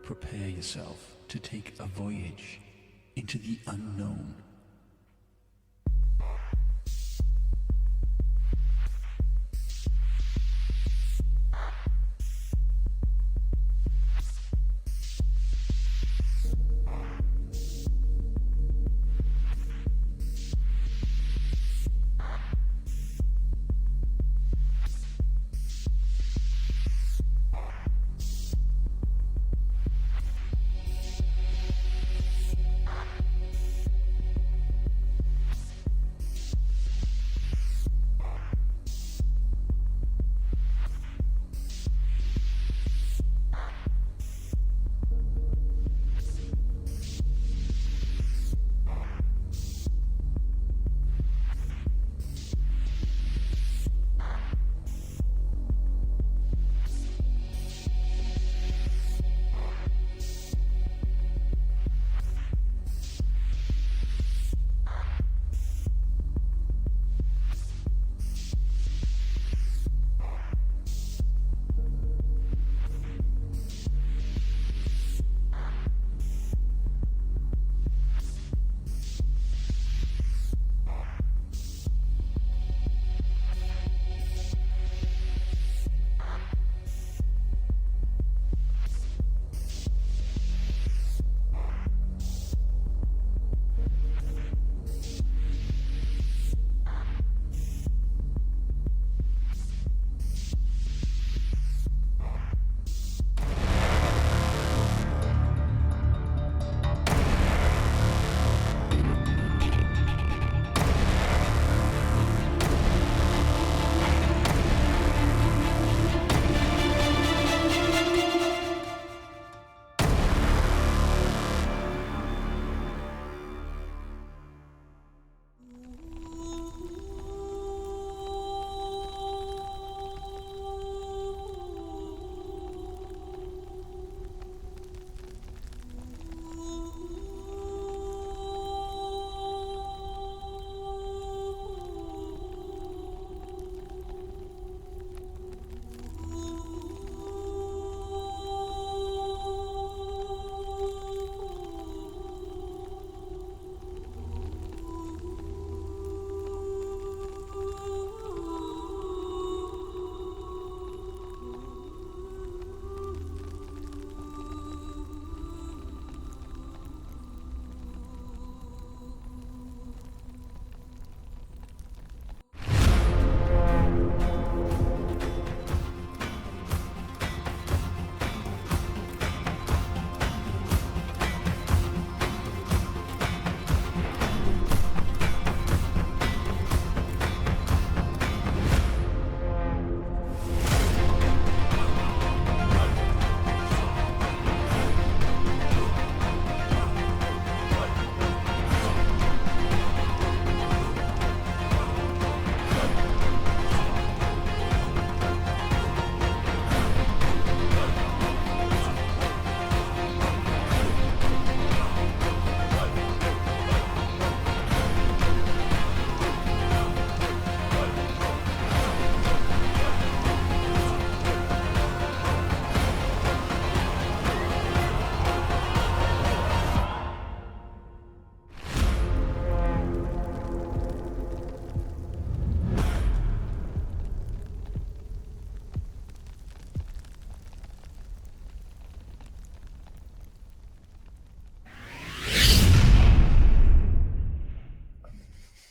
Prepare yourself to take a voyage into the unknown.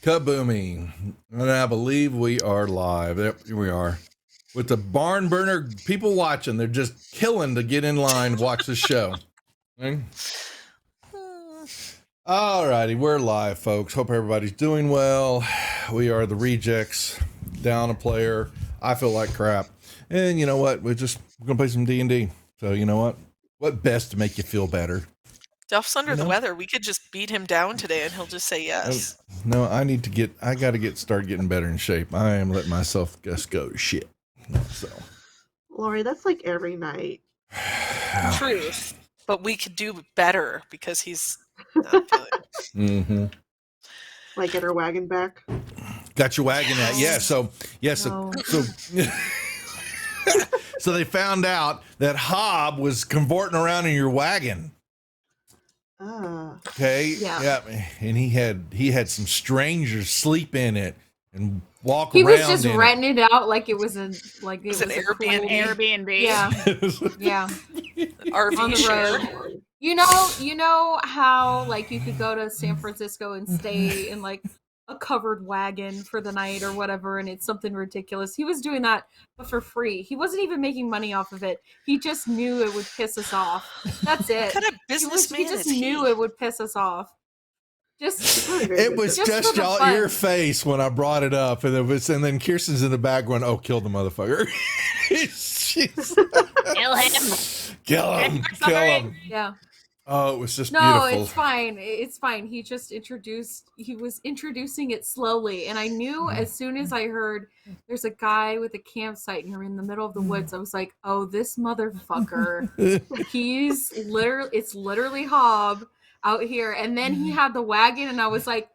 Kabooming. And I believe we are live. Yep, here we are. With the barn burner people watching. They're just killing to get in line to watch the show. Okay? All righty, we're live, folks. Hope everybody's doing well. We are the Rejects, down a player. I feel like crap. And you know what? We're going to play some D&D. So you know what? What best to make you feel better? Duff's under the weather. We could just beat him down today and he'll just say yes. No, I got to start getting better in shape. I am letting myself just go to shit. So, Lori, that's like every night. Truth. But we could do better because he's I feel it. Mm-hmm. Like get her wagon back. Got your wagon out. Yeah. So, No. so they found out that Hob was cavorting around in your wagon. Okay. Yeah. And he had some strangers sleep in it and walk He around. was just in renting it out like it was an Airbnb. Airbnb. Yeah. Yeah. RV On the share. road. You know how like you could go to San Francisco and stay in like a covered wagon for the night or whatever, and it's something ridiculous. He was doing that, but for free. He wasn't even making money off of it. He just knew it would piss us off. That's it. What kind of businessman He just is knew he? it would piss us off. Just It was Just just for the y'all fun. your face when I brought it up, and then Kirsten's in the back going, "Oh, kill the motherfucker! She's- Kill him. kill him! Kill Sorry. him!" yeah. Oh, it was just No, beautiful. it's fine. It's fine. He was introducing it slowly. And I knew as soon as I heard there's a guy with a campsite and you're in the middle of the woods, I was like, oh, this motherfucker. It's literally Hob out here. And then he had the wagon and I was like,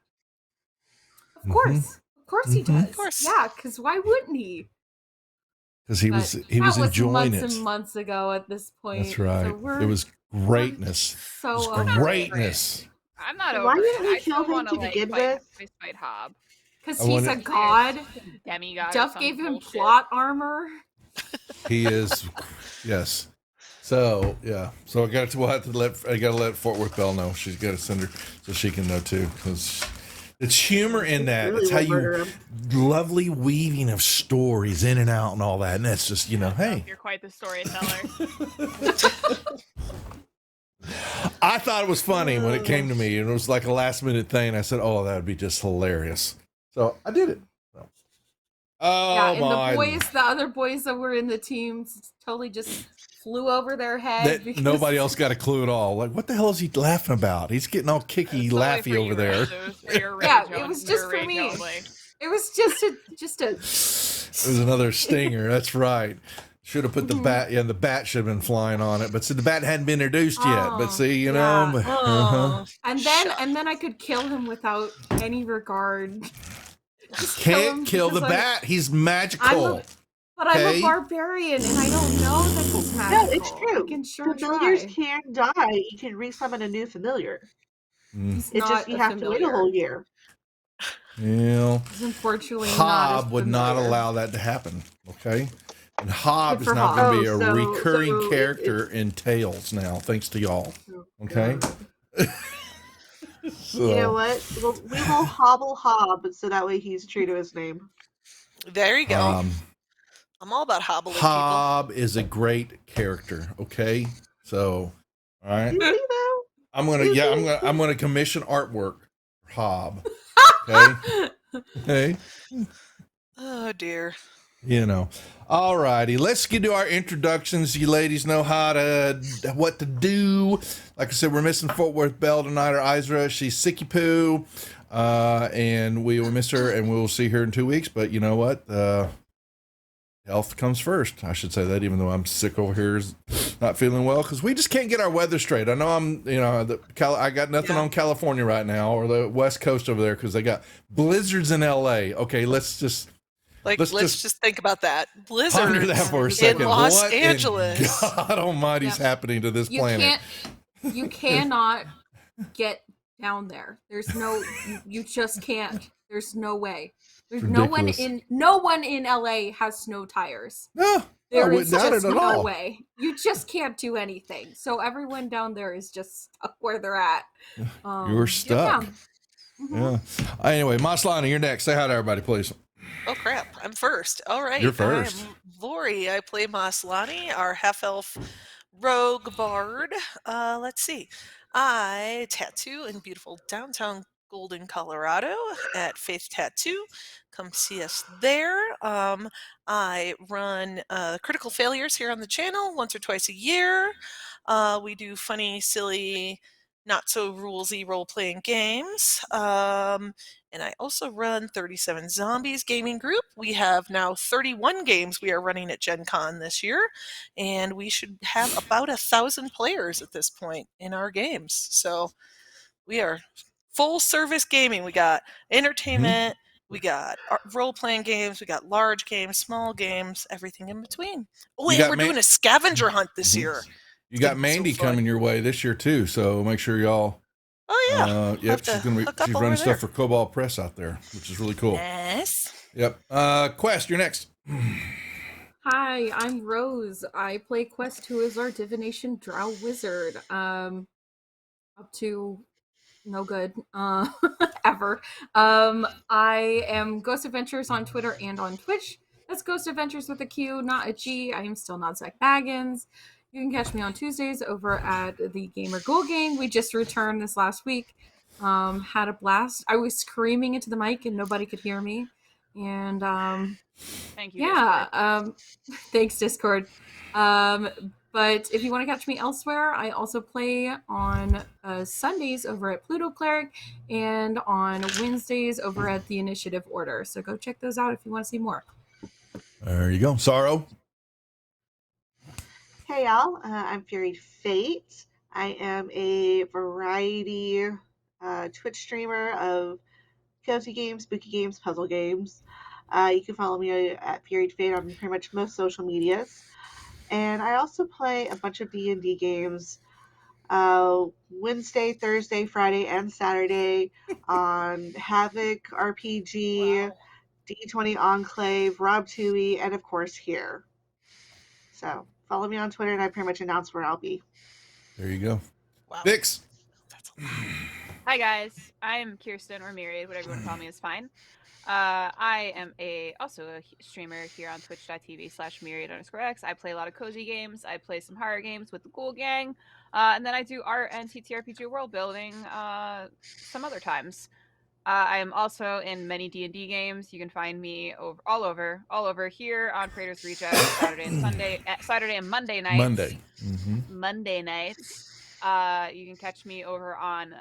of course. Of course he does. Of course. Yeah, because why wouldn't he? Because he But was that enjoying months it. and months ago at this point. That's right. So we're It was greatness. so It was over it. greatness. I'm not over Why it. didn't we I kill still him want to to begin fight, with? fight Hob. Because I he's wanna- a god. Demigod. or Duff some gave him bullshit. plot armor. He is, yes. So yeah. So I got to let Fort Worth Belle know. She's got to send her so she can know too, because it's humor in that. Really It's how will murder you lovely weaving of stories in and out and all that, and that's just hey. You're quite the storyteller. I thought it was funny when it came to me, and it was like a last minute thing. I said, "Oh, that would be just hilarious." So I did it. So. Oh Yeah, and my! the other boys that were in the teams totally just flew over their head. That because nobody else got a clue at all. Like, what the hell is he laughing about? He's getting all kicky, It's only for laughy you, over there. Rich. It was for your Yeah, rage it on- was your just for rage me. only. It was just a It was another stinger. That's right. Should have put the bat. Yeah, the bat should have been flying on it. But see, the bat hadn't been introduced yet. But Oh, see, you yeah. know. But, Oh, and then I could kill him without any regard. Just Can't kill the because bat. He's magical. I'm Okay. a barbarian and I don't know that he's No, magical. it's true. I can sure Familiars try. can die. You can resummon a new familiar. Mm, He's It's not just you a have to wait a familiar. whole year. yeah. He's unfortunately not Hob a would not familiar. allow that to happen. Okay. And Hob Good is for not going to be a Hob. Oh, so- recurring so character in Tales now, thanks to y'all. Okay. So, You know what? We will hobble Hob so that way he's true to his name. there you go. Um, I'm all about hobbling Hob is a great character. Okay. So, all right. You see though? I'm gonna commission artwork for Hob. Okay. Okay. people. Oh dear. You know. All righty. Let's get to our introductions. You ladies know what to do. Like I said, we're missing Fort Worth Belle tonight, or Izra. She's sicky poo. And we will miss her, and we will see her in 2 weeks. But you know what? Health comes first. I should say that, even though I'm sick over here, not feeling well, because we just can't get our weather straight. I know I got nothing on California right now, or the West Coast over there, because they got blizzards in LA. Okay, let's just Let's just just think about that. ponder Blizzards that for a in second. Los What in Angeles. God Almighty is happening to this You planet? you cannot get down there. There's no you just can't. There's no way. There's Ridiculous. no one in LA has snow tires. No, I There wouldn't is doubt just it at no all. way. You just can't do anything. So everyone down there is just stuck where they're at. You're stuck. Mhm. Yeah. Anyway, Maslana, you're next. Say hi to everybody, please. Oh crap! I'm first. All right. You're first. I'm Lori. I play Maslani, our half elf rogue bard. Let's see. I tattoo in beautiful downtown Golden, Colorado at Faith Tattoo. Come see us there. I run Critical Failures here on the channel once or twice a year. We do funny, silly, not so rulesy role playing games. And I also run 37 Zombies Gaming Group. We have now 31 games we are running at Gen Con this year, and we should have about 1,000 players at this point in our games. So We are full service gaming. We got entertainment. We got role playing games. We got large games, small games, everything in between. Oh, You and got we're doing a scavenger hunt this year. You got gonna be so Mandy fun. coming your way this year too, so make sure y'all. Oh yeah. Yep, Have she's to hook up she's over running there. stuff for Cobalt Press out there, which is really cool. Yes. Yep. Quest, you're next. Hi, I'm Rose. I play Quest 2 as our divination drow wizard. Up to no good ever. I am Ghost Adventures on Twitter and on Twitch. That's Ghost Adventures with a Q, not a G. I am still not Zach Baggins. You can catch me on Tuesdays over at the Gamer Ghoul Gang. We just returned this last week. Had a blast. I was screaming into the mic and nobody could hear me. And Thank you. yeah, thanks Discord. But if you want to catch me elsewhere, I also play on Sundays over at Pluto Cleric and on Wednesdays over at the Initiative Order. So go check those out if you want to see more. There you go. Sorrow. Hey y'all, I'm Fury Fate. I am a variety Twitch streamer of cozy games, spooky games, puzzle games. You can follow me at Fury Fate on pretty much most social medias. And I also play a bunch of D&D games Wednesday, Thursday, Friday, and Saturday on Havoc RPG, D20 Enclave, Rob Tui, and of course here. So follow me on Twitter and I pretty much announce where I'll be. There you go. Wow. Vix. That's a lot. Hi guys, I'm Kirsten or Myriad, whatever you want to call me is fine. I am also a streamer here on twitch.tv/myriad_x. I play a lot of cozy games. I play some horror games with the Ghoul Gang. And then I do art and TTRPG world building some other times. I am also in many D&D games. You can find me all over here on Creators Reject Saturday and Monday nights. Monday nights. You can catch me over on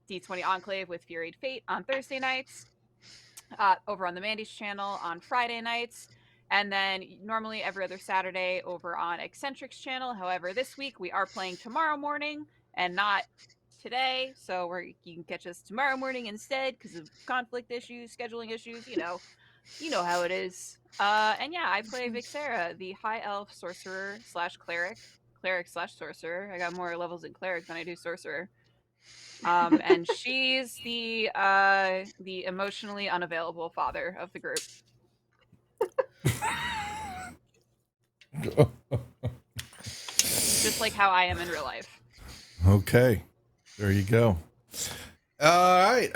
D20 Enclave with Furied Fate on Thursday nights. Over on the Mandy's channel on Friday nights, and then normally every other Saturday over on Eccentric's channel. However, this week we are playing tomorrow morning and not today, so you can catch us tomorrow morning instead because of conflict issues, scheduling issues. You know how it is. And yeah, I play Vixera, the high elf sorcerer / cleric / sorcerer. I got more levels in cleric than I do sorcerer. And she's the emotionally unavailable father of the group. Just like how I am in real life. Okay. There you go. All right.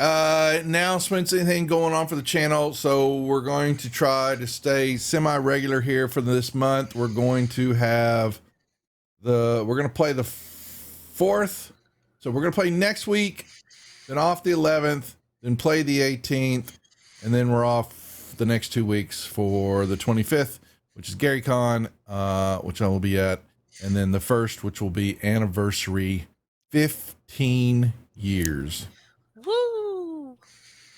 Announcements, anything going on for the channel? So we're going to try to stay semi-regular here for this month. We're going to have we're going to play the 4th. So we're going to play next week, then off the 11th, then play the 18th, and then we're off the next 2 weeks for the 25th, which is GaryCon, which I will be at, and then the 1st, which will be anniversary 15 years. Woo!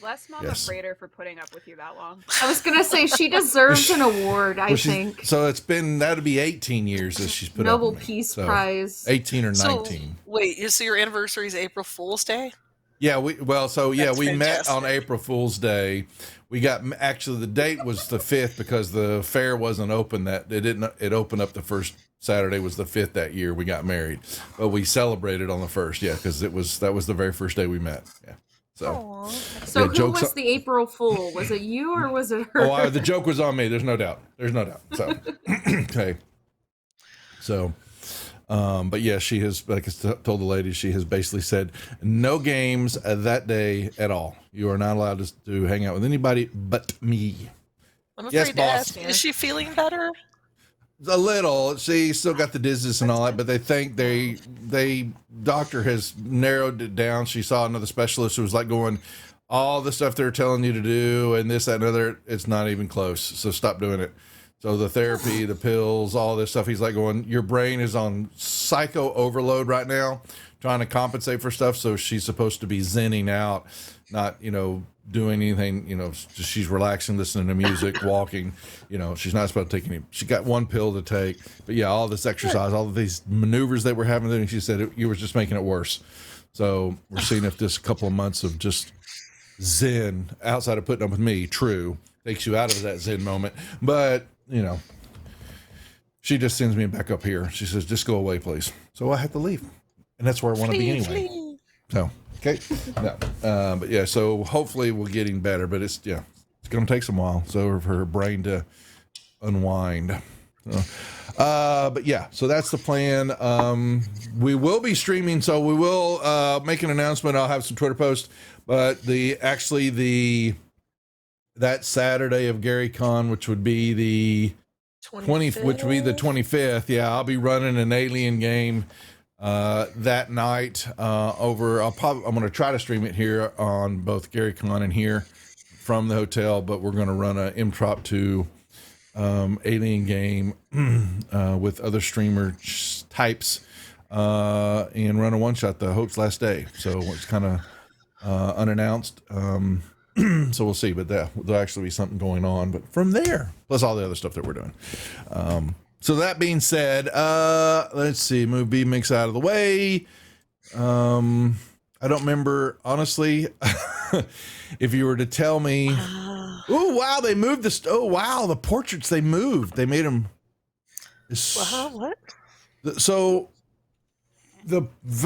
Bless Mama Yes. Freighter for putting up with you that long. I was going to say she deserves an award, I think. So that'd be 18 years that she's put Nobel up with me. Peace So, Prize. 18 or So 19. wait, so your anniversary is April Fool's Day? Yeah, we met fantastic. on April Fool's Day. We got, actually the date was the 5th because the fair wasn't open it opened up the first Saturday was the 5th that year we got married. But we celebrated on the 1st, yeah, because that was the very first day we met. Yeah. So Aw. So yeah, who jokes was on- the April Fool? Was it you or was it her? the joke was on me. There's no doubt. So okay. So but yeah, she has, like I told the lady, she has basically said no games that day at all. You are not allowed to hang out with anybody but me. I'm afraid Yes, to boss. ask. Is she feeling better? A little. She still got the dizziness and all that, but they think doctor has narrowed it down. She saw another specialist who was like going, all the stuff they're telling you to do and this, that, and other, it's not even close. So stop doing it. So the therapy, the pills, all this stuff, he's like going, your brain is on psycho overload right now, trying to compensate for stuff. So she's supposed to be zenning out, not, doing anything, just she's relaxing, listening to music, walking, she's not supposed to take she got one pill to take, but yeah, all this exercise, all of these maneuvers that we're having, she said you were just making it worse. So we're seeing if this couple of months of just zen outside of putting up with me, true, takes you out of that zen moment. But, you know, she just sends me back up here. She says, just go away, please. So I have to leave. And that's where I want to be anyway. Flee. So, okay. No. But yeah, so hopefully we're getting better, but it's going to take some while. So for her brain to unwind. But yeah, so that's the plan. We will be streaming. So we will, make an announcement. I'll have some Twitter posts, but that Saturday of GaryCon, which would be the 25th. Yeah. I'll be running an Alien game, that night, I'm going to try to stream it here on both GaryCon and here from the hotel, but we're going to run a Improp 2 Alien game with other streamer types and run a one-shot, the Hope's Last Day. So it's kind of unannounced. So we'll see, but there'll actually be something going on. But from there, plus all the other stuff that we're doing. So that being said, let's see, move B mix out of the way. I don't remember, honestly, if you were to tell me, oh, wow, they moved this. Oh, wow, the portraits they moved. They made them. What? So the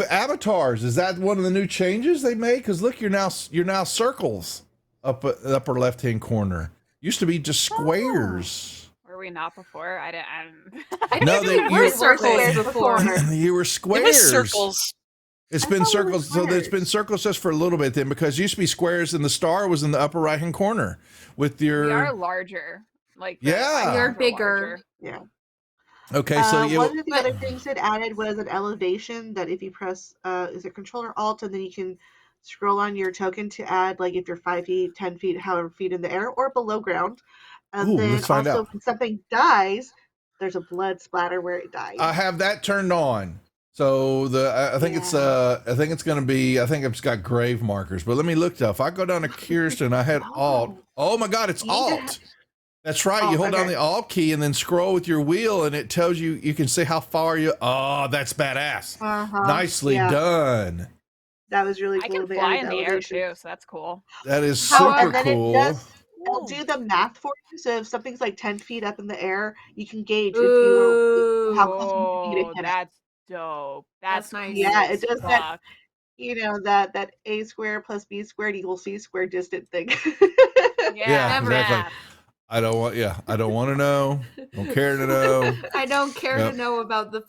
avatars, is that one of the new changes they made? Because look, you're now circles up at the upper left-hand corner. Used to be just squares. Were we not before? I didn't. I No, think we were circles before. You were It squares. was circles. It's I been thought it was circles. So it's been circles just for a little bit then, because it used to be squares and the star was in the upper right hand corner with We are your. larger. Like Yeah. icons You're are bigger. larger. Yeah. Okay, so you. One of the other things it added was an elevation that if you press, is it Control or Alt, and then you can scroll on your token to add, like if you're 5 feet, 10 feet, however feet in the air or below ground. And Ooh, then let's find also out. when something dies, there's a blood splatter where it died. I have that turned on. So I think it's going to be, I think it's got grave markers, but let me look though. If I go down to Kirsten, I had Alt. Oh my God, it's You need to Alt. That's right. You hold down okay. the Alt key and then scroll with your wheel and it tells you, you can see how far you, oh, that's badass. Nicely yeah. done. That was really I cool. can They fly added in the air elevation. too, so that's cool. That is Oh, super and then cool. it'll do the math for you. So if something's like 10 feet up in the air, you can gauge if you how close you can Oh, hit it. that's dope. That's nice. cool Yeah, as it does that. fuck. You know that a squared plus b squared equals c squared distant thing. Yeah, Never exactly. have. I don't want to know. Don't care to know. I don't care Yep. to know about the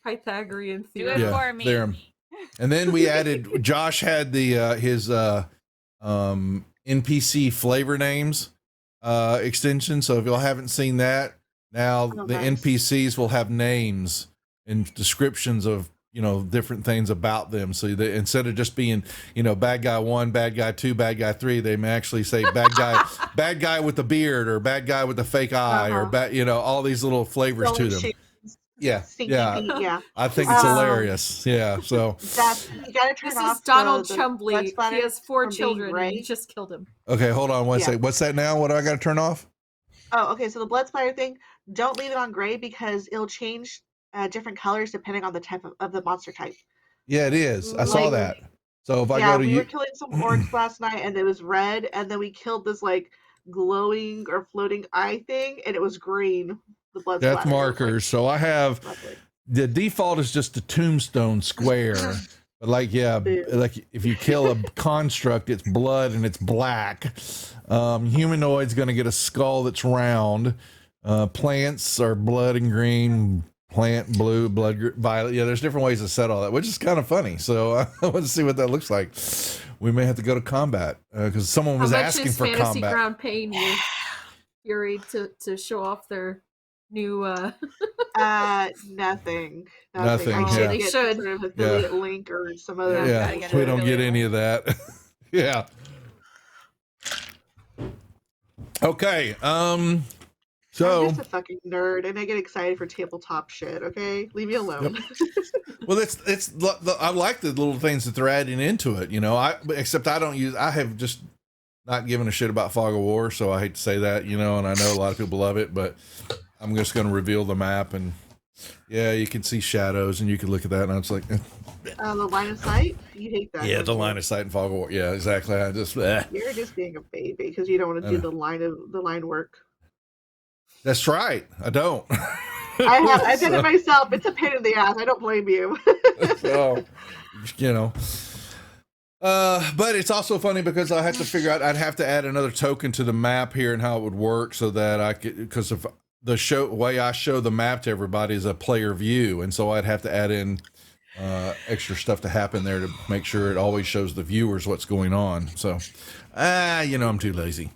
Pythagorean Do theorem. it Yeah, for me. there. And then we added, Josh had the his NPC flavor names extension. So if y'all haven't seen that, now Oh, the nice. NPCs will have names and descriptions of, you know, different things about them. So they, instead of just being, you know, bad guy 1, bad guy 2, bad guy 3, they may actually say bad guy with the beard, or bad guy with the fake eye, or bad, you know, all these little flavors to them. Yeah, Stinky yeah. Pete, yeah. I think it's Um, hilarious. Yeah. So That's you gotta turn This off is Donald the blood Chumbly. splatter He has 4 from being children and gray. he just killed him. okay, hold on one Yeah. second. What's that now? What do I got to turn off? Oh, okay. So the blood splatter thing, don't leave it on gray because it'll change different colors depending on the type of the monster type. Yeah, it is. I saw Like- that. So if I yeah, go to we were you, killing some orcs last night and it was red, and then we killed this like glowing or floating eye thing, and it was green. The blood death splatter. It was, like, markers. So I have lovely. the default is just a tombstone square. But like, yeah, like if you kill a construct, it's blood and it's black. Humanoid's going to get a skull that's round. Plants are blood and green. Plant blue, blood violet. Yeah, there's different ways to set all that, which is kind of funny. So I want to see what that looks like. We may have to go to combat because someone was How much asking is for Fantasy combat. Ground paying you, Fury, to show off their new Nothing. Nothing, I yeah. should They get should. sort of affiliate link or some other. Yeah, Yeah, gotta get we an don't get affiliate any of that. Yeah. Okay. I'm So, just a fucking nerd, and I get excited for tabletop shit. Okay, leave me alone. well, I like the little things that they're adding into it. You know, except I have just not given a shit about Fog of War, so I hate to say that. You know, and I know a lot of people love it, but I'm just going to reveal the map and Yeah, you can see shadows, and you can look at that, and I was like, The line of sight? You hate that. yeah, don't the you? line of sight and fog of war. Yeah, exactly. I just, You're just being a baby because you don't want to do the line work. that's right. I don't. I did it myself. It's a pain in the ass. I don't blame you. So, you know. But it's also funny because I had to figure out I'd have to add another token to the map here and how it would work so that I could, because of the way I show the map to everybody is a player view, and so I'd have to add in extra stuff to happen there to make sure it always shows the viewers what's going on. So, I'm too lazy.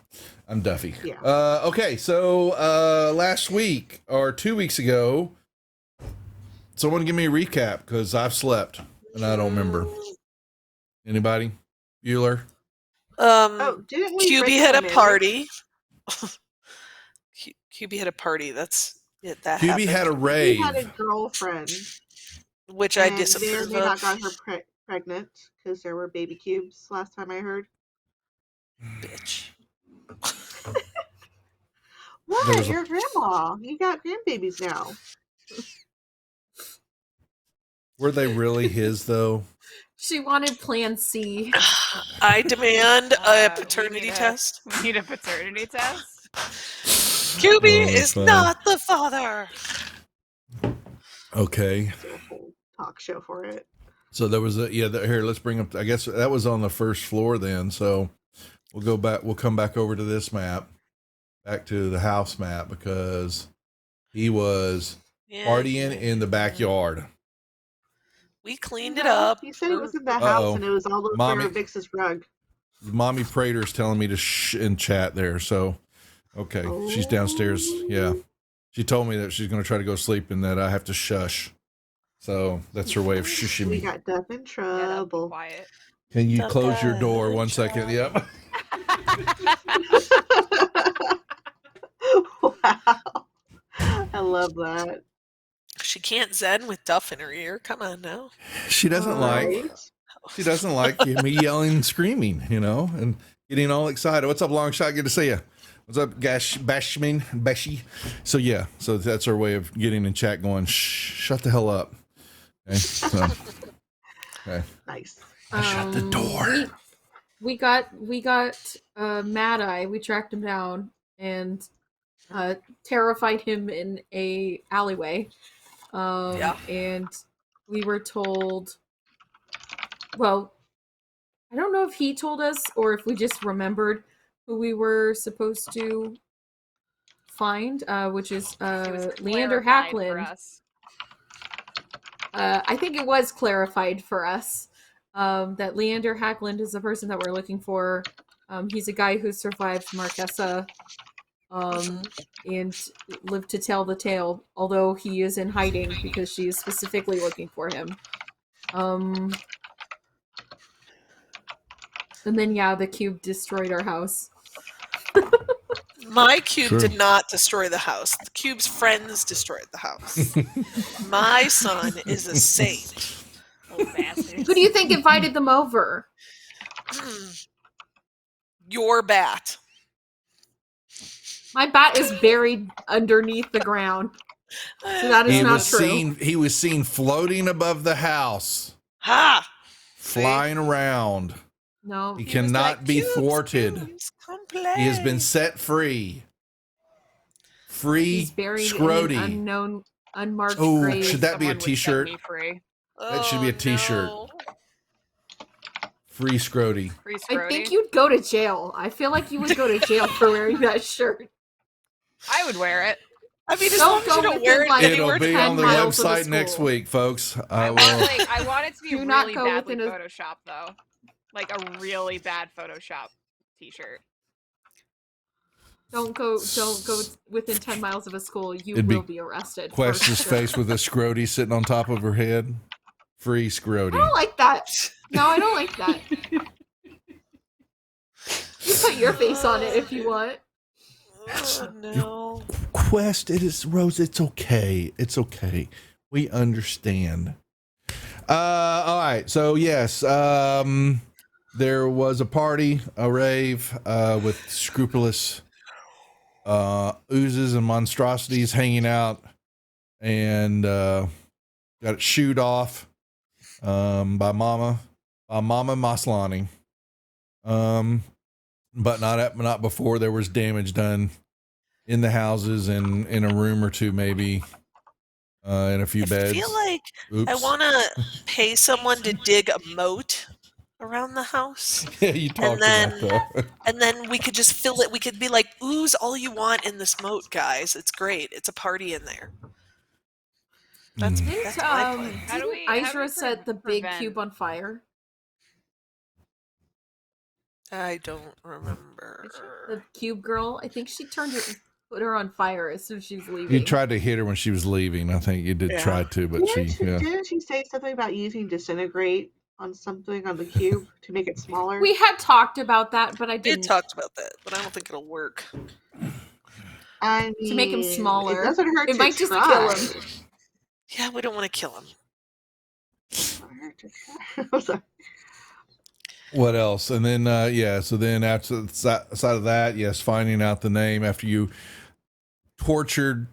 I'm Duffy. Yeah. Okay, so last week or 2 weeks ago, someone give me a recap because I've slept and I don't remember. Anybody? Bueller? Didn't we QB break had a one in? party. QB had a party. That's it. That QB happened. had a He rave. had a girlfriend. Which I and disapprove they not of. got her pregnant because there were baby cubes last time I heard. Bitch. What? Your grandma. You got grandbabies now. Were they really his though? She wanted Plan C. I demand we a need paternity a- test. We need a paternity test. QB Oh, is fine. not the father. Okay. Do a whole talk show for it. So there was here, let's bring up, I guess that was on the first floor then. So we'll come back over to this map, back to the house map because he was partying in the backyard. We cleaned it up. He said it was in the Uh-oh. house and it was all over Mommy. Vix's rug. Mommy Prater's telling me to shh in chat there. So, okay, she's downstairs. Yeah. She told me that she's going to try to go sleep and that I have to shush. So that's her way of shushing We me. got Duff in Yeah, that'll be trouble. quiet. Can you Duh, close your duh, door 1 duh. second? Yep. Wow. I love that. She can't zen with Duff in her ear. Come on now. She doesn't Right? she doesn't like me yelling and screaming, and getting all excited. What's up, long shot? Good to see you. What's up, Bashmin, Beshi? So yeah, so that's her way of getting in chat going, shut the hell up. Okay. So, okay. Nice. I shut the door. We got Mad Eye. We tracked him down and terrified him in a alleyway. And we were told. Well, I don't know if he told us or if we just remembered who we were supposed to find, which is It was Leander clarified for Hackland. us. I think it was clarified for us that Leander Hackland is the person that we're looking for. He's a guy who survived Marquesa and lived to tell the tale, although he is in hiding because she is specifically looking for him. And then, the cube destroyed our house. My cube Sure. did not destroy the house. The cube's friends destroyed the house. My son is a saint. Little bastards. Who do you think invited them over? Your bat. My bat is buried underneath the ground. So that is not true. He was seen floating above the house, Ha! flying around. No. He was cannot like, be "Cubes, thwarted. cubes, come play." He has been set free. Free He's buried in Scrody. an unknown, unmarked Oh, grave. should that be a Someone would set t-shirt? me free. That should be a t-shirt. No. Free Scrody. Free I Scrody. think you'd go to jail. I feel like you would go to jail for wearing that shirt. I would wear it. I mean, as Don't long as go you don't within, wear it like, It'll anywhere be 10 on the miles of the website next school. week, folks. I I want, will. I want it to be Do not really go badly within a- Photoshop though. Like a really bad Photoshop t-shirt. Don't go within 10 miles of a school. You It'd be will be arrested. for Quest's sure. face with a Scrody sitting on top of her head. Free I Scrody. don't like that. No, I don't like that. You put your face on it if you want. Oh, no. Quest, it is Rose. It's okay. It's okay. We understand. All right. So yes, there was a party, a rave, with scrupulous oozes and monstrosities hanging out and got it shooed off by Mama Maslany. But not before there was damage done in the houses and in a room or two, maybe in a few beds. I feel like I Oops. want to pay someone to dig a moat around the house. Yeah, you talked about that. And then we could just fill it. We could be like, ooze all you want in this moat, guys. It's great. It's a party in there. That's my plan. How do we Aishra set the big prevent- cube on fire? I don't remember. The cube girl, I think she put her on fire as soon as she was leaving. You tried to hit her when she was leaving. I think you did Yeah. try to, but Didn't she say something about using disintegrate on something on the cube to make it smaller? We had talked about that, but I We had didn't. talked about that, but I don't think it'll work. I mean, To make him smaller. It doesn't hurt It to might just try. kill him. Yeah, we don't want to kill him. Doesn't hurt to try. I'm sorry. what else? And then, so then after the side of that, yes, finding out the name after you tortured,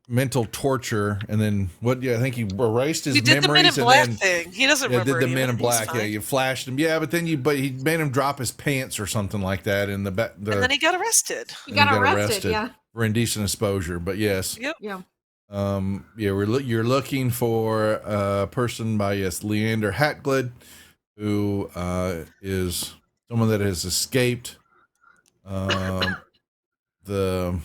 mental torture, and then I think you erased his We did memories the Men in and Black then thing. He doesn't remember. did the any Men of in it. He's Black. Yeah, fine. you flashed him. Yeah, but he made him drop his pants or something like that in the back. And then he got arrested. He got arrested, yeah. for indecent exposure. But yes, Yep. Yeah. you're looking for a person by Leander Hackglid, who is someone that has escaped the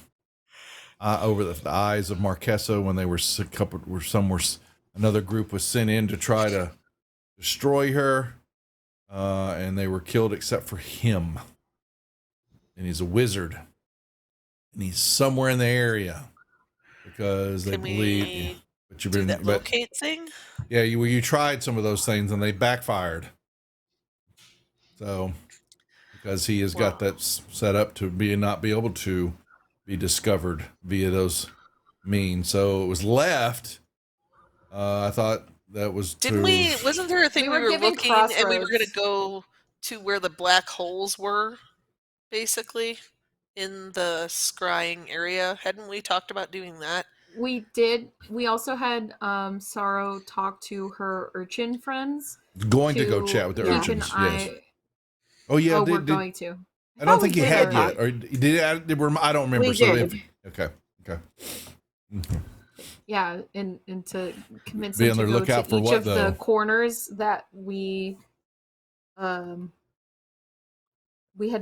over the eyes of Marquesa when they another group was sent in to try to destroy her, and they were killed except for him. And he's a wizard, and he's somewhere in the area because they Can believe. we But you've do been, that locate thing? yeah, you tried some of those things and they backfired. So, because he has got that set up to not be able to be discovered via those means, so it was left. I thought that was. Wasn't there a thing We we were were given looking and we were going crossroads. to go to where the black holes were, basically, in the scrying area? Hadn't we talked about doing that? We did. We also had Sorrow talk to her urchin friends. going to go chat with the keep an urchins? Yes. eye- Oh yeah. we're going to. I don't thought think we you did had already. yet, or did I don't remember. We So did. okay. Mhm. Yeah, and to convince Be them on to the go lookout to for each what, of though? the corners that we had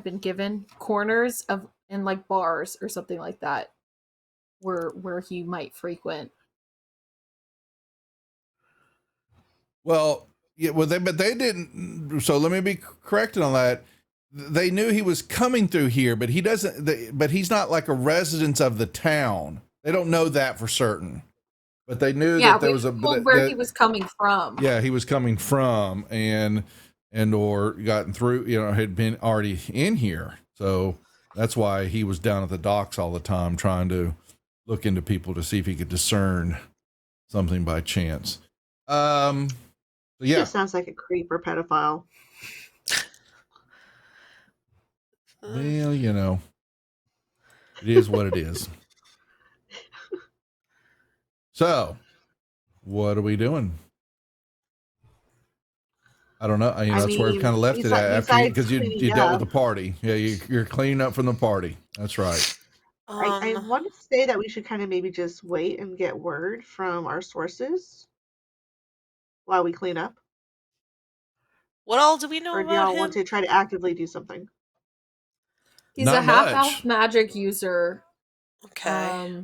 been given, corners of in like bars or something like that, where he might frequent. Well, yeah. Well, they didn't. So let me be corrected on that. They knew he was coming through here, but he doesn't. But he's not like a resident of the town. They don't know that for certain. But they knew Yeah, that there we was a told where he was coming from. Yeah, he was coming from and or gotten through. Had been already in here. So that's why he was down at the docks all the time, trying to look into people to see if he could discern something by chance. So He yeah. just sounds like a creep or pedophile. Well, it is what it is. So, what are we doing? I don't know. That's where we kind of left it at after because you dealt with the party. Yeah, you're cleaning up from the party. That's right. I want to say that we should kind of maybe just wait and get word from our sources while we clean up. What all do we know Or do about y'all him? want to try to actively do something? He's Not a half much. elf magic user. Okay.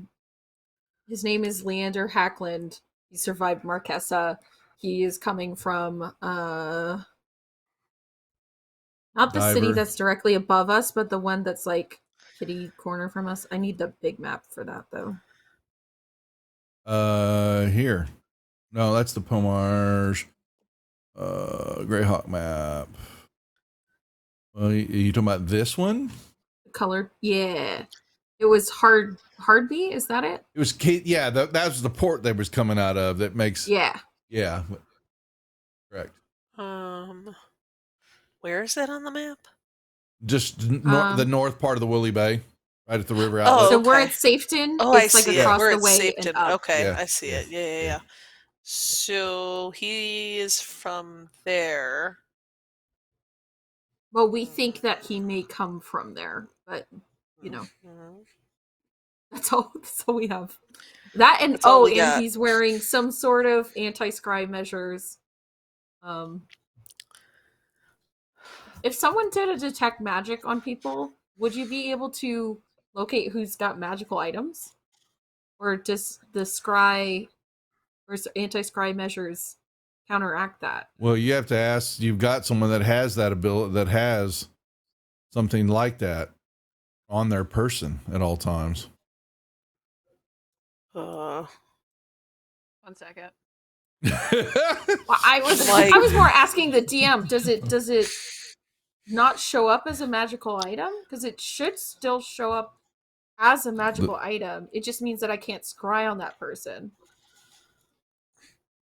His name is Leander Hackland. He survived Marquesa. He is coming from not the city Diver. that's directly above us, but the one that's like kitty corner from us. I need the big map for that though. Here. No, that's the Pomarge. Greyhawk map. You talking about this one? Colored, yeah. It was Hardby. Is that it? It was yeah. That was the port they was coming out of. That makes Yeah. Correct. Where is that on the map? Just the north part of the Woolly Bay, right at the river Oh, outlet. So we're okay. at Safeton. Oh, I it's like see Yeah. it. across We're the at way Safeton. and up. Okay, Yeah. I see it. Yeah. So he is from there. Well, we think that he may come from there, but you know, Mhm. that's all. That's all we have. That and That's all we and got. he's wearing some sort of anti-scribe measures. If someone did a detect magic on people, would you be able to locate who's got magical items, or does the scry or anti-scry measures counteract that? Well, you have to ask. You've got someone that has that ability, that has something like that on their person at all times. Uh, 1 second. Well, I was Like- I was more asking the DM. Does it not show up as a magical item? Because it should still show up as a magical item. It just means that I can't scry on that person.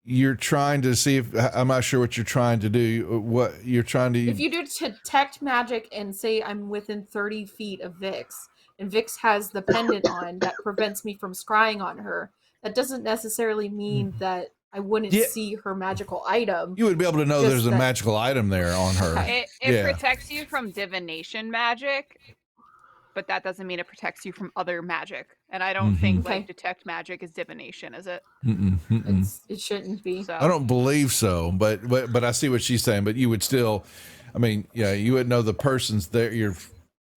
You're trying to see if I'm not sure what you're trying to do. What you're trying to If you do detect magic and say I'm within 30 feet of Vix, and Vix has the pendant on that prevents me from scrying on her, that doesn't necessarily mean that I wouldn't Yeah. see her magical item. you would be able to know Just there's a that- magical item there on her. Okay. It Yeah. protects you from divination magic, but that doesn't mean it protects you from other magic. And I don't think Okay. like detect magic is divination, is it? It shouldn't be. So I don't believe so, but I see what she's saying. But you would still, I mean, yeah, you would know the person's there. You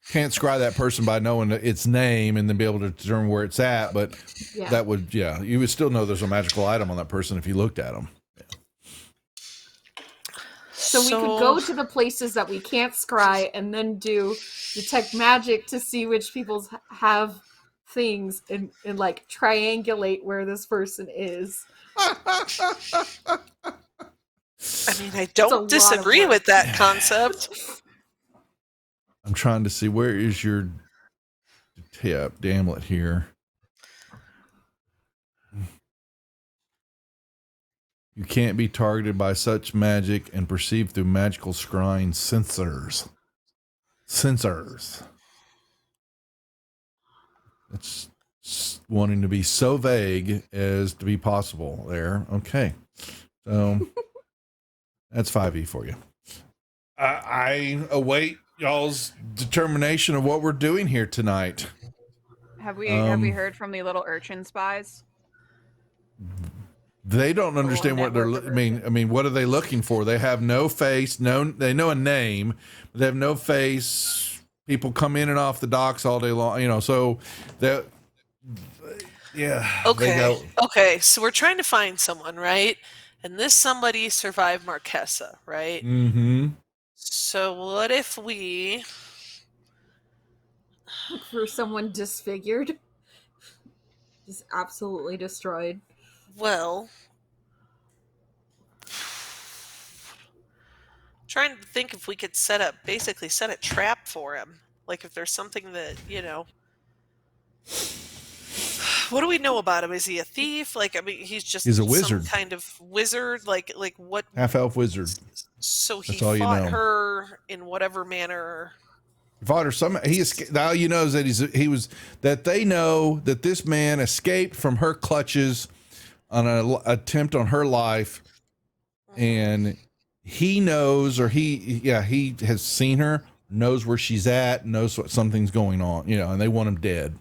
can't scry that person by knowing its name and then be able to determine where it's at. But Yeah. that would, yeah, you would still know there's a magical item on that person if you looked at them. So we could go to the places that we can't scry and then do detect magic to see which people's have things and like triangulate where this person is. I mean, I a lot don't of disagree work. with that concept. I'm trying to see where is your tip, Damlet here. You can't be targeted by such magic and perceived through magical scrying sensors. It's wanting to be so vague as to be possible there. Okay. So that's 5e for you. I await y'all's determination of what we're doing here tonight. have we heard from the little urchin spies? They don't understand what they're. network of I mean, what are they looking for? They have no face. They know a name, but they have no face. People come in and off the docks all day long. You know, so that. Yeah. Okay. So we're trying to find someone, right? And this somebody survived Marquesa, right? Mm-hmm. So what if we? Look for someone disfigured. Just absolutely destroyed. Well, trying to think if we could basically set a trap for him. Like if there's something that, what do we know about him? Is he a thief? Like, I mean, he's He's a some wizard. kind of wizard. Like what? Half elf wizard. So he That's all you fought know. her in whatever manner. Fought her some. All you know is that they know that this man escaped from her clutches on an attempt on her life, and he knows, or he has seen her, knows where she's at, knows what something's going on, and they want him dead.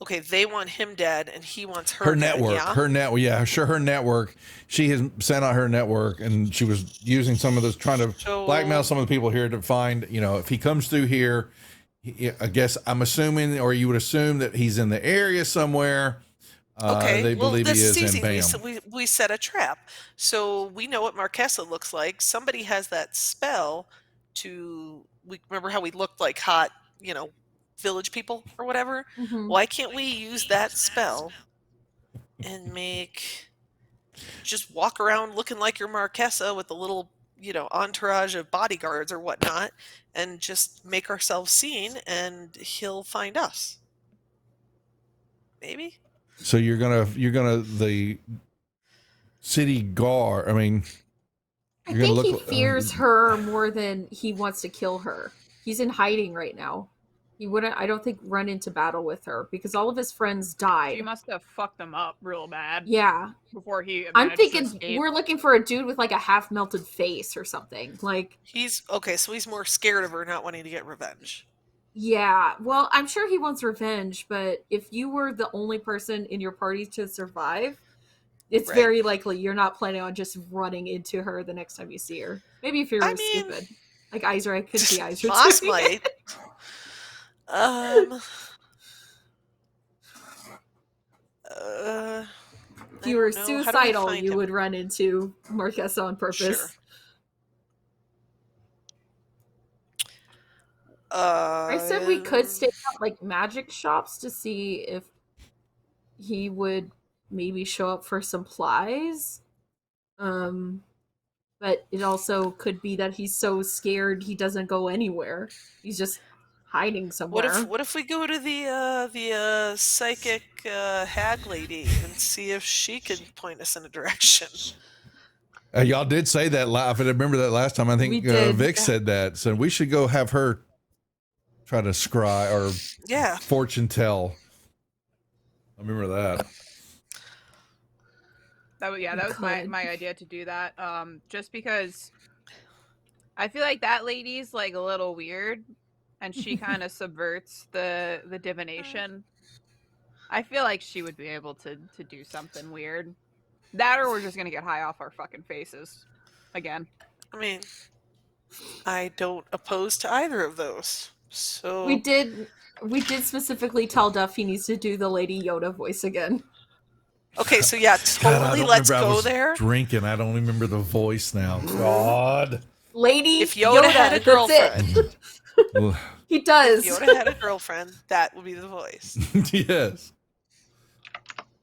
Okay, they want him dead, and he wants her Her dead, network, yeah? her network. She has sent out her network, and she was using some of those, trying to blackmail some of the people here to find, if he comes through here, I guess I'm assuming, or you would assume that he's in the area somewhere. Okay, they believe this he is, easy. and bam. We set a trap. So we know what Marquesa looks like. Somebody has that spell we remember how we looked like hot, village people or whatever. Mhm. Why can't we use that spell and just walk around looking like you're Marquesa with a little, entourage of bodyguards or whatnot, and just make ourselves seen, and he'll find us. Maybe? So you're gonna the city guard. I mean, I you're gonna think he look. fears her more than he wants to kill her. He's in hiding right now. He wouldn't, I don't think, run into battle with her because all of his friends died. She must have fucked them up real bad. Yeah. Before he. I'm managed to thinking escape. we're looking for a dude with like a half melted face or something. Like, He's okay, so he's more scared of her, not wanting to get revenge. yeah. Well, I'm sure he wants revenge, but if you were the only person in your party to survive, it's Right. very likely you're not planning on just running into her the next time you see her. Maybe if you're I mean, stupid. Like Izra, I could see Izra Moss doing might. it. If you were suicidal, you would run into Marquesa on purpose. Sure. I said we could stay at like magic shops to see if he would maybe show up for supplies. But it also could be that he's so scared he doesn't go anywhere. He's just hiding somewhere. What if we go to the psychic hag lady and see if she can point us in a direction? Y'all did say that. I remember that last time. I think We did, Vic yeah. said that. So we should go have her try to scry or Yeah. fortune tell. I remember that. That was could. my idea to do that. Just because I feel like that lady's like a little weird, and she kind of subverts the divination. I feel like she would be able to do something weird. That, or we're just gonna get high off our fucking faces again. I mean, I don't oppose to either of those. So We did specifically tell Duff he needs to do the Lady Yoda voice again. okay, so yeah, God, I totally. don't Let's remember. I go was there. Drinking. I don't remember the voice now. God. Lady If Yoda had a that's girlfriend, it. Well, He does. Yoda had a girlfriend, that would be the voice. yes.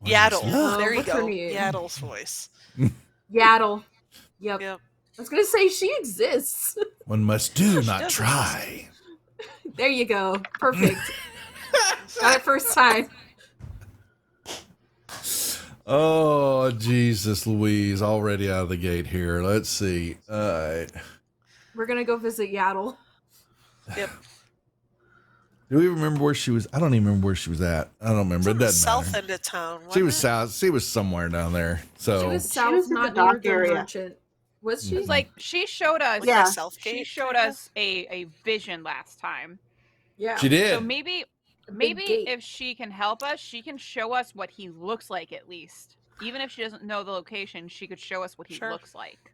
Yaddle. Oh, There you what's her go. name? Yaddle's voice. Yaddle. Yep. Yep. I was gonna say she exists. One must do, not does try. There you go. Perfect. Got it first time. Oh, Jesus Louise. Already out of the gate here. Let's see. All right. We're gonna go visit Yaddle. Yep. Do we remember where she was? I don't even remember where she was at. I don't remember. It doesn't South matter. end of town. She was wasn't south. She was somewhere down there. So She was south, was in the not near dock the area. merchant. Was she? It's like she showed us. it? Yeah. Like Southgate. She showed kinda? us a vision last time. Yeah. she did. So maybe gate. if she can help us, she can show us what he looks like at least. Even if she doesn't know the location, she could show us what he Sure. looks like.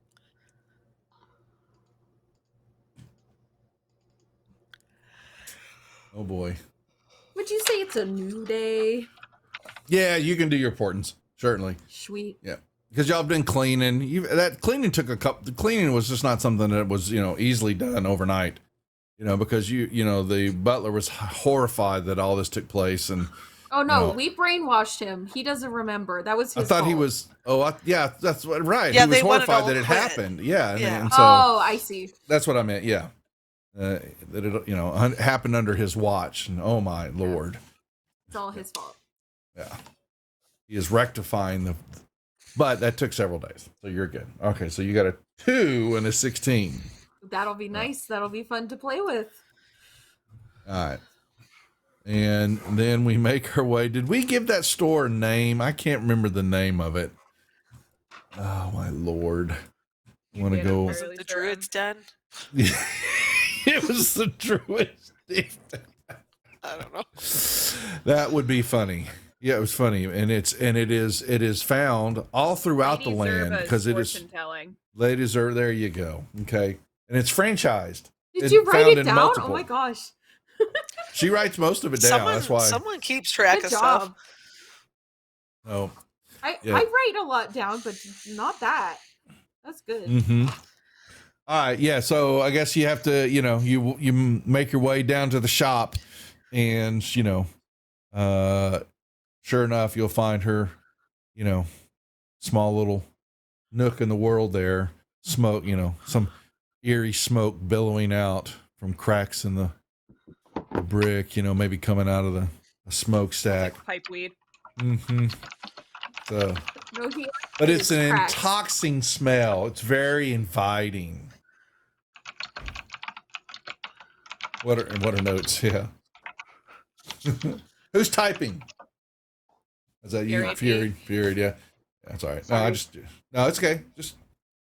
Oh boy. Would you say it's a new day? Yeah, you can do your portents. Certainly. Sweet. Yeah. Because y'all have been cleaning. That cleaning took a couple. The cleaning was just not something that was, easily done overnight. Because the butler was horrified that all this took place, and Oh no, No. we brainwashed him. He doesn't remember. That was I his thought he fault. was. Oh, yeah, that's what. Right. Yeah, he was they wanted horrified all that it quit. happened. Yeah. Yeah. And so Oh, I see. that's what I meant. Yeah. That it, happened under his watch, and oh my lord. It's all his fault. Yeah. He is rectifying but that took several days. So you're good. Okay. So you got a 2 and a 16. That'll be nice. That'll be fun to play with. All right. And then we make our way. Did we give that store a name? I can't remember the name of it. Oh my lord. I want to did, I'm go. Was fairly it the certain. Druid's Den? It was the Druid's Den. I don't know. That would be funny. Yeah, it was funny, and it is found all throughout the Lady land Zerba's because it is. fortune-telling. Ladies are there. You go. Okay, and it's franchised. Did It's you write found it in down? multiple. Oh my gosh. She writes most of it down. That's why. Someone keeps track Good of job. stuff. Oh. I Yeah. write a lot down, but not that. That's good. Mm-hmm. All right, yeah. So I guess you have to, you make your way down to the shop, and sure enough, you'll find her, small little nook in the world there. Smoke, some eerie smoke billowing out from cracks in the brick. Maybe coming out of the smokestack. Like pipe weed. Mm-hmm. So. No, he But it's an cracks. intoxicating smell. It's very inviting. What are notes? Yeah. Who's typing? Is that you? Fury, yeah. That's all right. No, no, it's okay. Just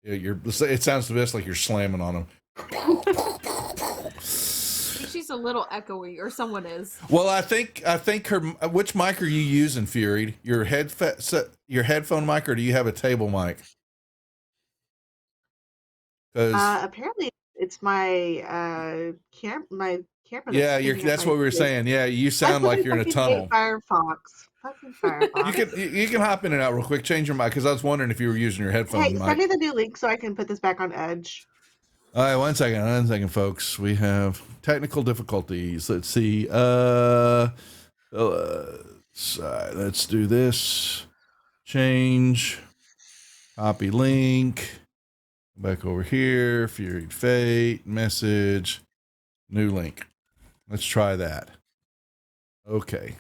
it sounds the best like you're slamming on them. I think she's a little echoey, or someone is. Well, I think her. Which mic are you using, Fury? Your headphone mic, or do you have a table mic? Apparently, it's my camera. Yeah, that's what we were saying. Yeah, you sound like you're in a tunnel. Firefox. Fucking Firefox. You can hop in and out real quick. Change your mic because I was wondering if you were using your headphone mic. Send me the new link so I can put this back on Edge. All right, one second, folks. We have technical difficulties. Let's see. Let's do this. Change. Copy link. Back over here. Fury Fate. Message. New link. Let's try that. Okay.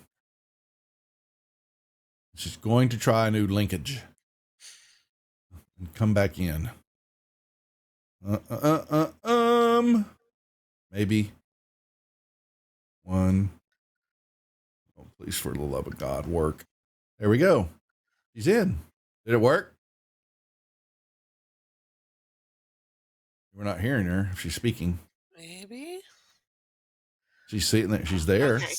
She's going to try a new linkage. And come back in. Maybe. One. Oh, please, for the love of God, work. There we go. She's in. Did it work? We're not hearing her if she's speaking. Maybe. She's sitting there. She's there. Okay.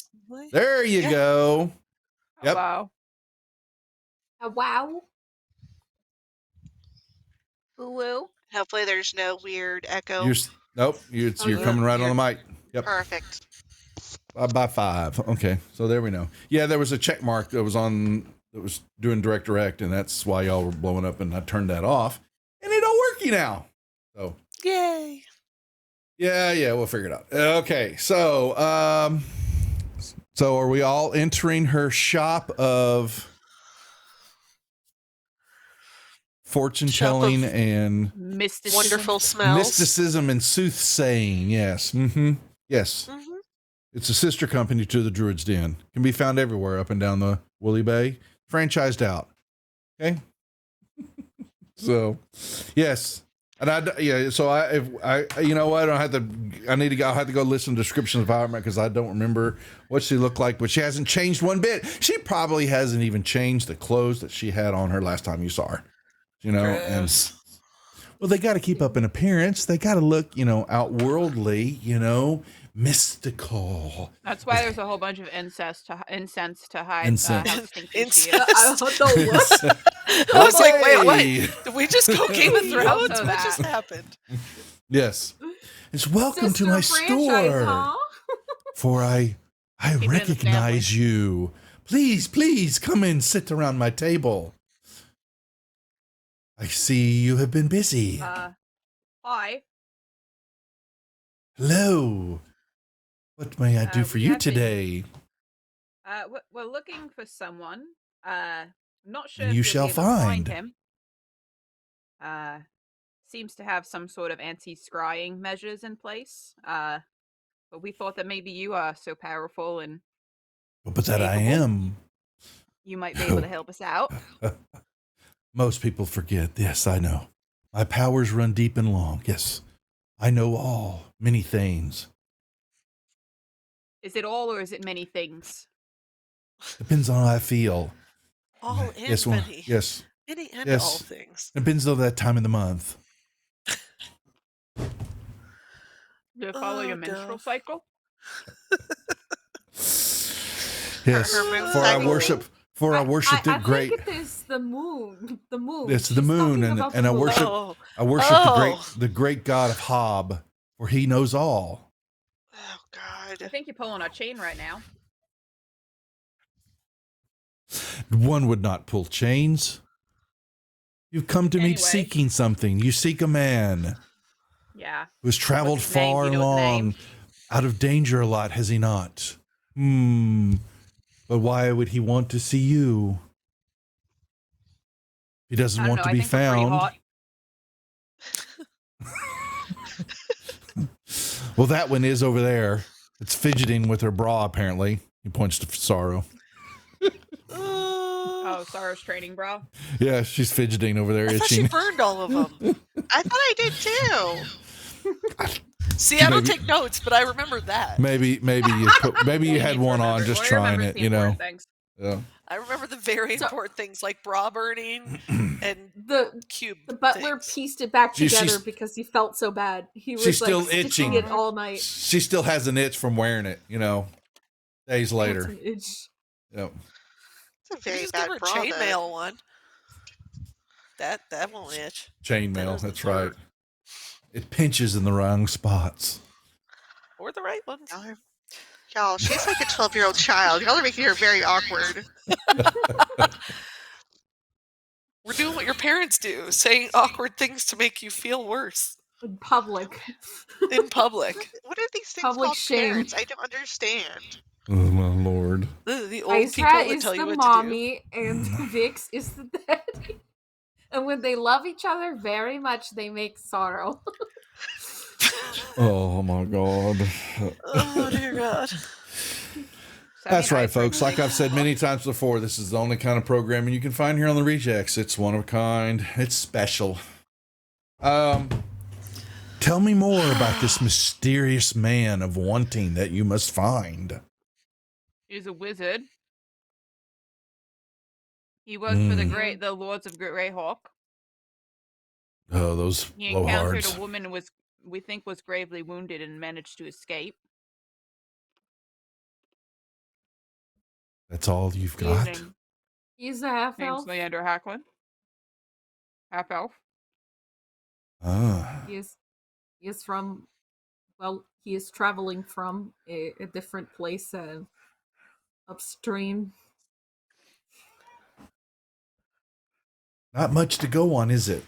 There you go. Yep. Oh, wow. Wow. Woo. Hopefully, there's no weird echo. Nope. You're coming right on the mic. Yep. Perfect. By 5. Okay. So there we know. Yeah, there was a check mark that was doing direct, and that's why y'all were blowing up, and I turned that off, and it all working now. So Yay. Yeah, we'll figure it out. Okay. So are we all entering her shop of fortune telling and Mysticism. Wonderful smells. mysticism and soothsaying? Yes. Yes. Mhm. It's a sister company to the Druid's Den. Can be found everywhere up and down the Woolly Bay. Franchised out. Okay. So, yes. And I you know what? I'll have to go listen to descriptions of Iron Man because I don't remember what she looked like, but she hasn't changed one bit. She probably hasn't even changed the clothes that she had on her last time you saw her. You know, and well, they got to keep up an appearance. They got to look, outworldly, mystical. That's why there's a whole bunch of incense to hide Incense. how stinky she is. Incest. What? I was like, wait, what? Hey! Did we just go Game of Thrones? Also What just that. happened? Yes. It's welcome to Sister my franchise, store. huh? For I it in the recognize you. Please come and sit around my table. I see you have been busy. Hi. Hello. What may I do for we you have been- today? We're looking for someone. I'm not sure And if you you'll shall be able to find find. him. Seems to have some sort of anti-scrying measures in place. But we thought that maybe you are so powerful and But that I am. you might be able to help us out. Most people forget. Yes, I know. My powers run deep and long. Yes, I know many things. Is it all or is it many things? Depends on how I feel. All and Yes, many. yes. Many and Yes. all things. Depends on that time of the month. You're following Oh, a menstrual God. cycle? Yes, Her moon for I cycle. worship the great. I think it is the moon. The moon. It's the She's moon, talking and about I the moon. worship. Oh, I worship Oh. the great God of Hob, for he knows all. oh I God. think you're pulling our chain right now. One would not pull chains. You've come to me Anyway. seeking something. You seek a man Yeah. who has traveled What's his name? far Do and you know his long, name? out of danger a lot, has he not? But why would he want to see you? He doesn't I don't want know. to I be think we're pretty found. hot. Well, that one is over there. It's fidgeting with her bra, apparently. He points to Sorrow. Oh, Sarah's training bra. Yeah, she's fidgeting over there, I thought she itching. burned all of them. I thought I did too. See, I don't Maybe- take notes, but I remember that. Maybe you had one on just Well, I trying remember it, the you know. important things. Yeah. I remember the very So- important things like bra burning and The cube. butler things. pieced it back She's- together because he felt so bad. He was she's like still stitching itching. it all night. She still has an itch from wearing it, you know, days That's later. an itch. Yep. It's a You very just give bad her a bra. chainmail one. That won't itch. Chainmail, That doesn't that's right. hurt. It pinches in the wrong spots. Or the right ones. Y'all, she's like a 12-year-old child. Y'all are making her very awkward. We're doing what your parents do, saying awkward things to make you feel worse In public. in public. What are these things Public called shame. parents? I don't understand. Oh my lord. The old people Isra that is tell you the what mommy and Vix is the daddy. And when they love each other very much, they make sorrow. Oh my god. to do. Oh dear God. That's So, I mean, right, folks. Like I've said many times before, this is the only kind of programming you can find here on the Rejects. It's one of a kind. It's special. Tell me more about this mysterious man of wanting that you must find. He's a wizard. He worked for the Lords of Greyhawk. Oh, those He encountered blowhards. a woman who we think was gravely wounded and managed to escape. That's all you've His got? name- He's a half name's elf. Leander Hacklin. Half elf. Ah. He is from, well, he is traveling from a different place upstream. Not much to go on, is it?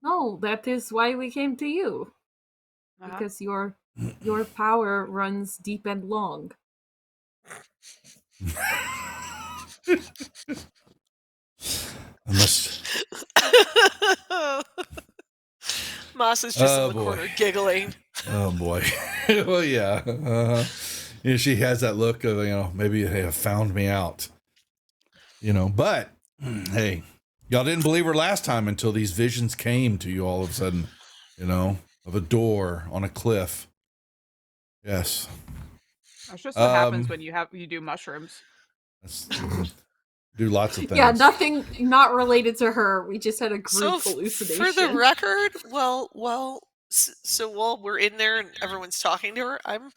No, that is why we came to you. Uh-huh. Because your power runs deep and long. Unless Moss is just Oh, in the boy. corner giggling. Oh boy. Well, yeah. You know, she has that look of, you know, maybe they have found me out. You know, but hey, y'all didn't believe her last time until these visions came to you all of a sudden, you know, of a door on a cliff. Yes. That's just what happens Um, when you do mushrooms. That's, do lots of things. Yeah, nothing not related to her. We just had a group So hallucination. for the record, so while we're in there and everyone's talking to her, I'm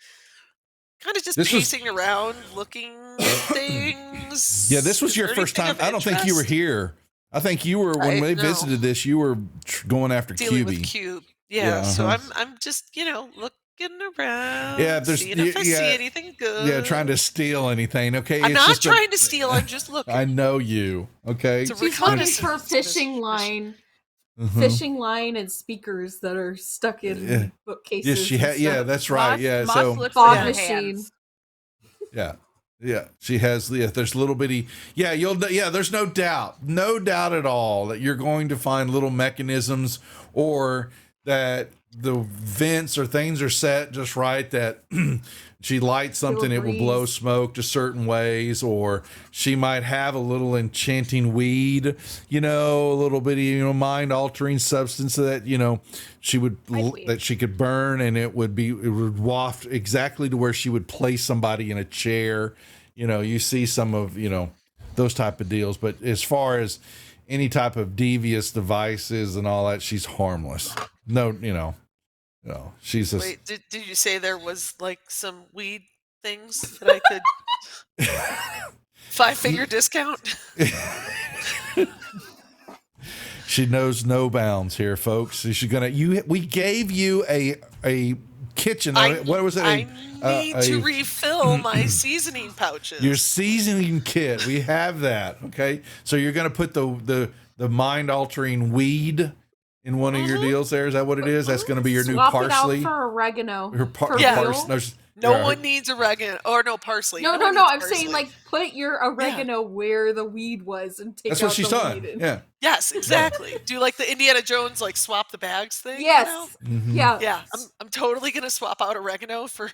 kind of just This was- pacing around, looking things. Yeah, this was Is your there first anything time. of I don't think you were interest? here. I think you were when Right, they no. visited this. You were going after Dealing QB. with Cube. Yeah, Yeah, so uh-huh. I'm just looking around. Yeah, there's- seeing if I see yeah, anything good. Yeah, trying to steal anything. Okay, I'm it's not just a- trying to steal. I'm just looking. I know you. Okay. It's a She's looking reconnaissance for mission. fishing line, Mhm. fishing line, and speakers that are stuck in Yeah. bookcases. Yes, she and had. Yeah, stuff. that's right. Moss, Yeah. Moss So looks Fog for her machine. hands. yeah, she has. Yeah, there's little bitty. Yeah, Yeah, there's no doubt at all that you're going to find little mechanisms, or that the vents or things are set just right that she lights something, it will blow breeze. smoke to certain ways, or she might have a little enchanting weed, you know, a little bitty, you know, mind altering substance that, you know, she would Weed. that she could burn, and it would waft exactly to where she would place somebody in a chair. You know, you see some of, you know, those type of deals, but as far as any type of devious devices and all that, she's harmless. No, she's just Wait, did you say there was like some weed things that I could 5-finger discount? she knows no bounds here, folks. She's gonna. We gave you a kitchen. What was it? I need to refill my seasoning pouches. Your seasoning kit. We have that. Okay, so you're gonna put the mind altering weed in one of your deals. There is that what it is? That's gonna be your Swap new it parsley. out for oregano. Her For Yeah. real? No one needs oregano or no parsley. No, one no. needs I'm saying parsley. like put your oregano where the weed was and take That's out what she's the done. weed. Yeah. Yes, exactly. Do like the Indiana Jones like swap the bags thing? Yes. You know? Mhm. Yeah. Yeah, I'm totally gonna swap out oregano for.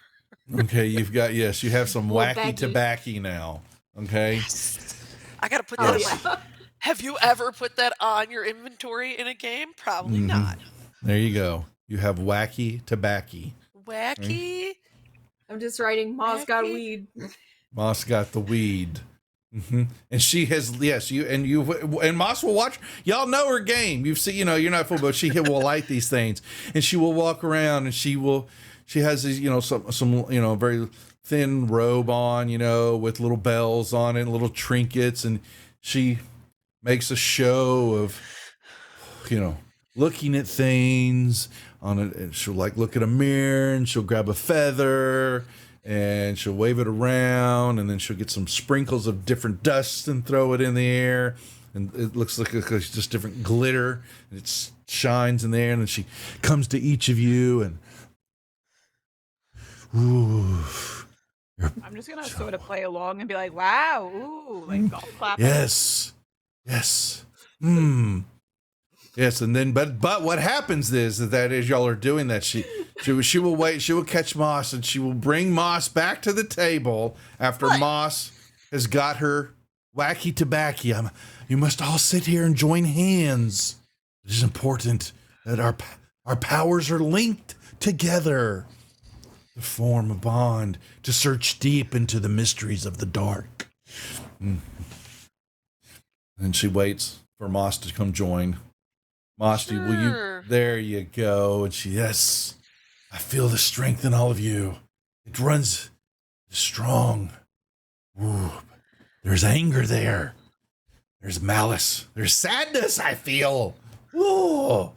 Okay, you have some Little wacky baggy. tobacco now. Okay. I gotta put Oh, that. Yes. On. Have you ever put that on your inventory in a game? Probably Mhm. not. There you go. you have wacky tobacco. Wacky. I'm just writing Ma's got Wacky. weed. Moss got the weed. And she has, yes, and Moss will watch. Y'all know her game. You've seen, you're not full, but she will light these things, and she will walk around, and she has these, some very thin robe on, with little bells on it, little trinkets, and she makes a show of, looking at things on it, and she'll look at a mirror, and she'll grab a feather, and she'll wave it around, and then she'll get some sprinkles of different dust and throw it in the air, and it looks like it's just different glitter, and it shines in the air, and then she comes to each of you, and ooh, I'm just gonna sort of play along and be like, "Wow, ooh," like golf clapping. yes, yes, yes, and then but what happens is that as y'all are doing that, she will wait, she will catch Moss, and she will bring Moss back to the table after Moss has got her wacky tobacco. You must all sit here and join hands. It is important that our powers are linked together to form a bond, to search deep into the mysteries of the dark. And she waits for Moss to come join. Moss, will you? Sure. There you go. And she, yes, I feel the strength in all of you. It runs strong. Ooh, there's anger there. There's malice. There's sadness, I feel. Ooh.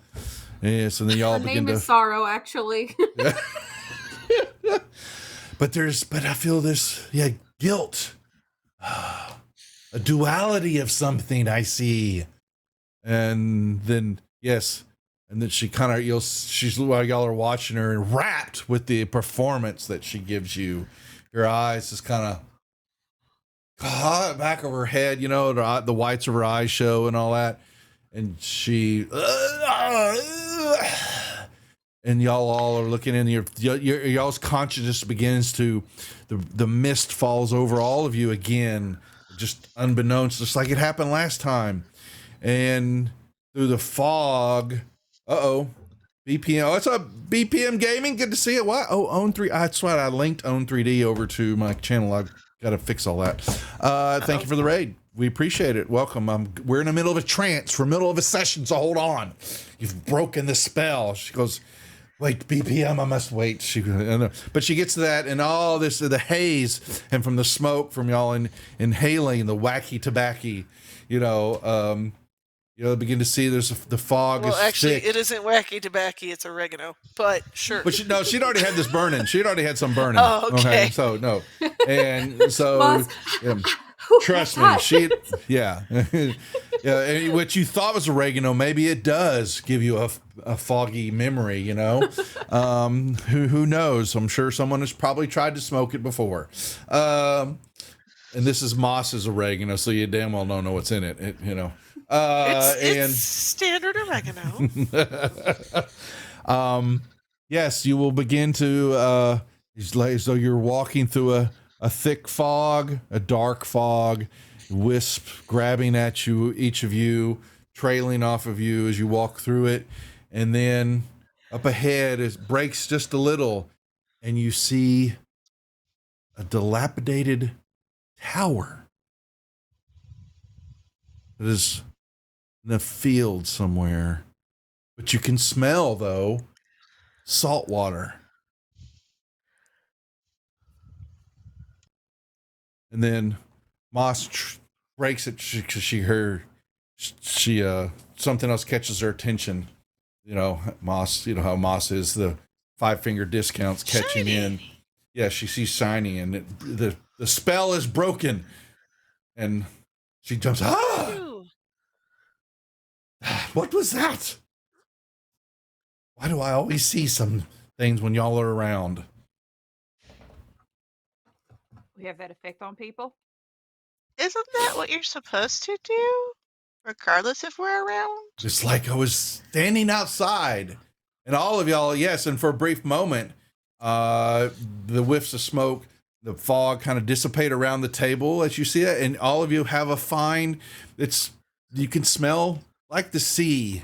Yes, and then y'all Her begin name to. is Sorrow, actually. But I feel this, guilt. A duality of something I see. And then, yes. And then she kind of, while y'all are watching her, and wrapped with the performance that she gives you. Her eyes just kind of caught back of her head, the whites of her eyes show and all that. And she, and y'all all are looking in, y'all's consciousness begins to, the mist falls over all of you again, just unbeknownst, just like it happened last time. And through the fog, BPM. Oh, it's up, BPM Gaming. Good to see it. What? Oh, Own3. That's why I linked Own3D over to my channel. I've got to fix all that. Thank you for the raid. We appreciate it. Welcome. We're in the middle of a trance. We're in the middle of a session, so hold on. You've broken the spell. She goes, wait, BPM, I must wait. But she gets to that, and all this, the haze, and from the smoke from y'all inhaling the wacky tobacco, begin to see there's the fog is Actually, thick. it isn't wacky tobacco, it's oregano. But sure. But she'd already had this burning. She'd already had some burning. Oh, okay. So no. And so Moss, trust me, God. yeah. And what you thought was oregano, maybe it does give you a foggy memory, who knows? I'm sure someone has probably tried to smoke it before. And this is Moss's oregano, so you damn well don't know what's in it, It's standard oregano. Yes, you will begin to it's like as though you're walking through a thick fog, a dark fog, wisp grabbing at you, each of you, trailing off of you as you walk through it, and then up ahead it breaks just a little, and you see a dilapidated tower that is in a field somewhere, but you can smell though salt water. And then Moss breaks it because she heard something else catches her attention. Moss, how Moss is, the 5-finger discounts catching in. Yeah, she sees shiny, and the spell is broken, and she jumps. Ooh. What was that? Why do I always see some things when y'all are around? We have that effect on people. Isn't that what you're supposed to do? Regardless if we're around? Just like I was standing outside, and all of y'all, yes, and for a brief moment, the whiffs of smoke, the fog kind of dissipate around the table as you see it, and all of you have you can smell like the sea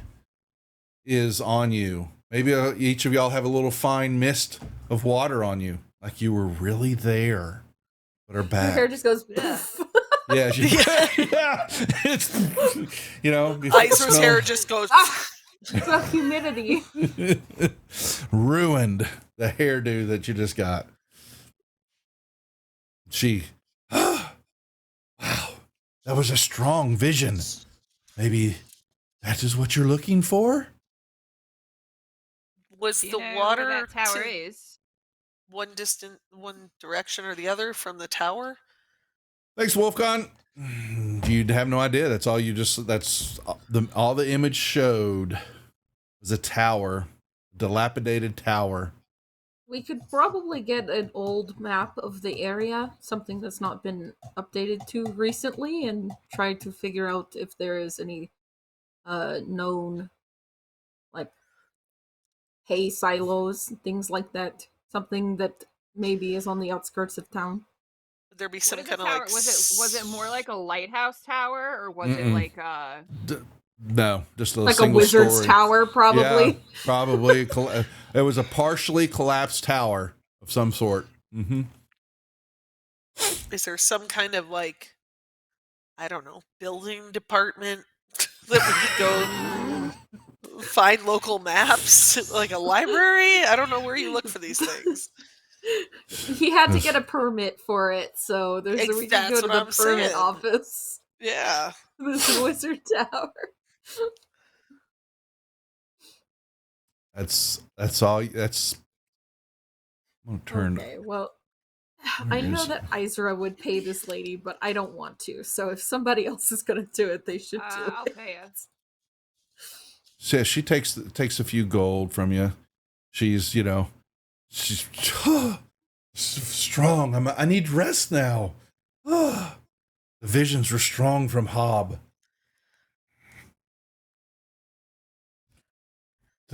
is on you Maybe each of y'all have a little fine mist of water on you, like you were really there, but are Your hair back. just goes. Yeah. Yeah, yeah. It's Izer's hair just goes. It's the humidity. ruined the hairdo that you just got. She, wow, that was a strong vision. Maybe that is what you're looking for? Was Do you the know water where that tower to is? one direction or the other from the tower? Thanks, Wolfcon. You'd have no idea. That's all you just, that's all the image showed was a tower, dilapidated tower. We could probably get an old map of the area, something that's not been updated to recently, and try to figure out if there is any known like hay silos, things like that. Something that maybe is on the outskirts of town. Would there be What some is the kind of tower? like? Was it more like a lighthouse tower, or was it Mm-mm. like No, just a Like a single wizard's story. tower, probably. Yeah, probably. It was a partially collapsed tower of some sort. Mm-hmm. Is there some kind of like, I don't know, building department that we could go find local maps, like a library? I don't know where you look for these things. He had to get a permit for it, so we can That's go to what the I'm permit saying. office. Yeah. This wizard tower. That's all. That's. I'm gonna turn. Okay, well, Where I know is that Izra would pay this lady, but I don't want to. So if somebody else is gonna do it, they should do I'll it. pay it. Yeah, she takes a few gold from you. She's she's strong. I need rest now. The visions were strong from Hob.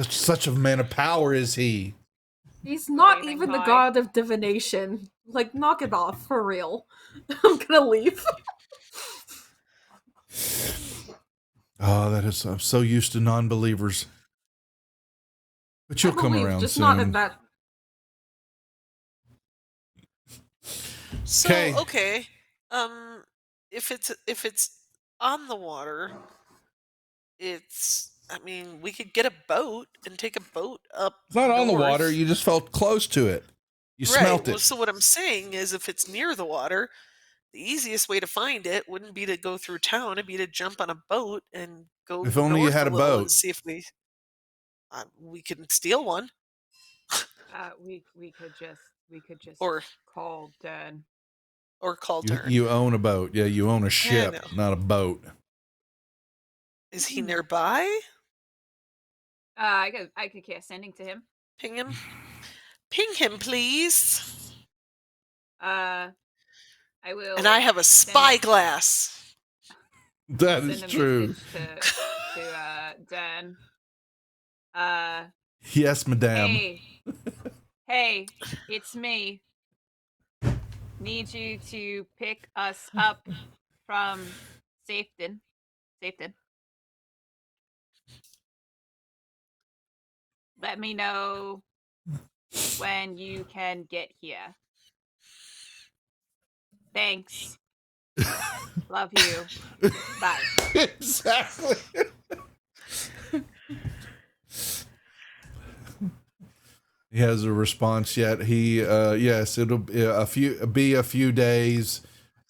Such a man of power is he. He's not Waving even the high. god of divination. Like, knock it off, for real. I'm gonna leave. Oh, I'm so used to non-believers. But you'll I come believe, around just soon. not in that. So 'Kay. okay, if it's on the water, I mean, we could get a boat and take a boat up. It's not on the north. water. You just felt close to it. You Right. smelt Well, it. so what I'm saying is, if it's near the water, the easiest way to find it wouldn't be to go through town. It'd be to jump on a boat and go. If only you north had a little boat. and see if we can steal one. We could just Or call Dan. or call Dern. You own a boat. Yeah, you own a ship, know. not a boat. Is he nearby? I could cast sending to him. Ping him. Ping him, please. I will. And I have a spyglass. That send is a true. message to Dan. Yes, madame. Hey, it's me. Need you to pick us up from Safeton. Let me know when you can get here. Thanks. Love you. Bye. Exactly. He has a response yet. Yes, it'll be a few days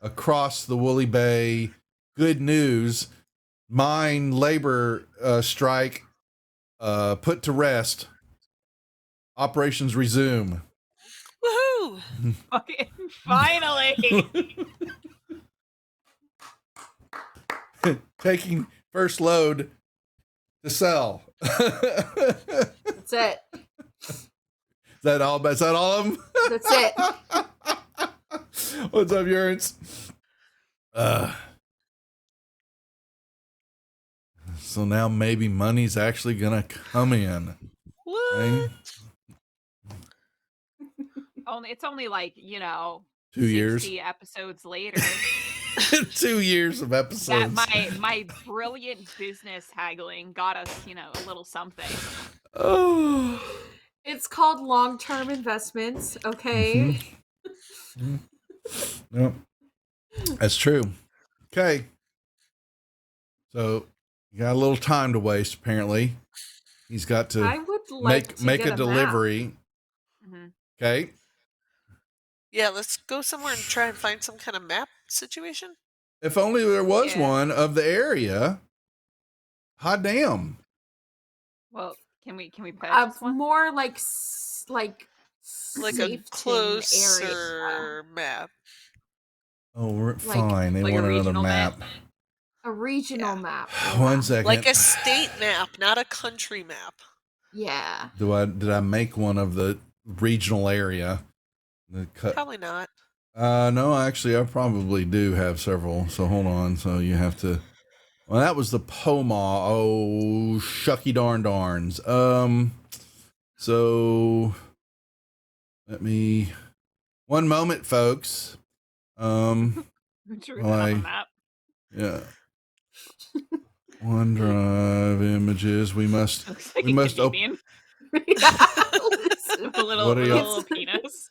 across the Woolly Bay. Good news. Mine labor strike put to rest. Operations resume. Woohoo! Okay, finally. Taking first load to sell. That's it. Is that all of them? That's it. What's up, Urians? So now maybe money's actually gonna come in. What? Right? It's only like 2 years. 60 episodes later. 2 years of That episodes. my brilliant business haggling got us, a little something. Oh. It's called long-term investments, okay? Yep. That's true. Okay. So you got a little time to waste, apparently. He's got to I would like to make get a delivery. Mhm. Okay. Yeah, let's go somewhere and try and find some kind of map situation. If only there was Yeah. one of the area. Hot damn. Well, can we purchase one? More like Like a Safeton area. closer map. Oh, we're Like- fine. They like a want another regional map. map? A regional Yeah. map. One second. Like a state map, not a country map. Yeah. Did I make one of the regional area? Probably not. No, actually, I probably do have several. So hold on. So you have to. Well, that was the Poma. Oh, shucky darns. So let me. One moment, folks. Drew that on the map. Yeah. OneDrive images. We must. Looks like We a must kidney open. bean. Listen, A little, What are y'all- little penis.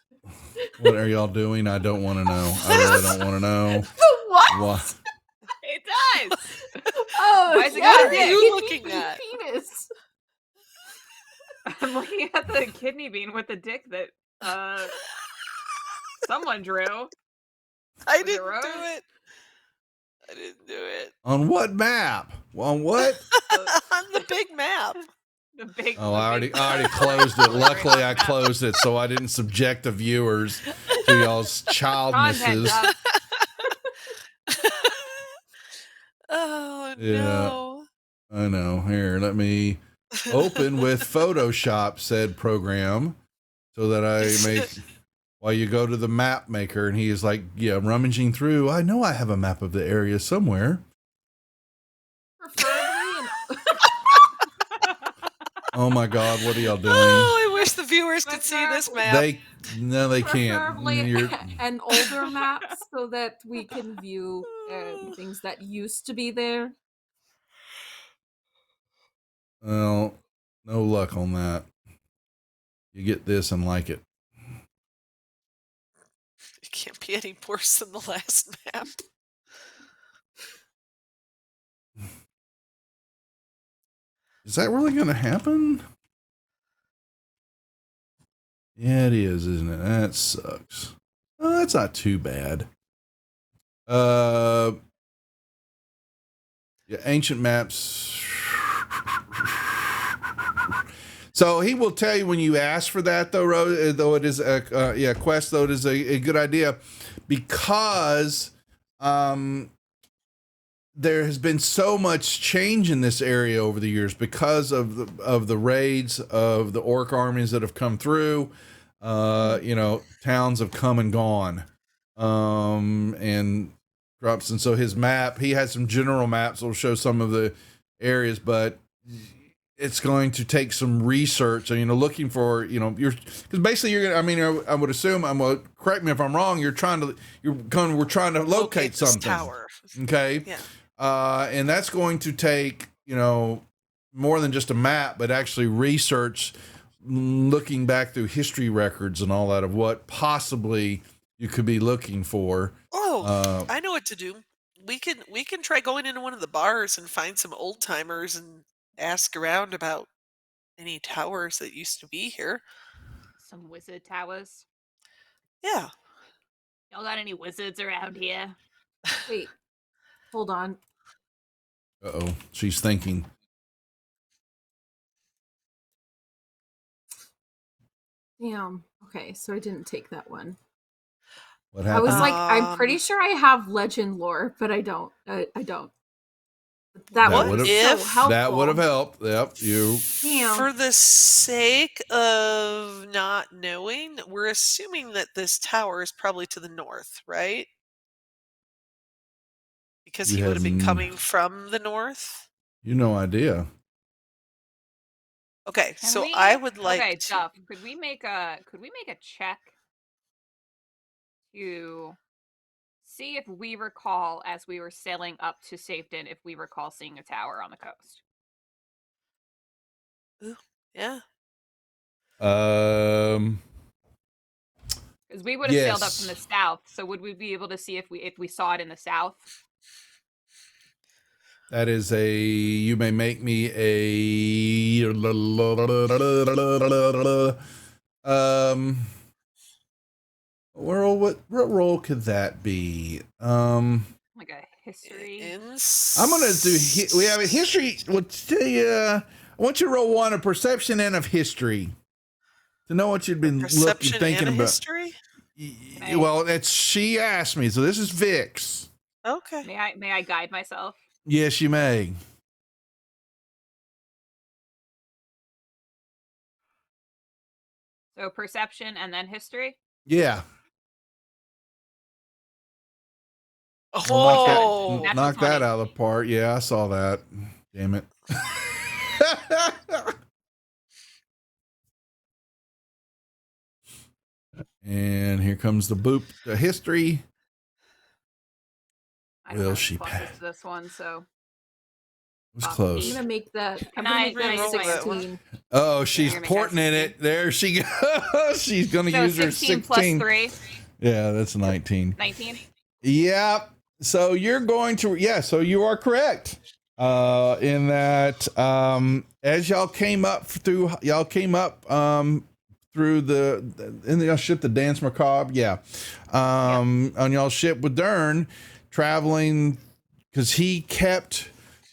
What are y'all doing? I don't want to know. I really don't want to know. what? What? It does. Oh, Why is it yeah, got a What are dick? you kidney looking bean at? Penis. I'm looking at the kidney bean with the dick that someone drew. I Was it didn't do Rose? it. I didn't do it. On what map? On what? On the big map. The big. Oh, the I big already closed it. Very Luckily, I map. closed it so I didn't subject the viewers to y'all's Content childnesses. up. Oh Yeah. no. I know. Here, let me open with Photoshop said program so that I make. While you go to the map maker, and he is like, yeah, rummaging through. I know I have a map of the area somewhere. Preferably in Oh my God, what are y'all doing? Oh, I wish the viewers could see this map. They can't. preferably You're- an older map so that we can view things that used to be there. Well, no luck on that. You get this and like it. It can't be any worse than the last map. Is that really going to happen? Yeah, it is, isn't it? That sucks. Oh, that's not too bad. Yeah, ancient maps. So he will tell you when you ask for that, though it is a quest, though it is a good idea, because there has been so much change in this area over the years because of the raids of the orc armies that have come through. Towns have come and gone, and drops. And so his map, he has some general maps that will show some of the areas, but it's going to take some research and, looking for, because basically I would assume, correct me if I'm wrong, we're trying to locate this something. tower. Okay. Yeah. And that's going to take, more than just a map, but actually research, looking back through history records and all that of what possibly you could be looking for. Oh, I know what to do. We can try going into one of the bars and find some old timers and ask around about any towers that used to be here. Some wizard towers. Yeah. Y'all got any wizards around here? Wait, hold on. Uh-oh, she's thinking. Damn. Okay, so I didn't take that one. What I happened? was like, I'm pretty Um, sure I have legend lore, but I don't. I don't. That That would've- would have so helpful. That would have helped. Yep, you. Damn. For the sake of not knowing, we're assuming that this tower is probably to the north, right? Because You he would have been have coming from the north. No idea. Okay, Can so we- I would like Okay, to. Duff, could we make a check to see if we recall, as we were sailing up to Safeton, if we recall seeing a tower on the coast? Yeah. Um, Because we would have sailed up Yes. from the south, so would we be able to see if we saw it in the south? that is a. You may make me a. What role could that be? Like a history. I'm gonna do. We have a history. Let's tell you. I want you to roll one, a perception and of history, to know what you've been Perception thinking and about. history. Well, that's she asked me, so this is Vix. Okay. May I guide myself? Yes, you may. So perception and then history. Yeah. Oh. Natural Knock 20. that out of the park. Yeah, I saw that. Damn it. And here comes the boop. The history. I don't Will have she pluses pass? to this one, so It was I'm close. gonna make that. I'm Can gonna I make that re-roll that one? 16. Oh, she's you're gonna make porting in that it. There she goes. She's going to so use her 16 16. plus 3, Yeah, that's 19. 19. Yeah. So you're going to, yeah, so you are correct. In that, as y'all came up through in y'all ship, the Dance Macabre. Yeah. On y'all ship with Dern, traveling, because he kept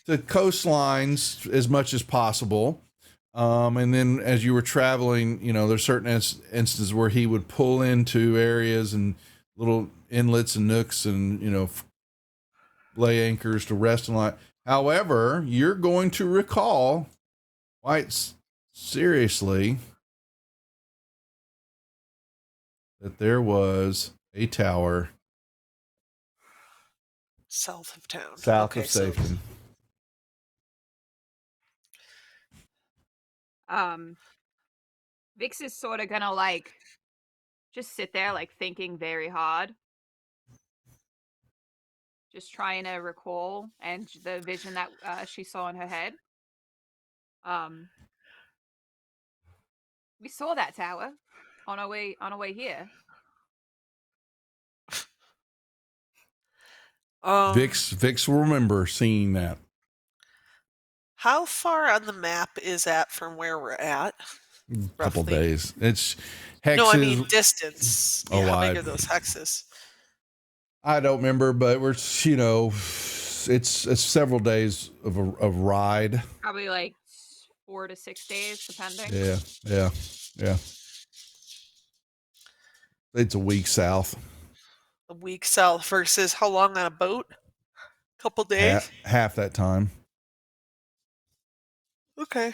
the coastlines as much as possible. And then as you were traveling, there's certain instances where he would pull into areas and little inlets and nooks and, lay anchors to rest and like. However, you're going to recall quite seriously that there was a tower South of town. south Okay, of so- Safety. Vix is sort of gonna like just sit there like thinking very hard, just trying to recall and the vision that she saw in her head. We saw that tower on our way here. Vix will remember seeing that. How far on the map is that from where we're at? Couple Roughly. days. It's hexes. No, I mean distance. Oh, Yeah, how big I- are those hexes? I don't remember, but we're it's several days of a ride. Probably like 4 to 6 days, depending. Yeah. It's a week south. A week south versus how long on a boat? Couple days. Half that time. Okay.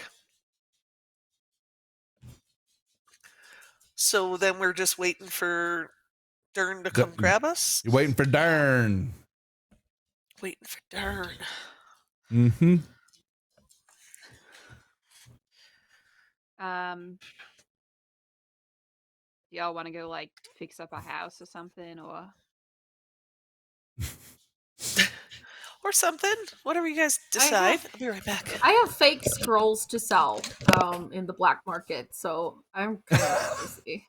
So then we're just waiting for Dern to come grab us? You're waiting for Dern. Waiting for Dern. Mm-hmm. Y'all want to go like fix up a house or something, or Or something. Whatever you guys decide. I'll be right back. I have fake scrolls to sell in the black market, so I'm kind of busy.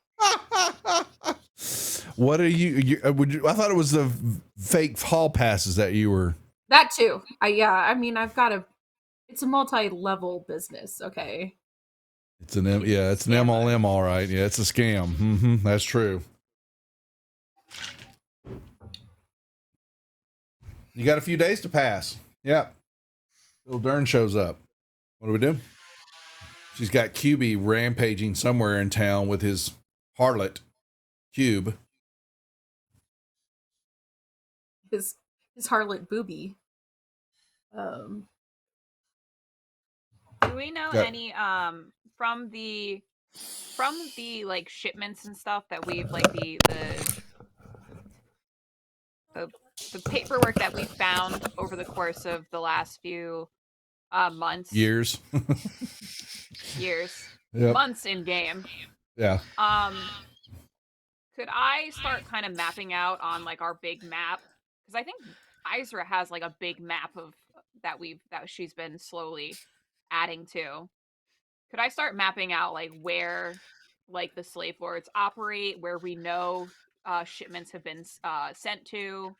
What are you? I thought it was the fake hall passes that you were. That too. I mean, it's a multi-level business, okay? It's an MLM, all right. Yeah, it's a scam. Mm-hmm, that's true. You got a few days to pass. Yeah. Little Dern shows up. What do we do? She's got QB rampaging somewhere in town with his harlot, Cube. His harlot booby. do we know Yeah. any from the like shipments and stuff that we've like the paperwork that we found over the course of the last few months, Years. Yep. months in game. Yeah. Could I start kind of mapping out on like our big map? Because I think Isra has like a big map of that she's been slowly adding to. could I start mapping out like where like the slave lords operate, where we know shipments have been sent to,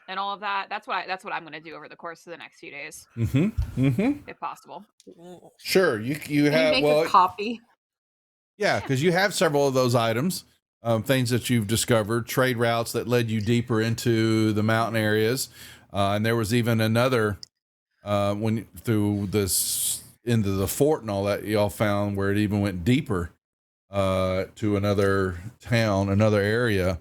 and all of that? That's what I'm going to do over the course of the next few days, if possible. Ooh. Sure. You Can you have make a copy? Yeah, because you have several of those items, things that you've discovered, trade routes that led you deeper into the mountain areas, and there was even another when through this into the fort and all that y'all found where it even went deeper to another town, another area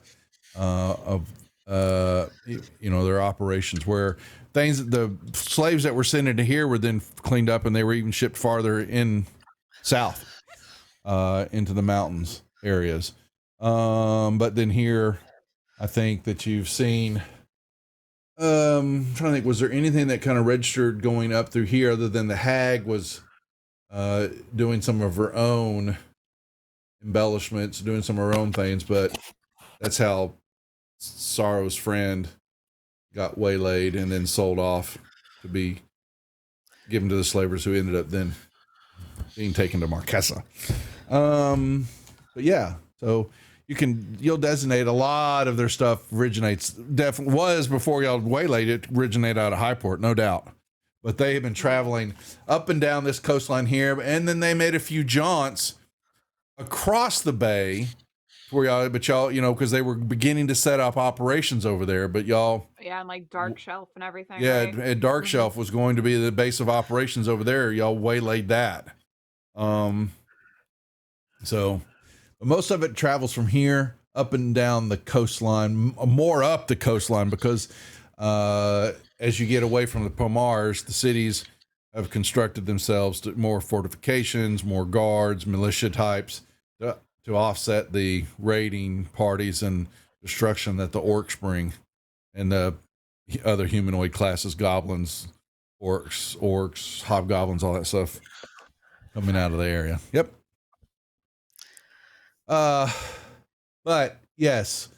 of their operations where the slaves that were sent into here were then cleaned up and they were even shipped farther in south. Into the mountains areas. But then here, I think that you've seen, I'm trying to think, was there anything that kind of registered going up through here other than the hag was doing some of her own embellishments, doing some of her own things, but that's how Sorrow's friend got waylaid and then sold off to be given to the slavers who ended up then being taken to Marquesa. But yeah, so you'll designate a lot of their stuff was before y'all waylaid it, originate out of Highport, no doubt. But they have been traveling up and down this coastline here, and then they made a few jaunts across the bay for y'all, but y'all, because they were beginning to set up operations over there, but y'all. Yeah, and like Dark Shelf and everything. Yeah, right? Dark Shelf was going to be the base of operations over there. Y'all waylaid that. So most of it travels from here up and down the coastline, more up the coastline, because as you get away from the Pomars, the cities have constructed themselves to more fortifications, more guards, militia types to offset the raiding parties and destruction that the orcs bring and the other humanoid classes, goblins, orcs, hobgoblins, all that stuff coming out of the area. Yep. But yes,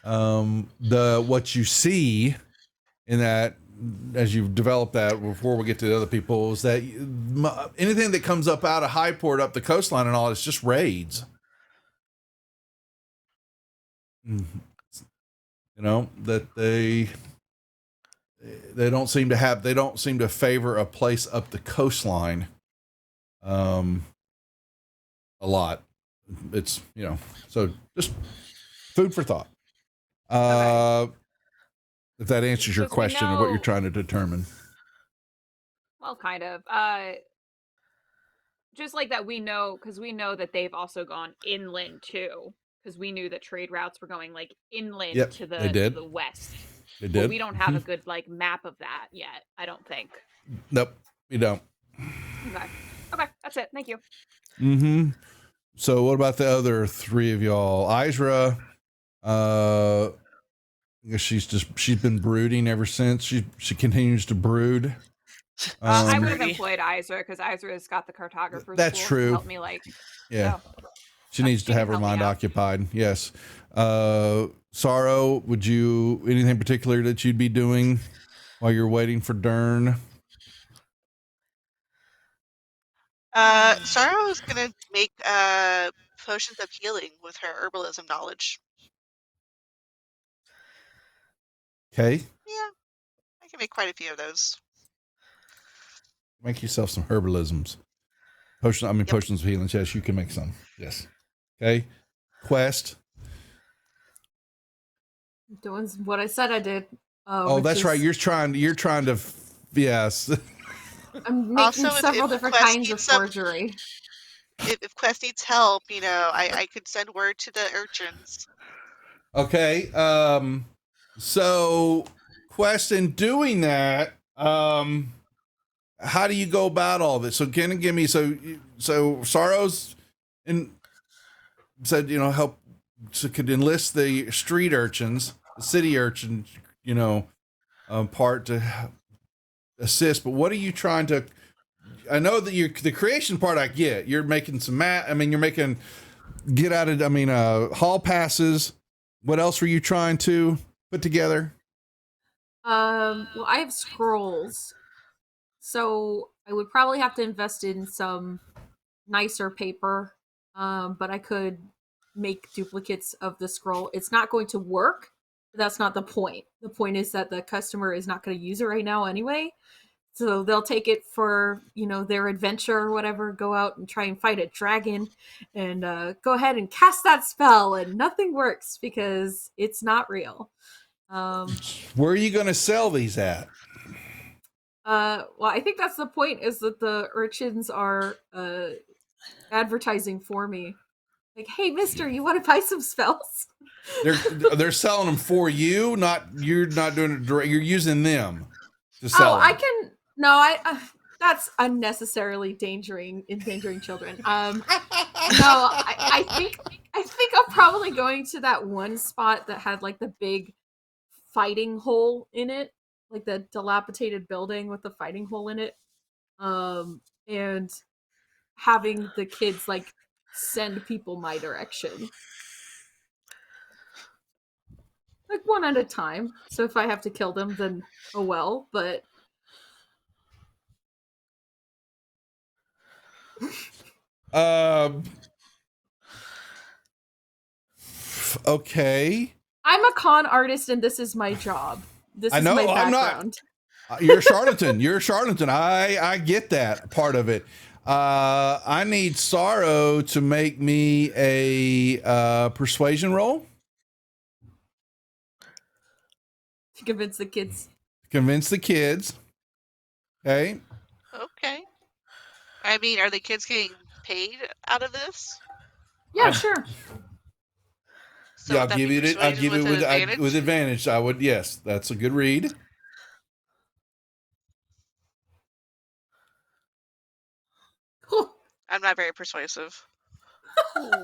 what you see in that, as you've developed that before we get to the other people, is that anything that comes up out of Highport up the coastline and all, it's just raids. That they don't seem to favor a place up the coastline a lot. It's so just food for thought. Okay. If that answers your Because we question of what you're know- trying to determine. Well, kind of. Just like that, we know that they've also gone inland too, because we knew that trade routes were going like inland Yep, to they did. the west. They But did. we don't have a good like map of that yet. I don't think. Nope, you don't. Okay, that's it. Thank you. So what about the other three of y'all? Izra, I guess she's been brooding ever since. She continues to brood. I would have Scurvy. employed Izra because Izra's got the cartographer's That's tools true. to help me like. Yeah, So, she needs she to can have her help me mind out. occupied. Yes. Sorrow, would you anything particular that you'd be doing while you're waiting for Dern? Sorrow is gonna make potions of healing with her herbalism knowledge. Okay, Yeah, I can make quite a few of those. make yourself some herbalisms. Potions of healing. Yes, you can make some. Yes. Okay. Quest. Doing what I said I did. Oh, that's right. You're trying to. Yes. I'm making Also, if several different Quest kinds of needs some- forgery. If Quest needs help, I could send word to the urchins. Okay. So Quest, in doing that, how do you go about all this? So can you give me so Sorrows and said help, so could enlist the street urchins, the city urchins, part to assist. But what are you trying to? I know that the creation part I get. You're making some you're making hall passes. What else were you trying to put together? Well, I have scrolls, so I would probably have to invest in some nicer paper, but I could make duplicates of the scroll. It's not going to work. But that's not the point. The point is that the customer is not going to use it right now anyway. So they'll take it for, their adventure or whatever, go out and try and fight a dragon and go ahead and cast that spell, and nothing works because it's not real. Where are you going to sell these at? Well, I think that's the point, is that the urchins are advertising for me. Like, hey, mister, you want to buy some spells? They're selling them for you, you're not doing it direct. You're using them to sell them. I can. No, I that's unnecessarily endangering children. No, I think I'm probably going to that one spot that had like the big fighting hole in it, like the dilapidated building with the fighting hole in it, and having the kids like send people my direction, like one at a time. So if I have to kill them, then oh well. But okay. I'm a con artist, and this is my job. This is my background. I'm not. You're a charlatan. You're a charlatan. I get that part of it. I need Sorrow to make me a persuasion roll. To convince the kids. Convince the kids. Okay. Okay. I mean, are the kids getting paid out of this? Yeah, sure. So Yeah, would that be I'll give it persuasion with advantage. I would. Yes, that's a good read. I'm not very persuasive.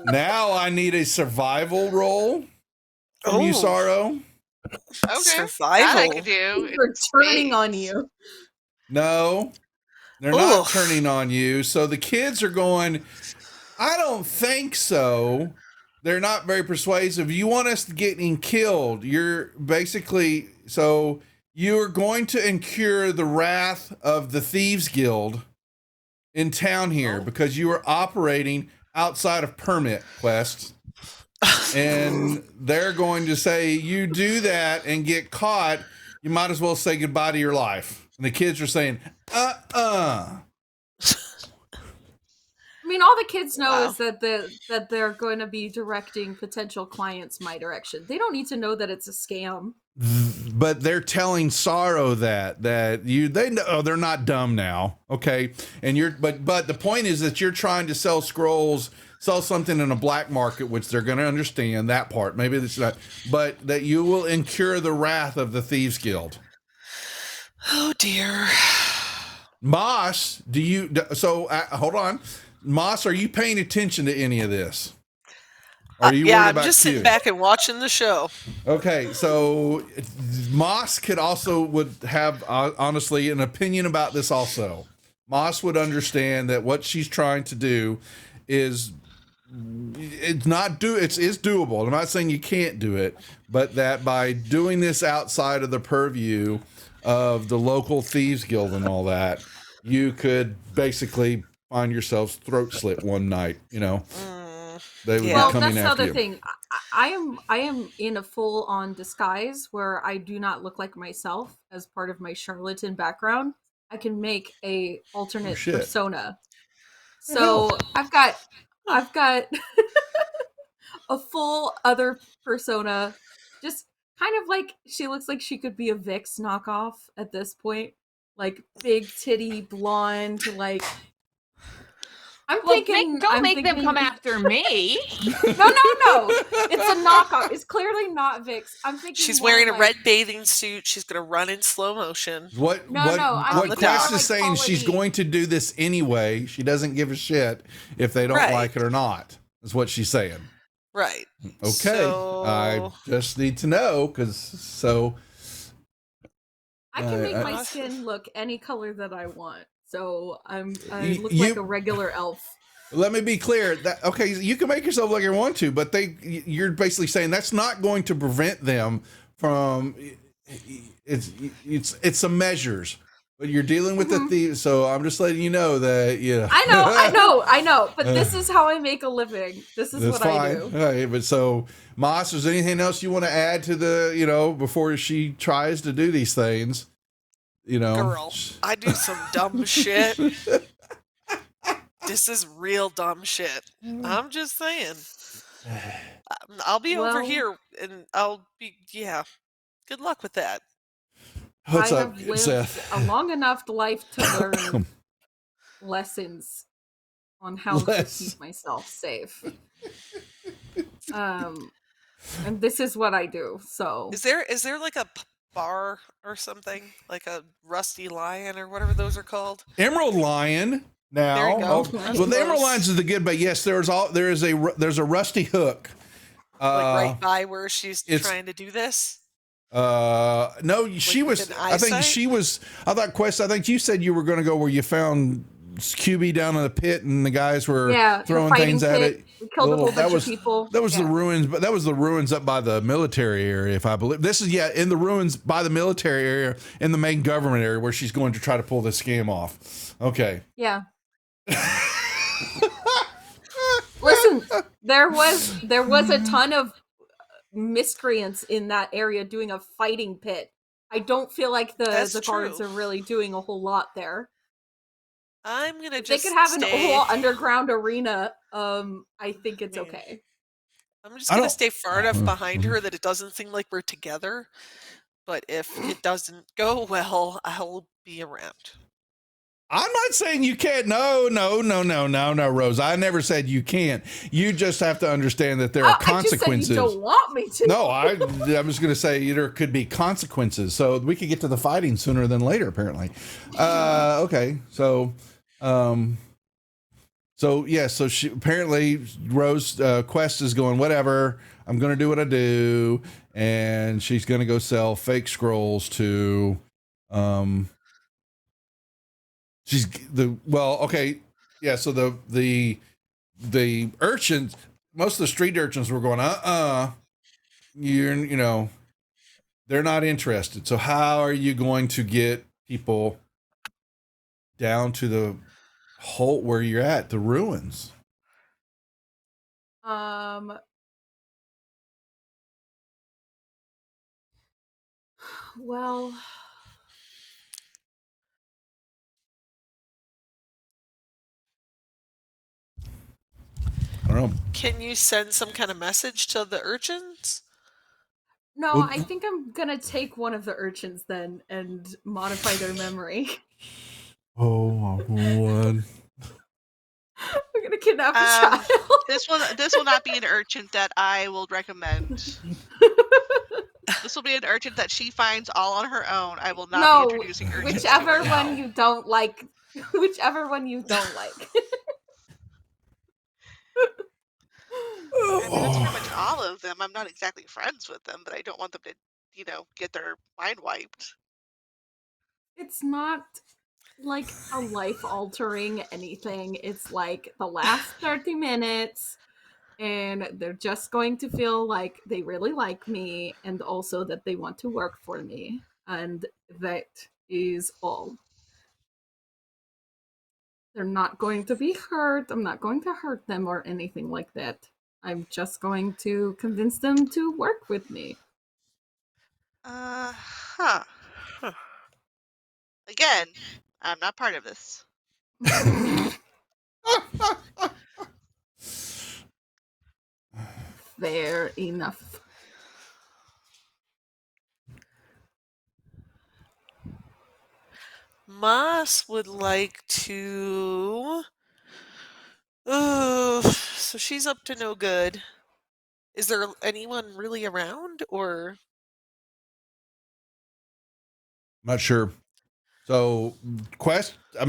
Now I need a survival roll from you, Sorrow. Okay. Survival. That I could do. They're turning on you. No, they're not turning on you. So the kids are going, I don't think so. They're not very persuasive. You want us getting killed. You're basically, so you're going to incur the wrath of the Thieves Guild in town here because you are operating outside of permit quests. And they're going to say, you do that and get caught, you might as well say goodbye to your life. And the kids are saying, I mean, all the kids know is that they're going to be directing potential clients my direction. They don't need to know that it's a scam. But they're telling Sorrow that they know they're not dumb now, okay? And but the point is that you're trying to sell scrolls, sell something in a black market, which they're going to understand that part. Maybe it's not, but that you will incur the wrath of the Thieves Guild. Oh dear. Moss, hold on. Moss, are you paying attention to any of this? Are you yeah, I'm just sitting back and watching the show. Okay, so Moss would have honestly an opinion about this also. Moss would understand that what she's trying to do is it's doable. I'm not saying you can't do it, but that by doing this outside of the purview of the local Thieves Guild and all that, you could basically find yourselves throat slit one night, They would be coming that's the after other you. thing. I am in a full-on disguise where I do not look like myself as part of my charlatan background. I can make a alternate persona. So I've got a full other persona, just kind of like she looks like she could be a Vix knockoff at this point, like big titty blonde, like. I'm thinking. Don't make them come after me. No. It's a knockoff. It's clearly not Vix. I'm thinking she's wearing a red bathing suit. She's gonna run in slow motion. What Quest is saying, she's going to do this anyway. She doesn't give a shit if they don't like it or not. Is what she's saying. Right. Okay. So... I just need to know I can make my skin look any color that I want. So I look like a regular elf. Let me be clear. You can make yourself look like you want to, but you're basically saying that's not going to prevent them from. It's some measures. But you're dealing with the thief, so I'm just letting you know that I know. But this is how I make a living. This is that's what I fine. do. All right, but so Moss, is there anything else you want to add to the before she tries to do these things? Girl, I do some dumb shit. This is real dumb shit. I'm just saying. I'll be over here and I'll be, good luck with that. What's I up, have lived Seth? a long enough life to learn lessons on how to keep myself safe. And this is what I do. So Is there like a bar or something, like a Rusty Lion or whatever those are called? Emerald Lion. Now, There you go. well, the Emerald Lions is the good, but yes, there's a Rusty Hook. Like right by where she's trying to do this. No, she was. I thought Quest. I think you said you were going to go where you found QB down in the pit, and the guys were throwing things at it. We killed a whole bunch of people. That was the ruins, but that was the ruins up by the military area, if I believe. This is in the ruins by the military area, in the main government area, where she's going to try to pull this scam off. Okay. Yeah. Listen, there was a ton of miscreants in that area doing a fighting pit. I don't feel like the guards are really doing a whole lot there. I'm gonna they could have an whole underground arena. I think it's okay. I'm just gonna stay far enough behind her that it doesn't seem like we're together. But if it doesn't go well, I'll be around. I'm not saying you can't. No, Rose. I never said you can't. You just have to understand that there are consequences. I just said you don't want me to. No, I'm just going to say there could be consequences. So we could get to the fighting sooner than later, apparently. Okay, so she apparently Rose Quest is going, whatever. I'm going to do what I do, and she's going to go sell fake scrolls to So the urchins, most of the street urchins were going, they're not interested. So how are you going to get people down to the hole where you're at, the ruins? Well, I don't know. Can you send some kind of message to the urchins? No, I think I'm gonna take one of the urchins then and modify their memory. Oh, one. We're gonna kidnap a child. This will not be an urchin that I will recommend. This will be an urchin that she finds all on her own. I will not be introducing urchins. Whichever one you don't like. Whichever one you don't like. I mean, that's pretty much all of them. I'm not exactly friends with them, but I don't want them to, get their mind wiped. It's not like a life-altering anything. It's like the last 30 minutes, and they're just going to feel like they really like me, and also that they want to work for me. And that is all. They're not going to be hurt. I'm not going to hurt them or anything like that. I'm just going to convince them to work with me. Again, I'm not part of this. Fair enough. Moss would like to... so she's up to no good. Is there anyone really around, or? Not sure. So Quest has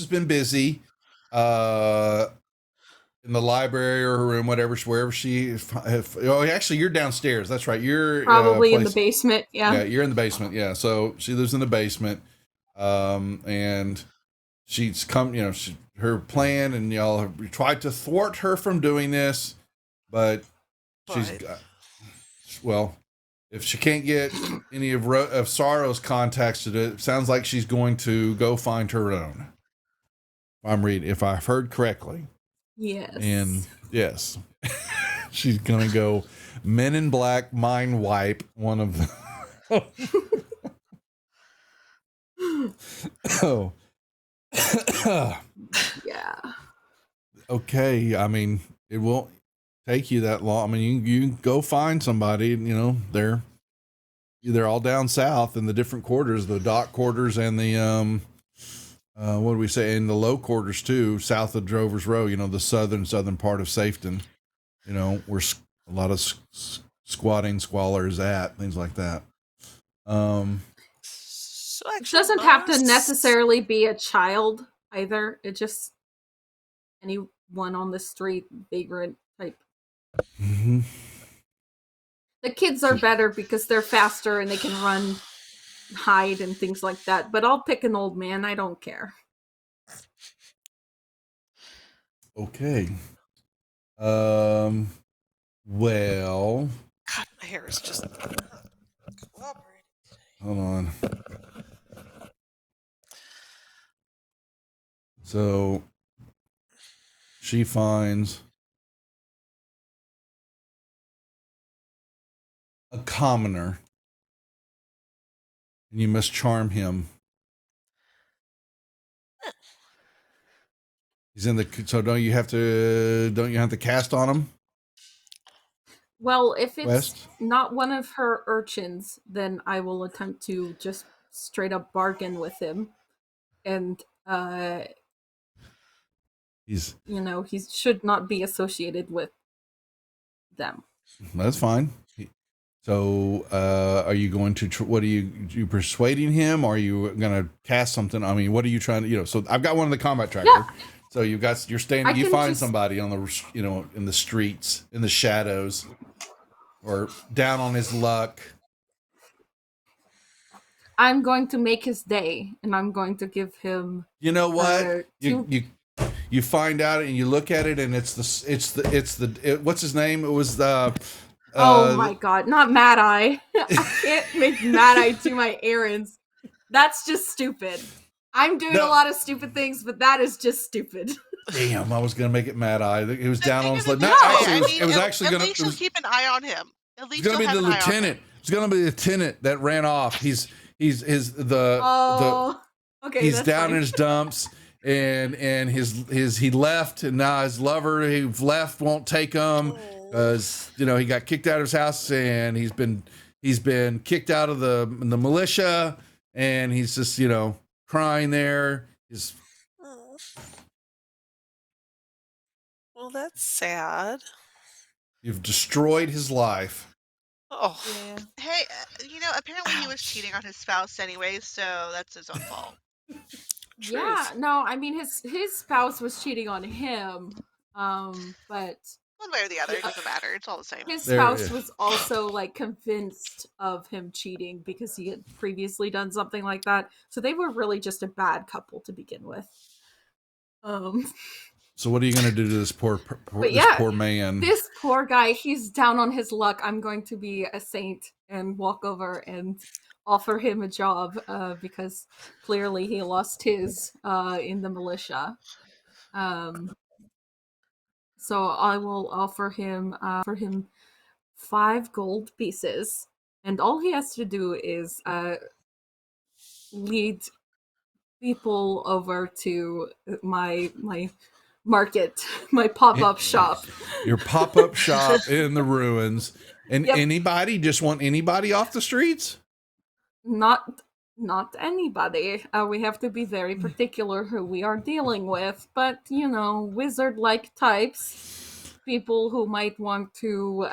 been busy in the library or her room, wherever she. Actually, you're downstairs. That's right. You're probably in the basement. Yeah, you're in the basement. Yeah, so she lives in the basement, and she's come. Her plan, and y'all have tried to thwart her from doing this, but she's If she can't get any of Sorrow's contacts to do it, sounds like she's going to go find her own. If I've heard correctly. Yes. And yes, she's going to go Men in Black mind wipe one of them. Oh. Yeah. Okay. I mean, it won't take you that long. I mean, you can go find somebody, you know, they're all down south in the different quarters, the dock quarters and the, what do we say, in the low quarters too, south of Drovers Row, you know, the southern part of Safeton, you know, where a lot of squatting squalor is at, things like that. So It actually, doesn't have to necessarily be a child either. It just anyone on the street, vagrant type. Mm-hmm. The kids are better because they're faster and they can run, hide, and things like that. But I'll pick an old man. I don't care. Okay. Well. God, my hair is just cooperating. Hold on. So she finds a commoner, and you must charm him. He's in the. So don't you have to cast on him? Well, if it's West? not one of her urchins, then I will attempt to just straight up bargain with him. And, He's. you know, he should not be associated with them. That's fine. So, are you going to? What are you persuading him? Or are you going to cast something? I mean, what are you trying to? You know. So I've got one in the combat tracker. Yeah. So you're standing. I You can find just- somebody on the, you know, in the streets, in the shadows, or down on his luck. I'm going to make his day, and I'm going to give him. You know what? two- You find out and you look at it, and it's the what's his name? It was the. Oh my god, not Mad Eye. I can't make Mad Eye do my errands. That's just stupid. I'm doing No. a lot of stupid things, but that is just stupid. Damn, I was gonna make it Mad Eye. It was down on his leg. No, No, actually, it was at actually at gonna. least It you'll was, keep an eye on him. At least it's gonna be you'll the have an eye on him. lieutenant. It's gonna be the lieutenant that ran off. He's the Oh, okay. he's that's down fine. in his dumps, and his he left, and now his lover he left won't take him. You know, he got kicked out of his house, and he's been kicked out of the militia, and he's just, you know, crying there. He's Oh. Well, that's sad. You've destroyed his life. Oh, Hey, you know, apparently he was cheating on his spouse anyways, so that's his own fault. Yeah, no, I mean his spouse was cheating on him, but One way or the other, it doesn't matter. It's all the same. his There- spouse yeah. was also like convinced of him cheating because he had previously done something like that. So they were really just a bad couple to begin with. So what are you going to do to this poor man? This poor guy, he's down on his luck. I'm going to be a saint and walk over and offer him a job because clearly he lost his in the militia. So I will offer him 5 gold pieces, and all he has to do is lead people over to my market, my pop-up shop. Your pop-up shop in the ruins. And Yep. just want anybody off the streets? Not anybody. We have to be very particular who we are dealing with, but you know, wizard-like types, people who might want to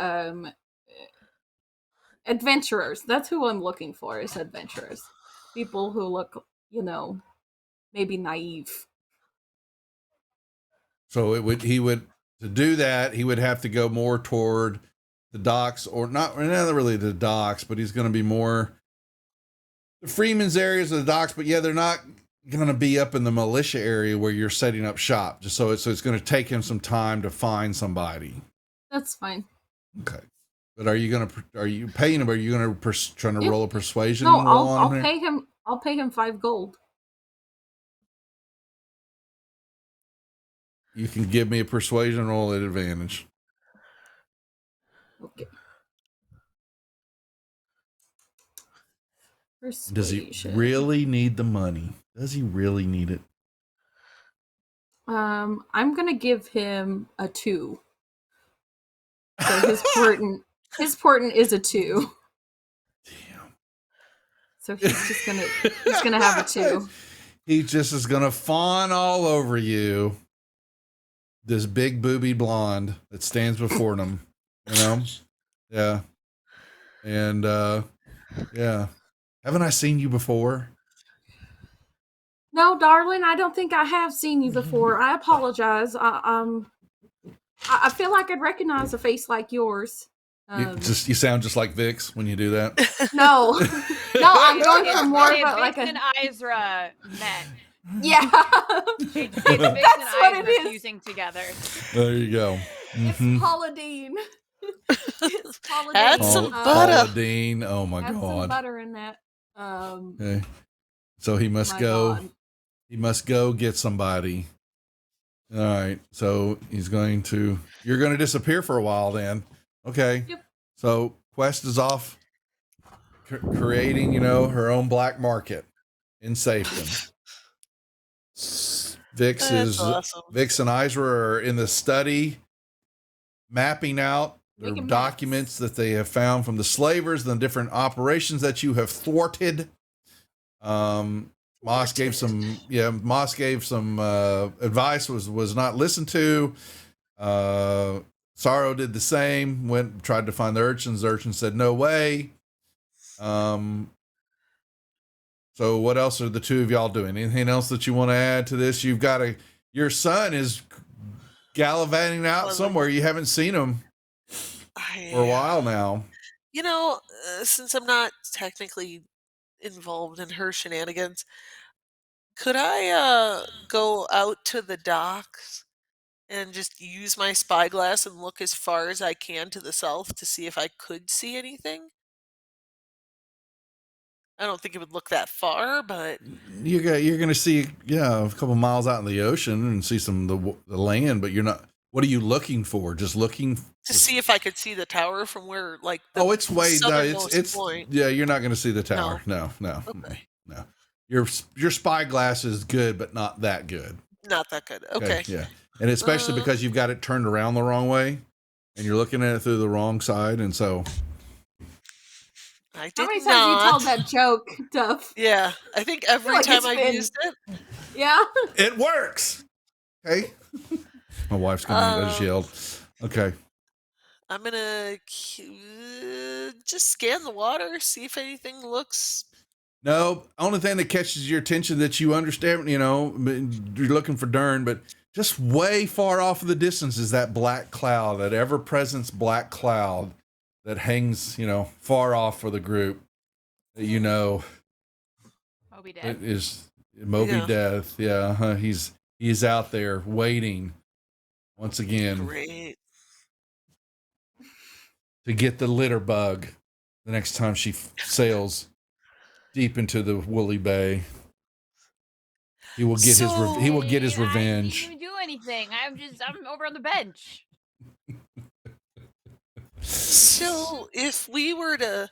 adventurers. That's who I'm looking for, is adventurers. People who look, you know, maybe naive. So to do that, he would have to go more toward the docks, or not really the docks, but he's going to be more the Freeman's areas of the docks. But yeah, they're not going to be up in the militia area where you're setting up shop. So it's going to take him some time to find somebody. That's fine. Okay. But are you paying him? Or are you gonna trying to Yeah. roll a persuasion No, roll I'll on him? pay him. I'll pay him 5 gold. You can give me a persuasion roll at advantage. Okay. Does he Persuasion. really need the money? Does he really need it? I'm gonna give him a 2. So his portent is a 2. Damn. So he's gonna have a 2. He just is gonna fawn all over you. This big booby blonde that stands before him, you know? Yeah. And yeah. Haven't I seen you before? No, darling, I don't think I have seen you before. I apologize. I feel like I'd recognize a face like yours. You sound just like Vix when you do that. No, no, I'm going for more of If a, like Vix a and Izra met. yeah. Vix That's and what it Izra is. fusing together. There you go. It's Paula Deen. It's Paula Add Deen. some Paula butter. Dean. Oh my Add some god. butter in that. Okay. So he must My go. God. He must go get somebody. All right. So you're going to disappear for a while then. Okay. Yep. So Quest is off creating, her own black market in Safeton. That's awesome. Vix and Izra are in the study mapping out the Making documents that they have found from the slavers, the different operations that you have thwarted. Moss gave some advice, was not listened to. Sorrow did the same, tried to find the urchins. The urchins said no way. So what else are the two of y'all doing? Anything else that you want to add to this? Your son is gallivanting out somewhere. You haven't seen him for a while now. Since I'm not technically involved in her shenanigans, could I go out to the docks and just use my spyglass and look as far as I can to the south to see if I could see anything? I don't think it would look that far, but You're going to see, a couple miles out in the ocean and see some of the land, but you're not. What are you looking for? Just looking to see if I could see the tower from where, like, the it's way no, southernmost it's point. yeah. You're not going to see the tower. No. Okay. No. Your spyglass is good, but not that good. Not that good. Okay. Yeah, and especially because you've got it turned around the wrong way, and you're looking at it through the wrong side, and so. I did How many times not. you told that joke, Duff? Yeah, I think every like time it's I've been- used it. Yeah. It works. Okay. My wife's gonna. I just yelled. Okay. I'm gonna just scan the water, see if anything looks. No, only thing that catches your attention that you understand, you're looking for Dern, but just way far off in the distance is that black cloud, that ever-present black cloud that hangs, far off for the group. That Moby Death. it is Moby Death. Yeah, he's out there waiting once again Great. to get the litter bug the next time she sails deep into the woolly bay. He will get his revenge. I didn't even do anything. I'm over on the bench. So, if we were to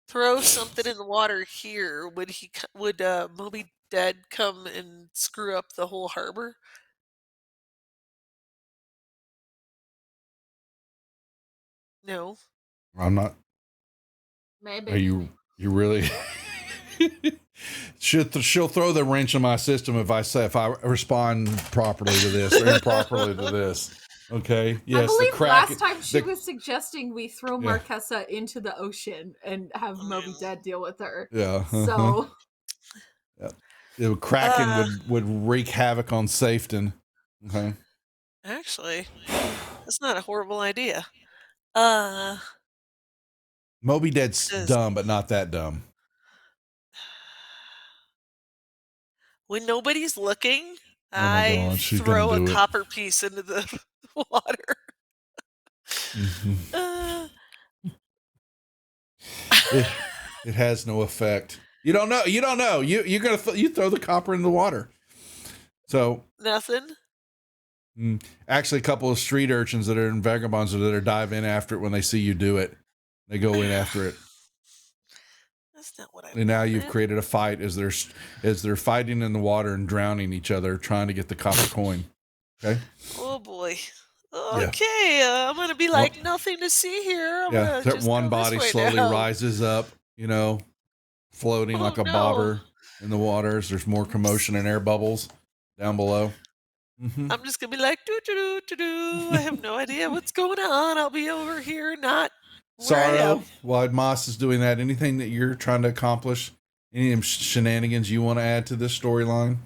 throw something in the water here, would Moby Dead come and screw up the whole harbor? No. I'm not. Maybe. Are you really? She'll throw the wrench in my system if I respond properly to this or improperly to this. Okay. Yes. I believe the crack, last time she was suggesting we throw Marquesa into the ocean and have Moby Dead deal with her. Yeah. So. The Kraken would wreak havoc on Safeton. Okay. Actually, that's not a horrible idea. Moby Dead's dumb, but not that dumb. When nobody's looking, my God, she's throw gonna a do it. copper piece into the water. Mhm. It has no effect. You don't know. You're gonna you throw the copper in the water. So Nothing. actually, a couple of street urchins that are in vagabonds that are dive in after it when they see you do it. They go in after it. That's not what I And now you've wanted. created a fight as they're fighting in the water and drowning each other, trying to get the copper coin. Okay. Oh boy. Yeah. Okay, I'm gonna be like nothing to see here. I'm Yeah, gonna that just one go this body way slowly now. rises up, floating like a no. bobber in the waters. There's more commotion and air bubbles down below. I'm just gonna be like do do do do do. I have no idea what's going on. I'll be over here, not where I Sorrow, am. while Moss is doing that, anything that you're trying to accomplish, any shenanigans you want to add to this storyline?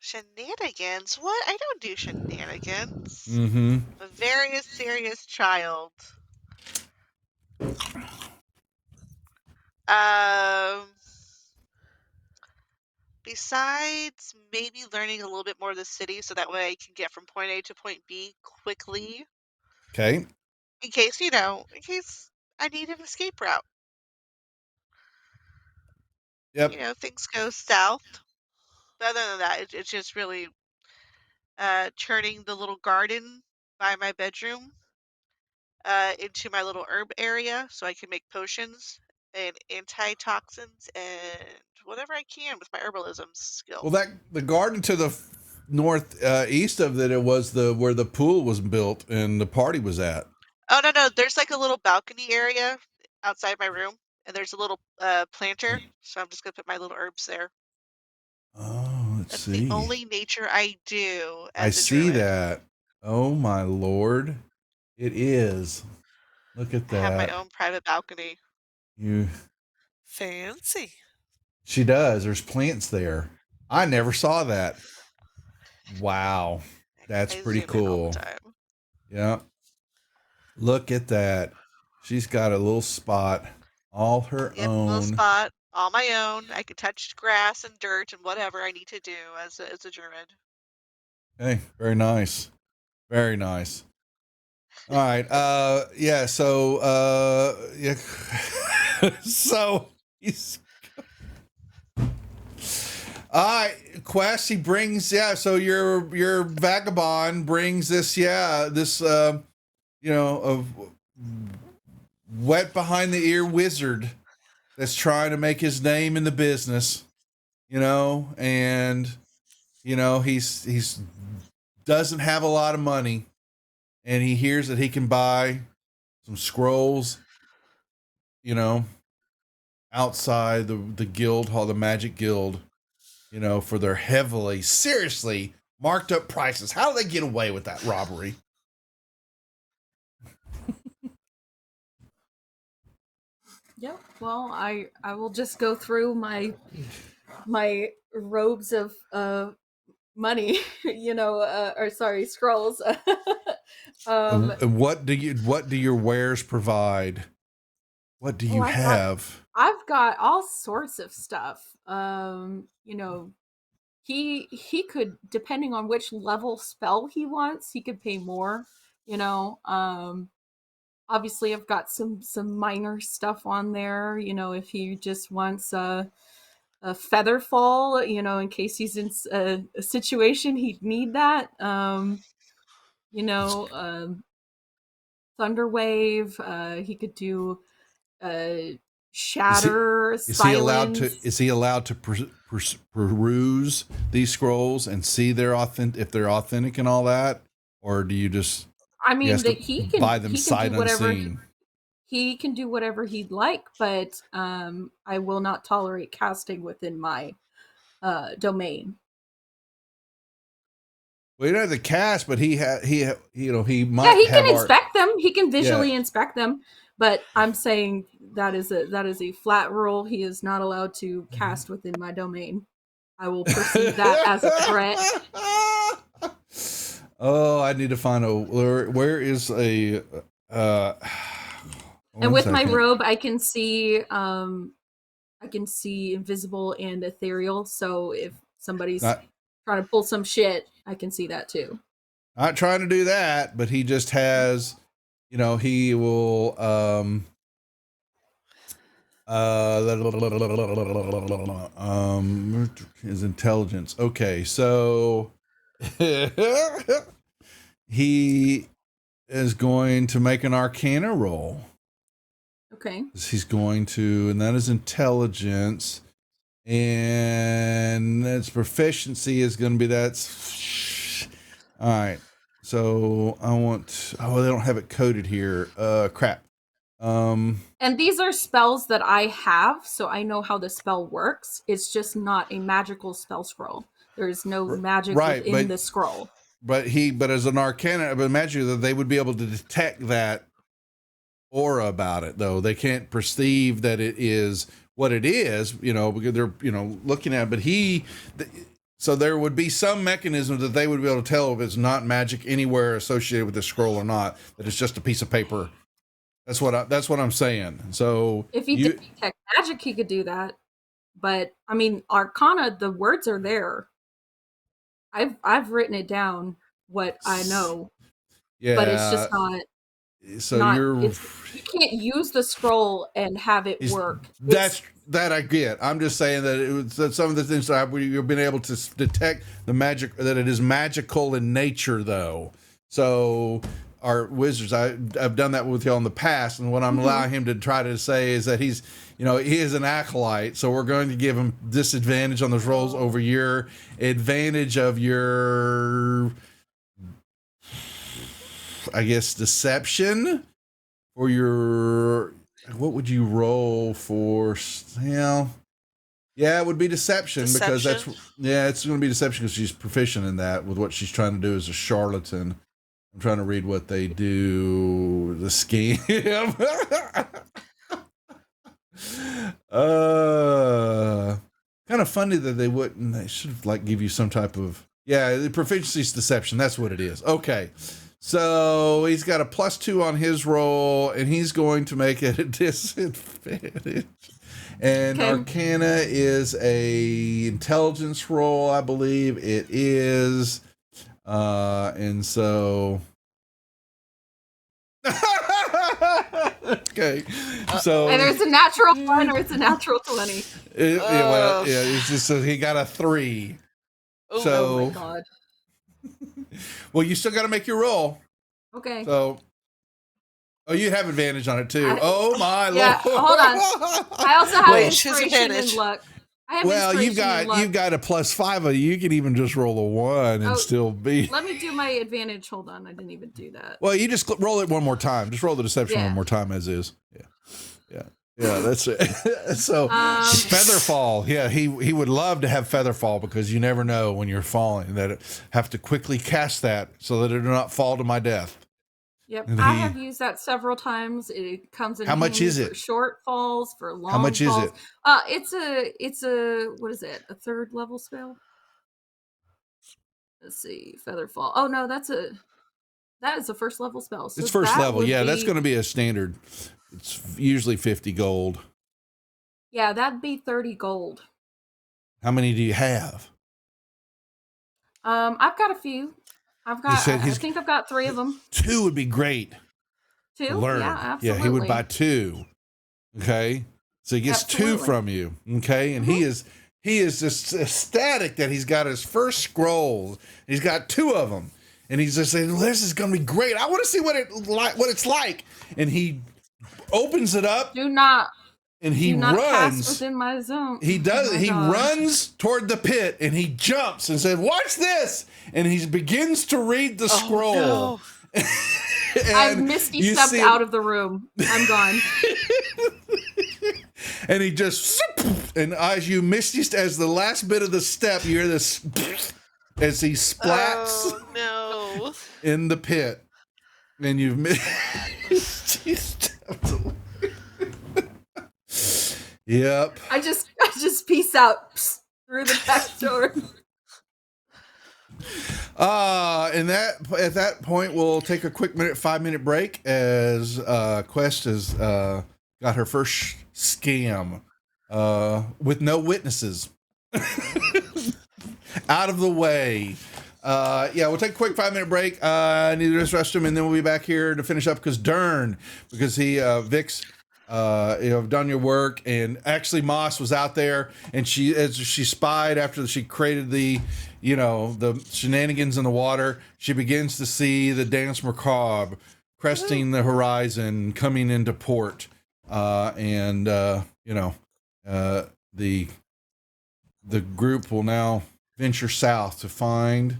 Shenanigans? What? I don't do shenanigans. Mm-hmm. I'm a very serious child. Besides maybe learning a little bit more of the city so that way I can get from point A to point B quickly. Okay. In case I need an escape route. Yep. Things go south. But other than that, it's just really turning the little garden by my bedroom into my little herb area so I can make potions and antitoxins and whatever I can with my herbalism skill. Well, the garden to the north east of it was where the pool was built and the party was at. Oh no, there's like a little balcony area outside my room, and there's a little planter, so I'm just gonna put my little herbs there. Oh, let's That's see. the only nature I do as I a see druid. that. Oh my lord, it is. Look at I have my that. own private balcony. Fancy. She does. There's plants there. I never saw that. Wow, that's I pretty zoom in all cool. the time. Yeah. Look at that. She's got a little spot, all her Yep, little own. spot, all my own. I can touch grass and dirt and whatever I need to do as a druid. Hey, very nice. Very nice. All right. Yeah. So, yeah. So he's. All right, Quest. He brings. Yeah. So your vagabond brings this. Yeah. This. Of wet behind the ear wizard that's trying to make his name in the business. And he's doesn't have a lot of money, and he hears that he can buy some scrolls, outside the guild hall, the magic guild, for their seriously marked up prices. How do they get away with that robbery? Yep. Well, I will just go through my robes of money, or sorry, scrolls. And what do your wares provide? What do you have? I've got all sorts of stuff. He could, depending on which level spell he wants, he could pay more. Obviously I've got some minor stuff on there. If he just wants a feather fall, in case he's in a situation he'd need that. Thunderwave. He could do shatter. Is he allowed to peruse these scrolls and see if they're authentic and all that, or do you just? I mean, he can buy them sight unseen. He can do whatever he'd like, but I will not tolerate casting within my domain. Well, he doesn't have to cast, but he might. Yeah, he can inspect them. He can visually inspect them. But I'm saying that is a flat rule. He is not allowed to cast within my domain. I will perceive that as a threat. Oh, I need to find where is a. And with my robe, I can see invisible and ethereal. So if somebody's trying to pull some shit, I can see that too. Not trying to do that, but he just has, he will His intelligence. Okay, so he is going to make an Arcana roll. Okay. He's going to, and that is intelligence, and its proficiency is going to be that's. All right. So I want. Oh, they don't have it coded here. Crap. And these are spells that I have, so I know how the spell works. It's just not a magical spell scroll. There's no magic within the scroll. But as an Arcana, I would imagine that they would be able to detect that aura about it, though. They can't perceive that it is what it is, because they're, looking at it. But so there would be some mechanism that they would be able to tell if it's not magic anywhere associated with the scroll or not, that it's just a piece of paper. That's what I'm saying. So if he did detect magic, he could do that. But I mean, Arcana, the words are there. I've written it down what I know. Yeah, but it's just not. So you can't use the scroll and have it work. That I get. I'm just saying that some of the things that you've been able to detect the magic, that it is magical in nature, though. So our wizards, I've done that with y'all in the past, and what I'm allowing him to try to say is that he is an acolyte, so we're going to give him disadvantage on those rolls over your advantage of your, I guess, deception, or your, what would you roll for? Yeah, it would be deception. Because it's going to be deception because she's proficient in that with what she's trying to do as a charlatan. I'm trying to read what they do. The scheme. Kind of funny that they wouldn't. They should give you some type of the proficiency's deception. That's what it is. Okay, so he's got a +2 on his roll, and he's going to make it a disadvantage. And Arcana is a intelligence roll, I believe it is. And so okay, so either it's a natural 1 or it's a natural 20. It's just so he got a 3. Oh my god. Well, you still got to make your roll. Okay. So, you have advantage on it too. Oh my lord! Hold on. I also have inspiration and luck. You've got a +5. You can even just roll a 1 and still be. Let me do my advantage. Hold on, I didn't even do that. Well, you just roll it one more time. Just roll the deception one more time as is. Yeah. That's it. So Featherfall. Yeah, he would love to have Featherfall because you never know when you're falling that have to quickly cast that so that it do not fall to my death. Yep, I have used that several times. It comes in. How much is it? For short falls, for long. How much falls. is it? It's a what is it? A 3rd level spell. Let's see, Featherfall. Oh no, that is a 1st level spell. So it's 1st level. Yeah, that's going to be a standard. It's usually 50 gold. Yeah, that'd be 30 gold. How many do you have? I've got a few. I think I've got 3 of them. 2 would be great. 2? To learn. Yeah, absolutely. Yeah, he would buy 2. Okay. So he gets 2 from you. Okay. And he is just ecstatic that he's got his first scrolls. He's got 2 of them. And he's just saying, this is going to be great. I want to see what it's like. And he opens it up. And he runs pass within my zone. He does. He runs toward the pit and he jumps and said, "Watch this!" And he begins to read the scroll. No. I've misty stepped out of the room. I'm gone. And he just, and as you misty, as the last bit of the step, you hear this as he splats in the pit, and you've misty stepped away. Yep. I just peace out through the back door. And at that point, we'll take a quick 5-minute break as Quest has got her first scam with no witnesses out of the way. We'll take a quick 5-minute break. I need to restroom, and then we'll be back here to finish up because Vix have done your work. And actually, Moss was out there, and as she spied after she created the shenanigans in the water, she begins to see the Dance Macabre cresting the horizon, coming into port, the group will now venture south to find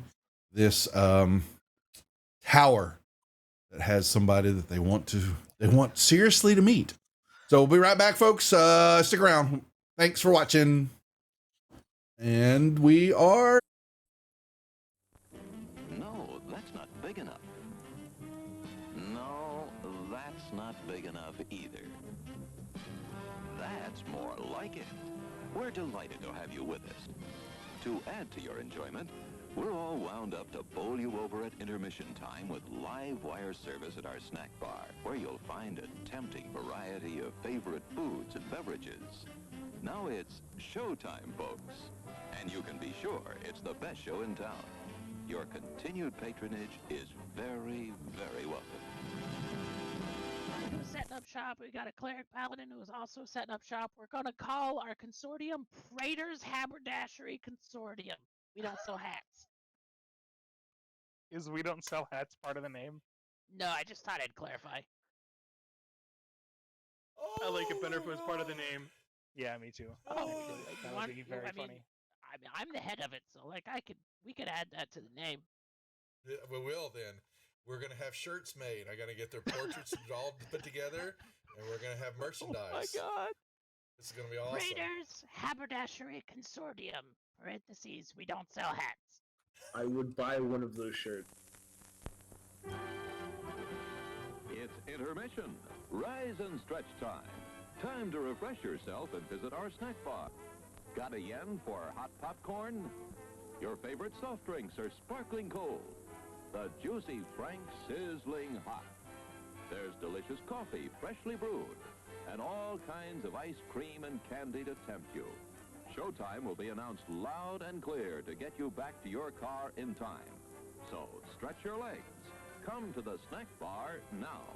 this tower that has somebody that they want seriously to meet. So we'll be right back, folks. Stick around. Thanks for watching. And we are. No, that's not big enough. No, that's not big enough either. That's more like it. We're delighted to have you with us. To add to your enjoyment, we're all wound up to bowl you over at intermission time with live wire service at our snack bar, where you'll find a tempting variety of favorite foods and beverages. Now it's showtime, folks. And you can be sure it's the best show in town. Your continued patronage is very, very welcome. Who's setting up shop? We got a cleric paladin who is also setting up shop. We're gonna call our consortium Praetor's Haberdashery Consortium. We don't sell hats. Is we don't sell hats part of the name? No, I just thought I'd clarify. I like it better if it was part of the name. Yeah, me too. That would be very funny. I'm the head of it, so we could add that to the name. Yeah, we will then. We're going to have shirts made. I got to get their portraits all put together, and we're going to have merchandise. Oh my god. This is going to be awesome. Praetor's Haberdashery Consortium. Parentheses, we don't sell hats. I would buy one of those shirts. It's intermission. Rise and stretch time. Time to refresh yourself and visit our snack bar. Got a yen for hot popcorn? Your favorite soft drinks are sparkling cold. The juicy Frank sizzling hot. There's delicious coffee, freshly brewed, and all kinds of ice cream and candy to tempt you. Showtime will be announced loud and clear to get you back to your car in time. So stretch your legs. Come to the snack bar now.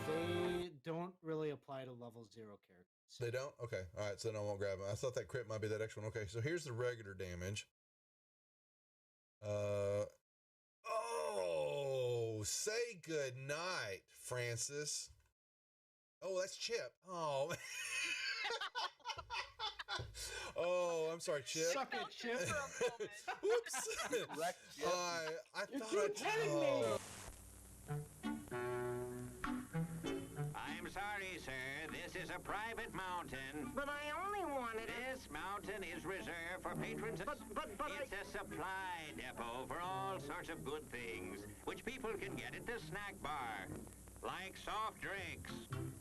They don't really apply to level 0 characters. They don't? Okay. All right. So then I won't grab them. I thought that crit might be that extra one. Okay. So here's the regular damage. Say good night, Francis. Oh, that's Chip. Oh. Oh, I'm sorry, Chip. Suck it, Chip. Whoops. I thought I'm sorry, sir. This is a private mountain. But I only wanted This mountain is reserved for patrons. But it's a supply depot for all sorts of good things, which people can get at the snack bar. Like soft drinks,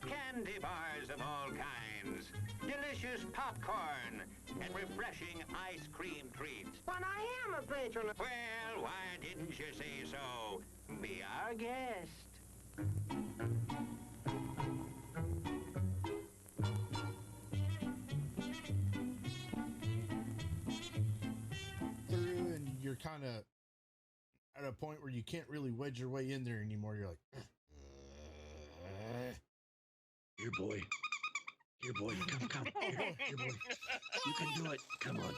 candy bars of all kinds, delicious popcorn, and refreshing ice cream treats. But I am a patron. Well, why didn't you say so? Be our guest. And you're kind of at a point where you can't really wedge your way in there anymore. You're like, here, boy. Here, boy. Come. Here, boy. You can do it. Come on.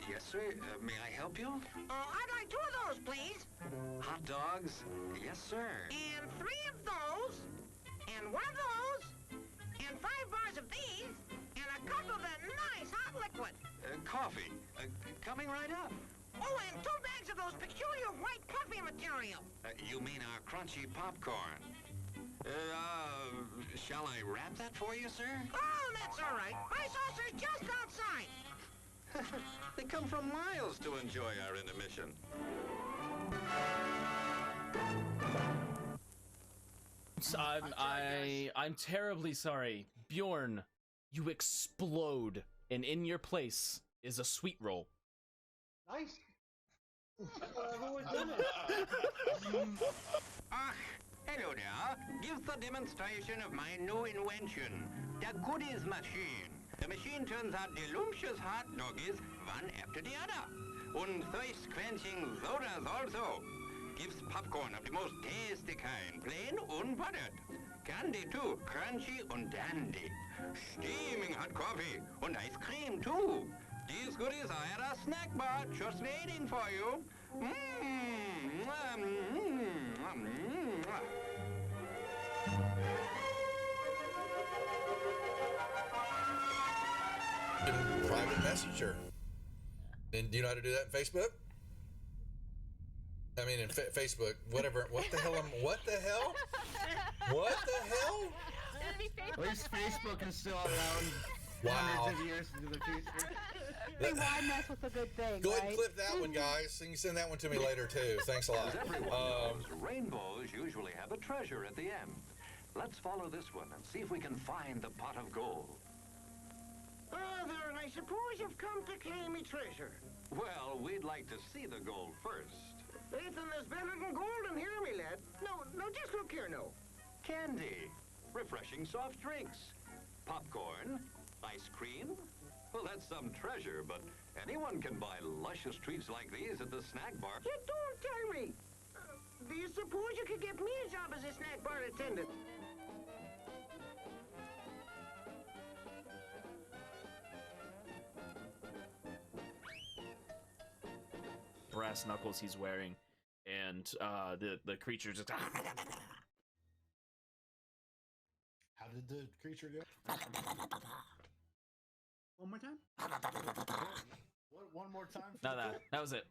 Yes, sir. May I help you? I'd like 2 of those, please. Hot dogs? Yes, sir. And 3 of those. And 1 of those. And 5 bars of these. And a cup of that nice hot liquid. Coffee. Coming right up. Oh, and 2 bags of those peculiar white coffee material. You mean our crunchy popcorn? Shall I wrap that for you, sir? Oh, that's all right. My saucer's just outside. They come from miles to enjoy our intermission. I'm terribly sorry. Bjorn, you explode, and in your place is a sweet roll. Nice. I've always done it. Hello there. Give the demonstration of my new invention, the Goodies Machine. The machine turns out delicious hot doggies one after the other. and thirst-quenching sodas also. Gives popcorn of the most tasty kind, plain unbuttered. Candy too, crunchy and dandy. Steaming hot coffee and ice cream too. These goodies are at our snack bar, just waiting for you. Private messenger. And do you know how to do that in Facebook? I mean, in Facebook, whatever. What the hell? What the hell? What the hell? At least Facebook is still around Wow. hundreds of years into the future. Hey, why mess with a good thing, Go ahead right? and clip that one, guys. You can send that one to me later, too. Thanks a lot. As everyone knows, rainbows usually have a treasure at the end. Let's follow this one and see if we can find the pot of gold. Brother, I suppose you've come to claim me treasure. Well, we'd like to see the gold first. Ethan, there's better than gold in here, me lad. No, just look here now. Candy, refreshing soft drinks, popcorn, ice cream. Well, that's some treasure, but anyone can buy luscious treats like these at the snack bar. You don't tell me. Do you suppose you could get me a job as a snack bar attendant? Brass knuckles he's wearing, and the creature just. How did the creature go? One more time? What, one more time? No, that was it.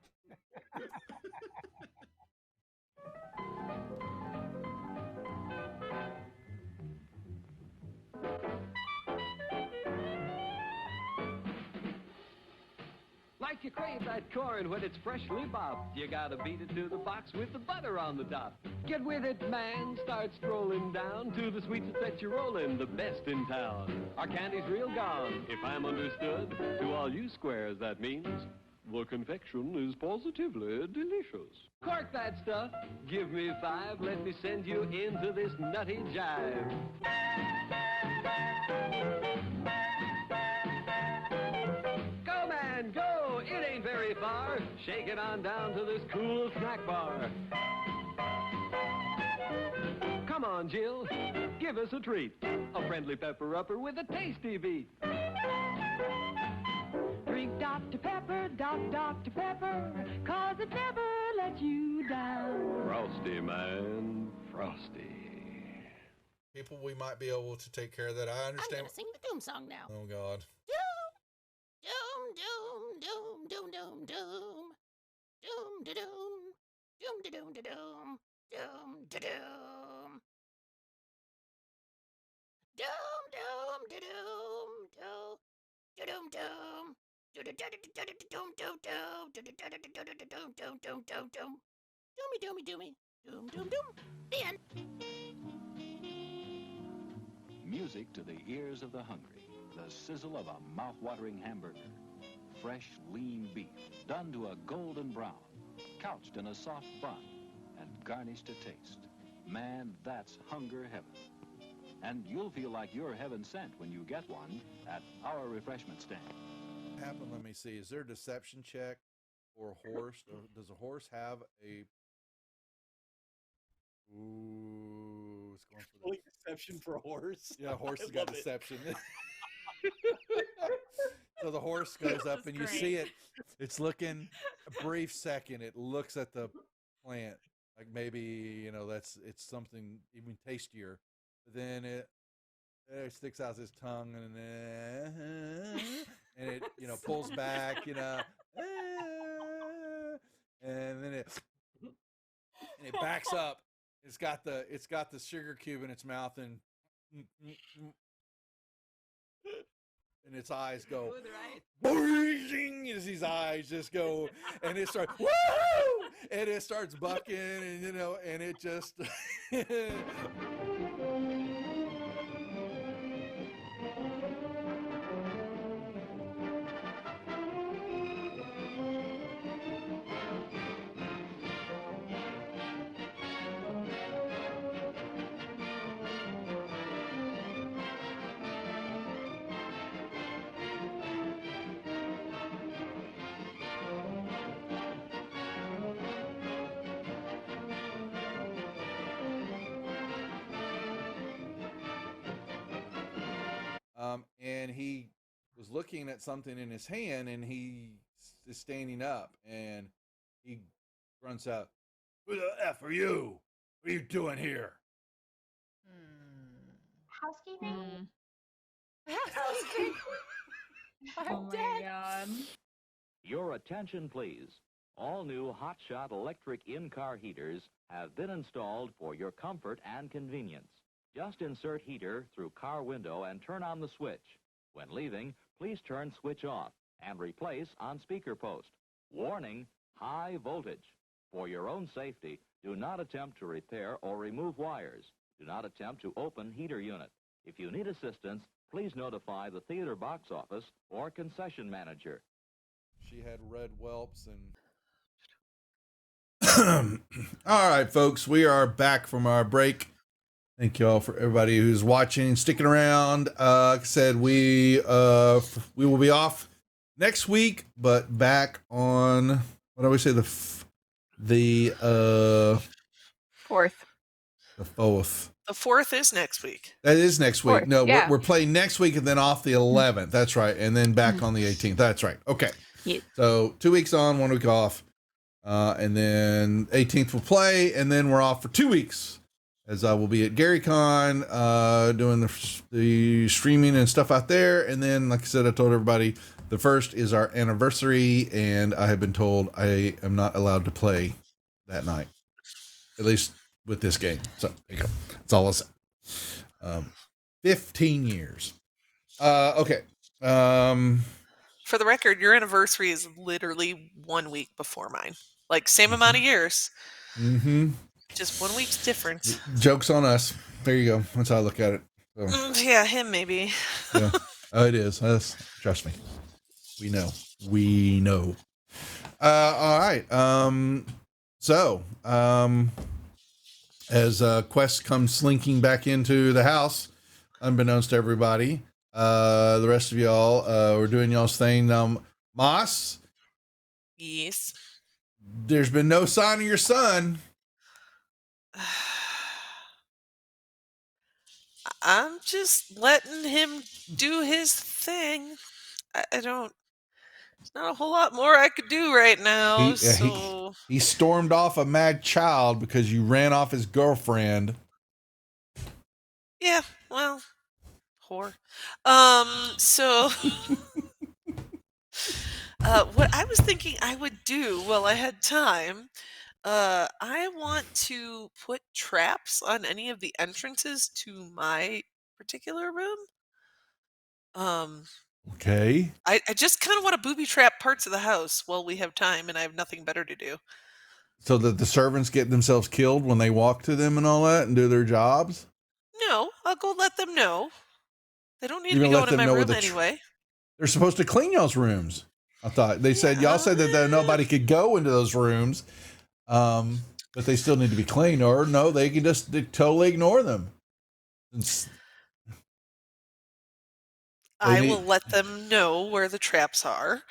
Like you crave that corn when it's freshly bobbed, you gotta beat it to the box with the butter on the top. Get with it, man, start strolling down to the sweets that set you rolling, the best in town. Our candy's real gone, if I'm understood. To all you squares, that means the confection is positively delicious. Cork that stuff, give me 5, let me send you into this nutty jive. Go, man, go! It ain't very far. Shake it on down to this cool snack bar. Come on, Jill, give us a treat. A friendly pepper-upper with a tasty beat. Drink Dr. Pepper, Dr. Pepper, 'cause it never lets you down. Frosty, man, frosty. People, we might be able to take care of that. I I'm understand. gonna sing the doom song now. Oh, God. Doom, doom, doom, doom, doom, doom. Doom, da doom. Doom, da doom, da doom. Doom, da doom. Doom, doom, da doom, doom. Da doom, doom. Doom, doom, doom, doom. Doom, doom, doom, doom, doom. Doomy, doomy, doomy. Doom, doom, doom. The end. Music to the ears of the hungry. The sizzle of a mouth-watering hamburger. Fresh, lean beef, done to a golden brown, couched in a soft bun, and garnished to taste. Man, that's hunger heaven. And you'll feel like you're heaven sent when you get one at our refreshment stand. Happen, let me see. Is there a deception check for a horse? Or does a horse have a... Ooh, it's going for the... Deception for a horse? Yeah, a horse I has got love it. deception. So the horse goes up and you see it. It's looking a brief second. It looks at the plant like maybe, you know, it's something even tastier. But then it sticks out its tongue and it, you know, pulls back, you know, and then it backs up. It's got the sugar cube in its mouth and its eyes go, boing, as his eyes just go, and it starts, woo! And it starts bucking, and you know, and it just. and he was looking at something in his hand, and he is standing up, and he grunts out, "Who the F are you? What are you doing here?" Housekeeping? Oh my god. Your attention, please. All new Hotshot electric in-car heaters have been installed for your comfort and convenience. Just insert heater through car window and turn on the switch. When leaving, please turn switch off and replace on speaker post. Warning, high voltage. For your own safety, do not attempt to repair or remove wires. Do not attempt to open heater unit. If you need assistance, please notify the theater box office or concession manager. She had red whelps and all right, folks, we are back from our break. Thank you all for everybody who's watching, sticking around. Like I said, we will be off next week, but back on, what do we say, the 4th. The 4th. The 4th is next week. That is next week. 4th, No, yeah. we're playing next week and then off the 11th. That's right. And then back on the 18th. That's right. Okay. Yeah. So 2 weeks on, 1 week off. And then 18th we'll play, and then we're off for 2 weeks, as I will be at GaryCon doing the streaming and stuff out there. And then, like I said, I told everybody the 1st is our anniversary, and I have been told I am not allowed to play that night, at least with this game. So there you go. That's all I'll say. 15 years. Okay. For the record, your anniversary is literally 1 week before mine. Like, same amount of years. Mm-hmm. Just 1 week's difference. Joke's on us. There you go. That's how I look at it. So, Yeah, him maybe. yeah. Oh, it is. Trust me. We know. We know. All right. As Quest comes slinking back into the house, unbeknownst to everybody, the rest of y'all, we're doing y'all's thing. Moss, Yes. there's been no sign of your son. I'm just letting him do his thing. I don't. There's not a whole lot more I could do right now. He stormed off a mad child because you ran off his girlfriend. Yeah, well, whore. So what I was thinking I would do while I had time, I want to put traps on any of the entrances to my particular room. Okay. I just kind of want to booby trap parts of the house while we have time and I have nothing better to do. So that the servants get themselves killed when they walk to them and all that and do their jobs? No, I'll go let them know. They don't need You're to be gonna let going in them my know room with the anyway. They're supposed to clean y'all's rooms. I thought y'all said that nobody could go into those rooms, but they still need to be cleaned. Or no, they can just totally ignore them. I will let them know where the traps are,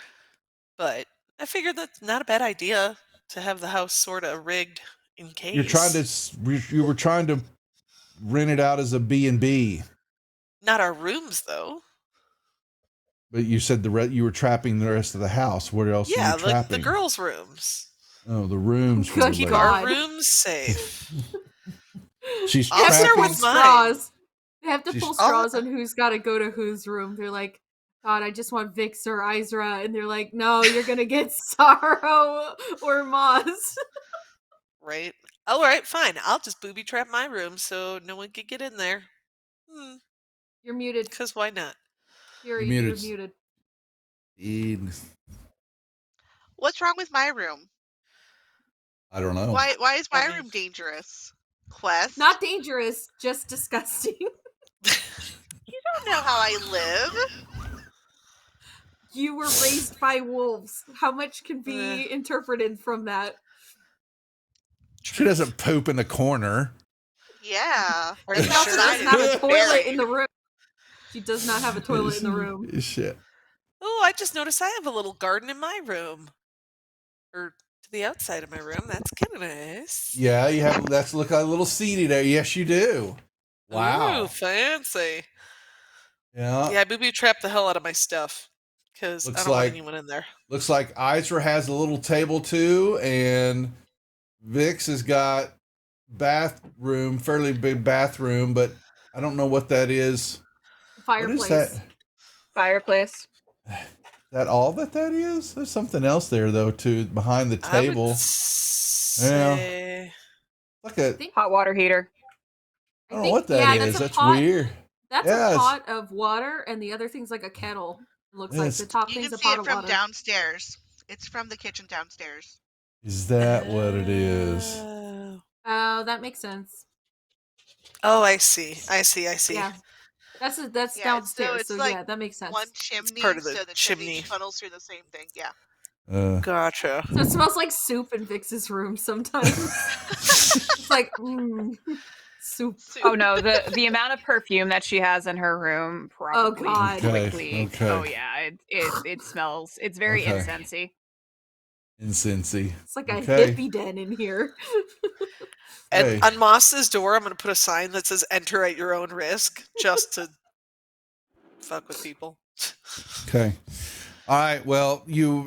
but I figured that's not a bad idea to have the house sort of rigged in case. You were trying to rent it out as a B&B, Not our rooms, though. but you said you were trapping the rest of the house. What else? Yeah, were you like trapping? the girls' rooms. Oh, the rooms. To keep our rooms safe. She's I'll start trapping. with mine. Straws. They have to She's- pull straws on who's got to go to whose room. They're like, God, I just want Vix or Izra. And they're like, no, you're going to get Sorrow or Moz. Right. All right, fine. I'll just booby trap my room so no one can get in there. You're muted. Because why not? Fury, You're you're muted. muted. What's wrong with my room? I don't know. Why is my room dangerous? Quest? Not dangerous, just disgusting. You don't know how I live. You were raised by wolves. How much can be interpreted from that? She doesn't poop in the corner. Yeah. Are She you also sure? doesn't have a toilet in the room. She does not have a toilet in the room. Shit. Oh, I just noticed I have a little garden in my room. Or to the outside of my room. That's kind of nice. Yeah, you have. That's look like a little seedy there. Yes, you do. Wow. Ooh, fancy. Yeah. Yeah, I booby trapped the hell out of my stuff because I Looks don't want like anyone in there. looks like Isra has a little table too, and Vix has got bathroom, fairly big bathroom, but I don't know what that is. Fireplace. What is that? Fireplace. Is that all that is? There's something else there though too behind the I would table. say Like a hot water heater. I don't know what that is. That's weird. That's Yes. a pot of water, and the other thing's like a kettle. It looks like Yes. the top You thing's can a see pot it of from water. downstairs. It's from the kitchen downstairs. Is that what it is? Oh, that makes sense. Oh, I see. Yeah, that's Yeah, downstairs. so So, it's yeah, that makes sense. one chimney, part of the so the chimney. funnels through the same thing. Yeah. Gotcha. So it smells like soup in Vix's room sometimes. It's like soup. Oh no, the amount of perfume that she has in her room probably God. quickly. Okay. Oh yeah, it smells. It's very Okay. incensey. Incense-y. It's like a Okay. hippie den in here. And Hey. on Moss's door, I'm going to put a sign that says "Enter at your own risk," just to fuck with people. Okay. All right. Well, you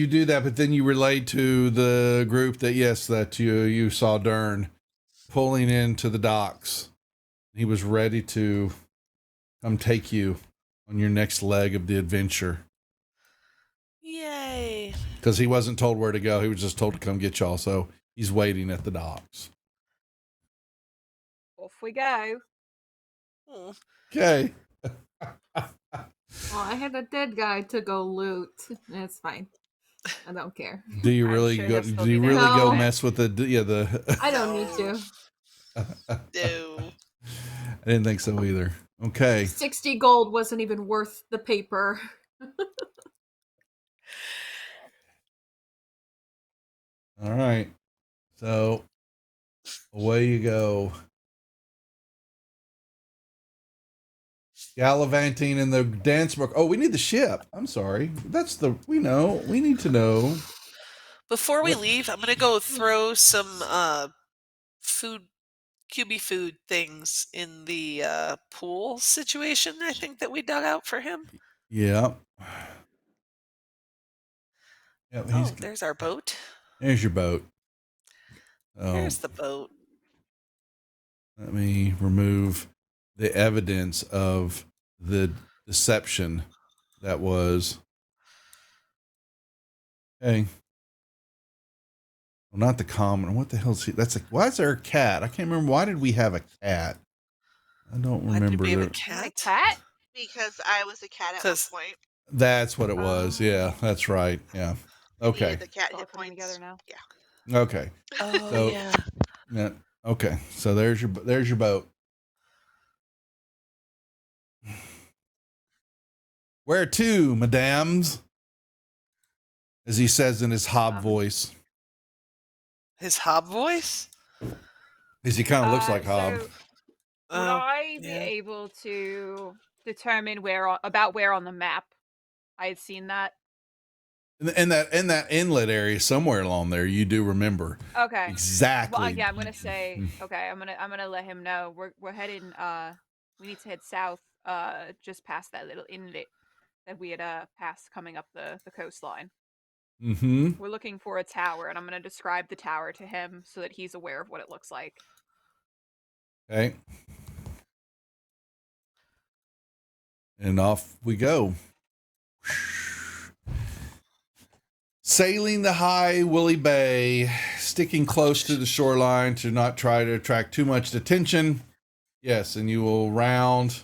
do that, but then you relayed to the group that yes, that you saw Dern pulling into the docks. He was ready to come take you on your next leg of the adventure Yay! because he wasn't told where to go. He was just told to come get y'all. So he's waiting at the docks. Off we go. Okay. Well, I had a dead guy to go loot. It's fine. I don't care. Do you really sure go? he'll still Do you be really there. go No. mess with the? I don't need to. No. I didn't think so either. Okay. 60 gold wasn't even worth the paper. All right. So away you go. Gallivanting in the dance book. Oh, we need the ship. I'm sorry. We need to know. Before we leave, I'm going to go throw some QB food things in the pool situation. I think that we dug out for him. Yeah. Yep, Oh, there's our boat. there's your boat. Oh, There's the boat. let me remove the evidence of the deception that was. Hey. Well, not the common. What the hell is he? That's why is there a cat? I can't remember. Why did we have a cat? I don't remember. cat? Because I was a cat at one point. That's what it was. Yeah, that's right. Yeah. Okay. The cat hit Coming points. together now. Yeah. Okay. Oh, So- yeah. Yeah. Okay. So there's your boat. Where to, madams? As he says in his hob voice. His hob voice? As he kind of looks like Hob. Would I be able to determine where on the map I had seen that? In that inlet area somewhere along there, you do remember. Okay. Exactly. Well, yeah, I'm gonna say okay. I'm gonna let him know we're heading. We need to head south. Just past that little inlet that we had passed coming up the coastline. Mm-hmm. We're looking for a tower, and I'm gonna describe the tower to him so that he's aware of what it looks like. Okay. And off we go. Sailing the high Willie Bay, sticking close to the shoreline to not try to attract too much attention. Yes, and you will round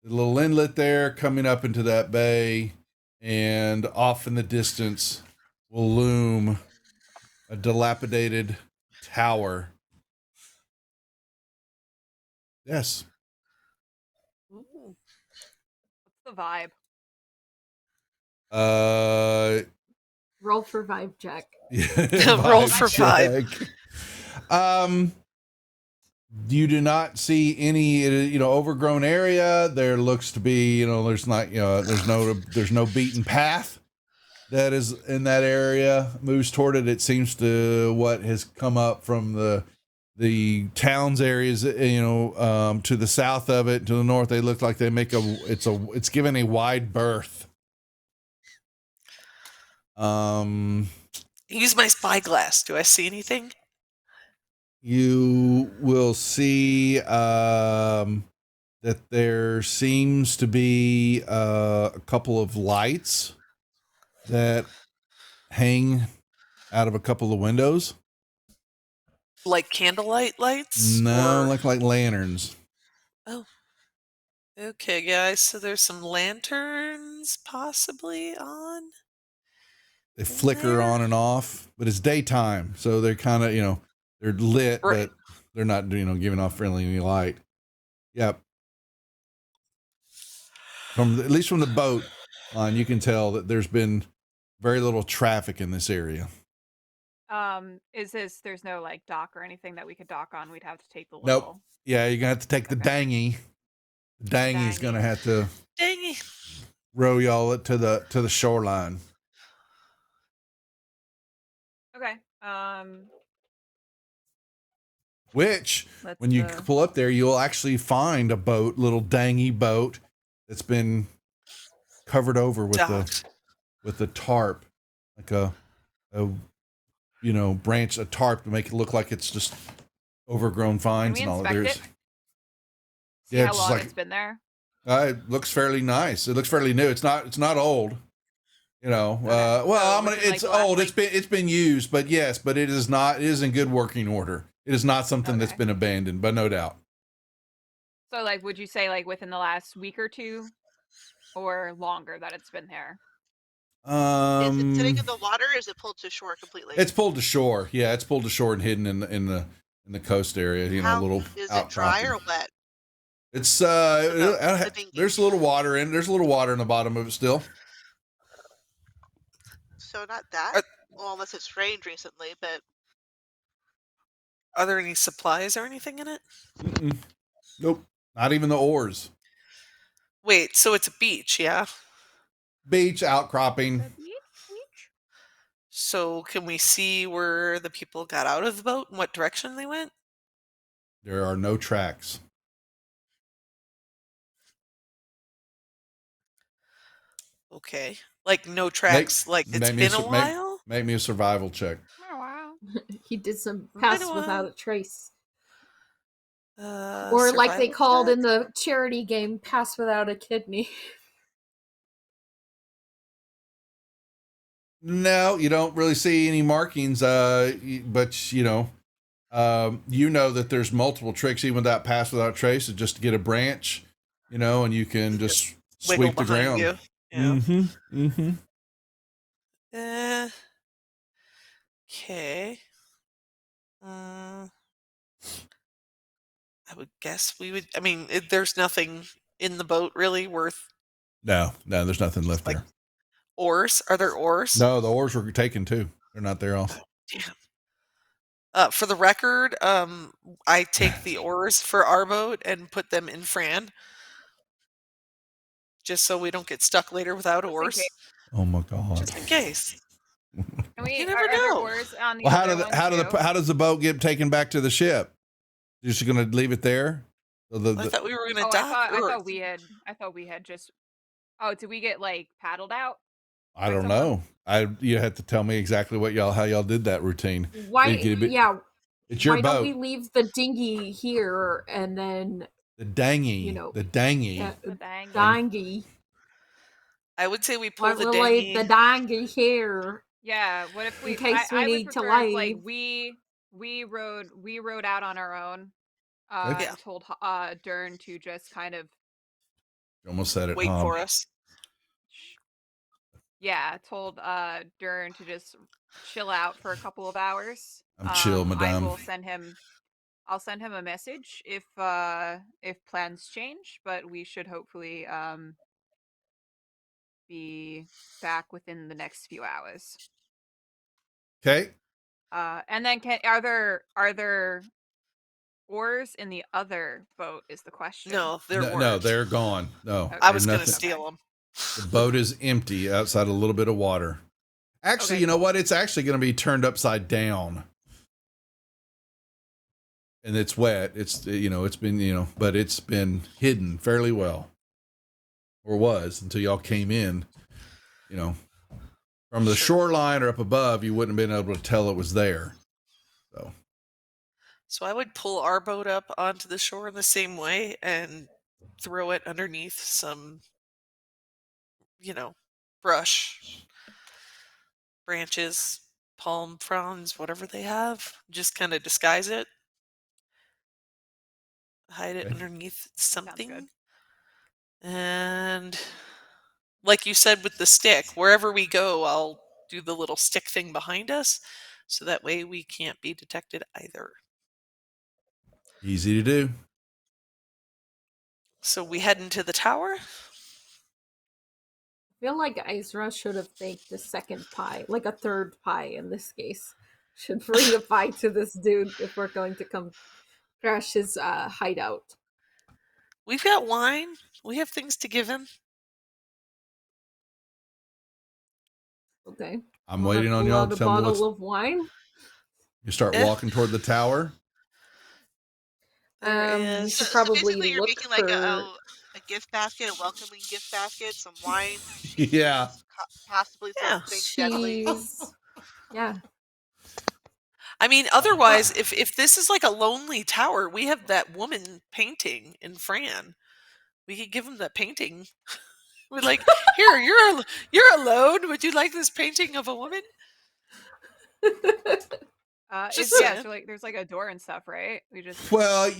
the little inlet there, coming up into that bay, and off in the distance will loom a dilapidated tower. Yes. What's the vibe? Roll for vibe check. Roll for vibe. You do not see any, overgrown area. There looks to be, there's not, there's no beaten path that is in that area. Moves toward it. It seems to what has come up from the the towns areas, to the south of it, to the north, they look like they make it's given a wide berth. Use my spyglass. Do I see anything? You will see that there seems to be a couple of lights that hang out of a couple of windows. Like candlelight lights? No, or- like lanterns. Oh. Okay, guys. So there's some lanterns possibly on. They flicker on and off, but it's daytime, so they're kind of, they're lit, Right. but they're not, giving off really any light. Yep. At least from the boat line, you can tell that there's been very little traffic in this area. There's no like dock or anything that we could dock on? We'd have to take the Nope. little. Yeah, you're gonna have to take the dinghy. The dinghy's gonna have to Dang. row y'all to the shoreline. Okay. Which, Let's, when you pull up there, you'll actually find a boat, little dinghy boat that's been covered over with the tarp, like a branch, a tarp to make it look like it's just overgrown vines Can and we all. inspect it? See Yeah, how it's long like it's been there? it looks fairly nice. It looks fairly new. It's not old. It's old. It's been used, but yes, but it is in good working order. It is not something that's been abandoned, but no doubt. So, like, would you say like within the last week or two, or longer that it's been there? Is it sitting in the water, or is it pulled to shore completely? It's pulled to shore. Yeah, it's pulled to shore and hidden in the coast area. How, a little. is it dry or wet? It's there's a little water in. There's a little water in the bottom of it still. So not that. Well, unless it's rained recently, but Are there any supplies or anything in it? Mm-mm. Nope. Not even the oars. Wait, so it's a beach, yeah? Beach outcropping. So can we see where the people got out of the boat and what direction they went? There are no tracks. Okay. Like no tracks, like it's been a while? Make me a survival check. Oh wow. He did some pass Been a without while. a trace. Or like they survival called check? in the charity game, pass without a kidney. No, you don't really see any markings, but that there's multiple tricks, even that pass without trace, is just to get a branch, and you can just Wiggle sweep the behind ground. you. Yeah. Mm-hmm. Okay. I would guess we would. I mean, there's nothing in the boat really worth No, there's nothing left there. oars. Are there oars? No, the oars were taken too. They're not there also. For the record, I take the oars for our boat and put them in Fran, just so we don't get stuck later without oars. Oh my God. Just in case. Can we, You never are there know. oars on the Well, other one too? how does the boat get taken back to the ship? You're just going to leave it there? I thought we were going to Oh, dock. I thought we had just. Oh, did we get like paddled out? I don't know. You have to tell me exactly how y'all did that routine. Why? Yeah, it's your why boat. don't we leave the dinghy here and then The dinghy. The dinghy. dinghy? I would say we pull Why the we'll dinghy. leave the dinghy here? Yeah. What if we? In case we I would need to prefer if, leave. like we rode out on our own. Okay. And told Dern to just kind of You almost said it. Wait for us. told Dern to just chill out for a couple of hours. I'm chill, madame. I will send him. I'll send him a message if plans change, but we should hopefully be back within the next few hours. Okay. And then are there oars in the other boat is the question. No, there weren't. No, they're gone. No. Okay. I was there's going to nothing. steal them. The boat is empty outside a little bit of water. Actually, Okay, you know what? It's actually going to be turned upside down. and it's wet. It's it's been but it's been hidden fairly well, or was until y'all came in. From the shoreline or up above, you wouldn't have been able to tell it was there. So I would pull our boat up onto the shore in the same way and throw it underneath some, brush, branches, palm fronds, whatever they have. Just kind of disguise it. Hide it Okay. underneath something. And like you said with the stick, wherever we go, I'll do the little stick thing behind us. So that way we can't be detected either. Easy to do. So we head into the tower. I feel like Isra should have baked a second pie, like a third pie in this case. Should bring a pie to this dude if we're going to come crash his hideout. We've got wine. We have things to give him. Okay. I'm waiting on y'all to A tell me what's. bottle of wine. You start walking toward the tower. You should So probably basically, you're look making like for. a gift basket, a welcoming gift basket, some wine, Yeah. possibly something deadly. Cheese. Yeah. I mean, otherwise, if this is like a lonely tower, we have that woman painting in Fran. We could give him that painting. We're like, here, you're alone. Would you like this painting of a woman? Just So saying. like there's like a door and stuff, right? We just Well,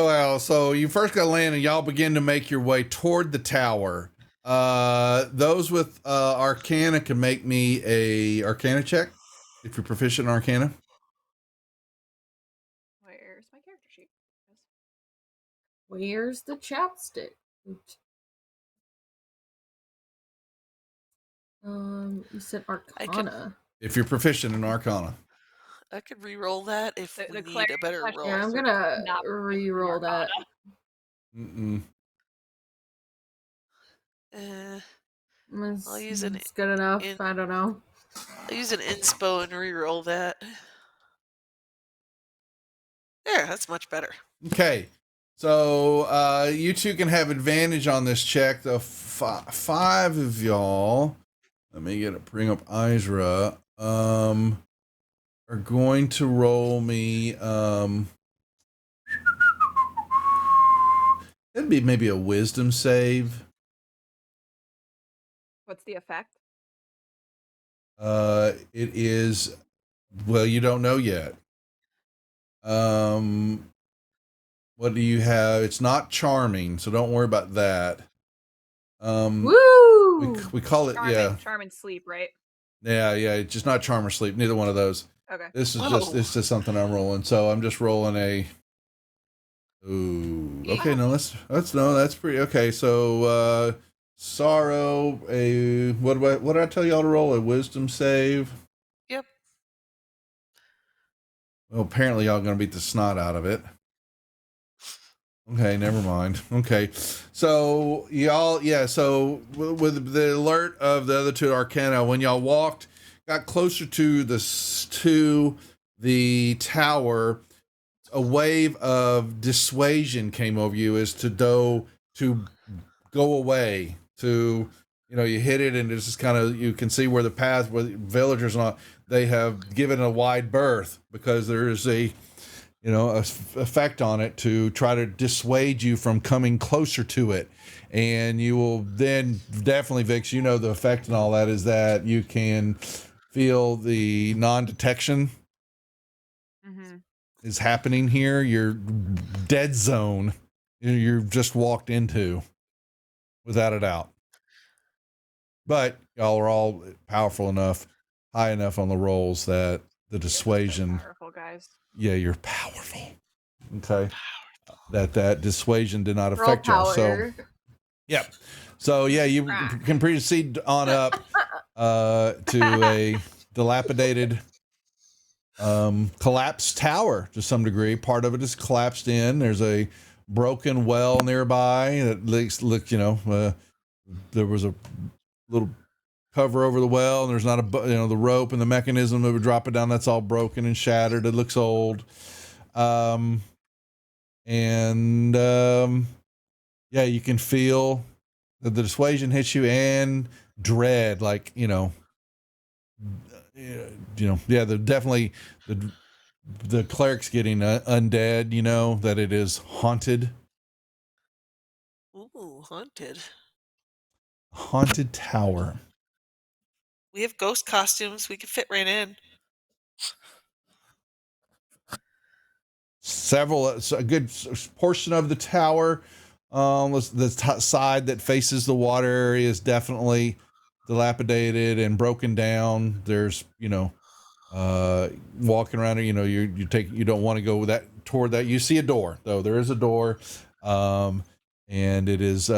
Al, so you first got to land and y'all begin to make your way toward the tower. Those with Arcana can make me a Arcana check if you're proficient in Arcana. Where's my character sheet? Where's the chapstick? Oops. You said Arcana. If you're proficient in Arcana. I could re-roll that if we need a better roll. Yeah, I'm gonna re-roll that. Mm-mm. I'll use an. It's good enough. I don't know. I'll use an inspo and re-roll that. There, that's much better. Okay. So you two can have advantage on this check. The five of y'all, let me bring up Isra, are going to roll me, it'd be maybe a wisdom save. What's the effect? It is, well, you don't know yet. What do you have? It's not charming, so don't worry about that. Woo! We call it, Charm and sleep, right? Yeah, it's just not charm or sleep. Neither one of those. Okay. This is something I'm rolling. So I'm just rolling a. Ooh. Okay, no, that's pretty okay. So sorrow, what did I tell y'all to roll? A wisdom save. Yep. Well, apparently y'all gonna beat the snot out of it. Okay, never mind. Okay, so y'all, so with the alert of the other two Arcana, when y'all got closer to the tower, a wave of dissuasion came over you as to go away. You hit it, and it's just kind of, you can see where the path, where the villagers and all, they have given a wide berth because there is a effect on it to try to dissuade you from coming closer to it. And you will then definitely, Vix, the effect and all that is that you can feel the non-detection is happening here. Your dead zone, you're just walked into, without a doubt. But y'all are all powerful enough, high enough on the rolls that the dissuasion. Powerful guys. Yeah, you're powerful. Okay. That dissuasion did not affect y'all. So, yep. So yeah, you can proceed on up to a dilapidated, collapsed tower to some degree. Part of it is collapsed in. There's a broken well nearby that there was a little cover over the well, and there's not the rope and the mechanism that would drop it down. That's all broken and shattered. It looks old. and yeah, you can feel that the dissuasion hits you and dread, like yeah, definitely the cleric's getting undead. You know that it is haunted. Ooh, haunted. Haunted tower. We have ghost costumes. We could fit right in. A good portion of the tower, the side that faces the water area is definitely dilapidated and broken down. There's, walking around, you don't want to go toward that. You see a door though. There is a door. And it is,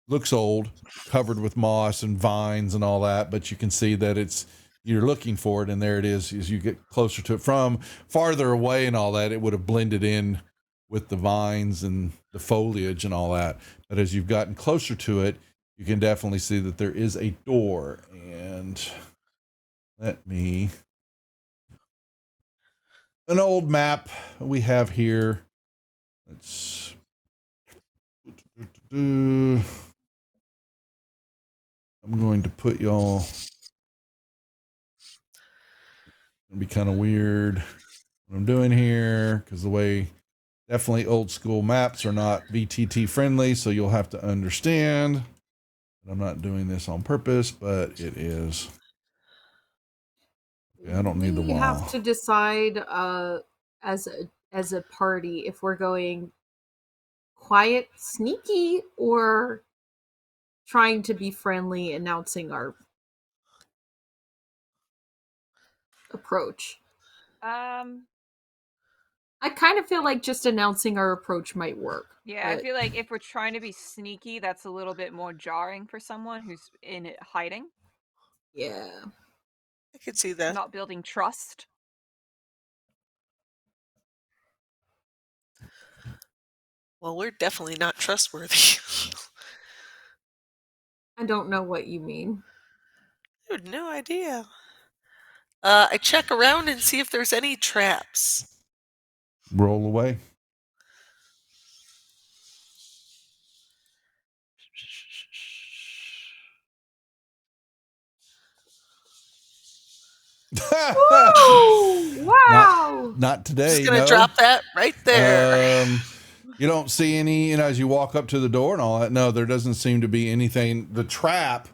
looks old, covered with moss and vines and all that, but you can see that you're looking for it, and there it is. As you get closer to it from farther away and all that, it would have blended in with the vines and the foliage and all that. But as you've gotten closer to it, you can definitely see that there is a door. And an old map we have here. I'm going to put y'all. It'll be kind of weird what I'm doing here, because the way definitely old school maps are not VTT friendly, so you'll have to understand that I'm not doing this on purpose, but it is. Okay, I don't need the We wall. have to decide as a party if we're going quiet, sneaky, or trying to be friendly, announcing our approach. I kind of feel like just announcing our approach might work. Yeah, I but- feel like if we're trying to be sneaky, that's a little bit more jarring for someone who's in it hiding. Yeah. I could see that. Not building trust. Well, we're definitely not trustworthy. I don't know what you mean. I have no idea. I check around and see if there's any traps. Roll away. Woo! Wow! Not today. Just gonna no. drop that right there. You don't see any, as you walk up to the door and all that. No, there doesn't seem to be anything. The trap,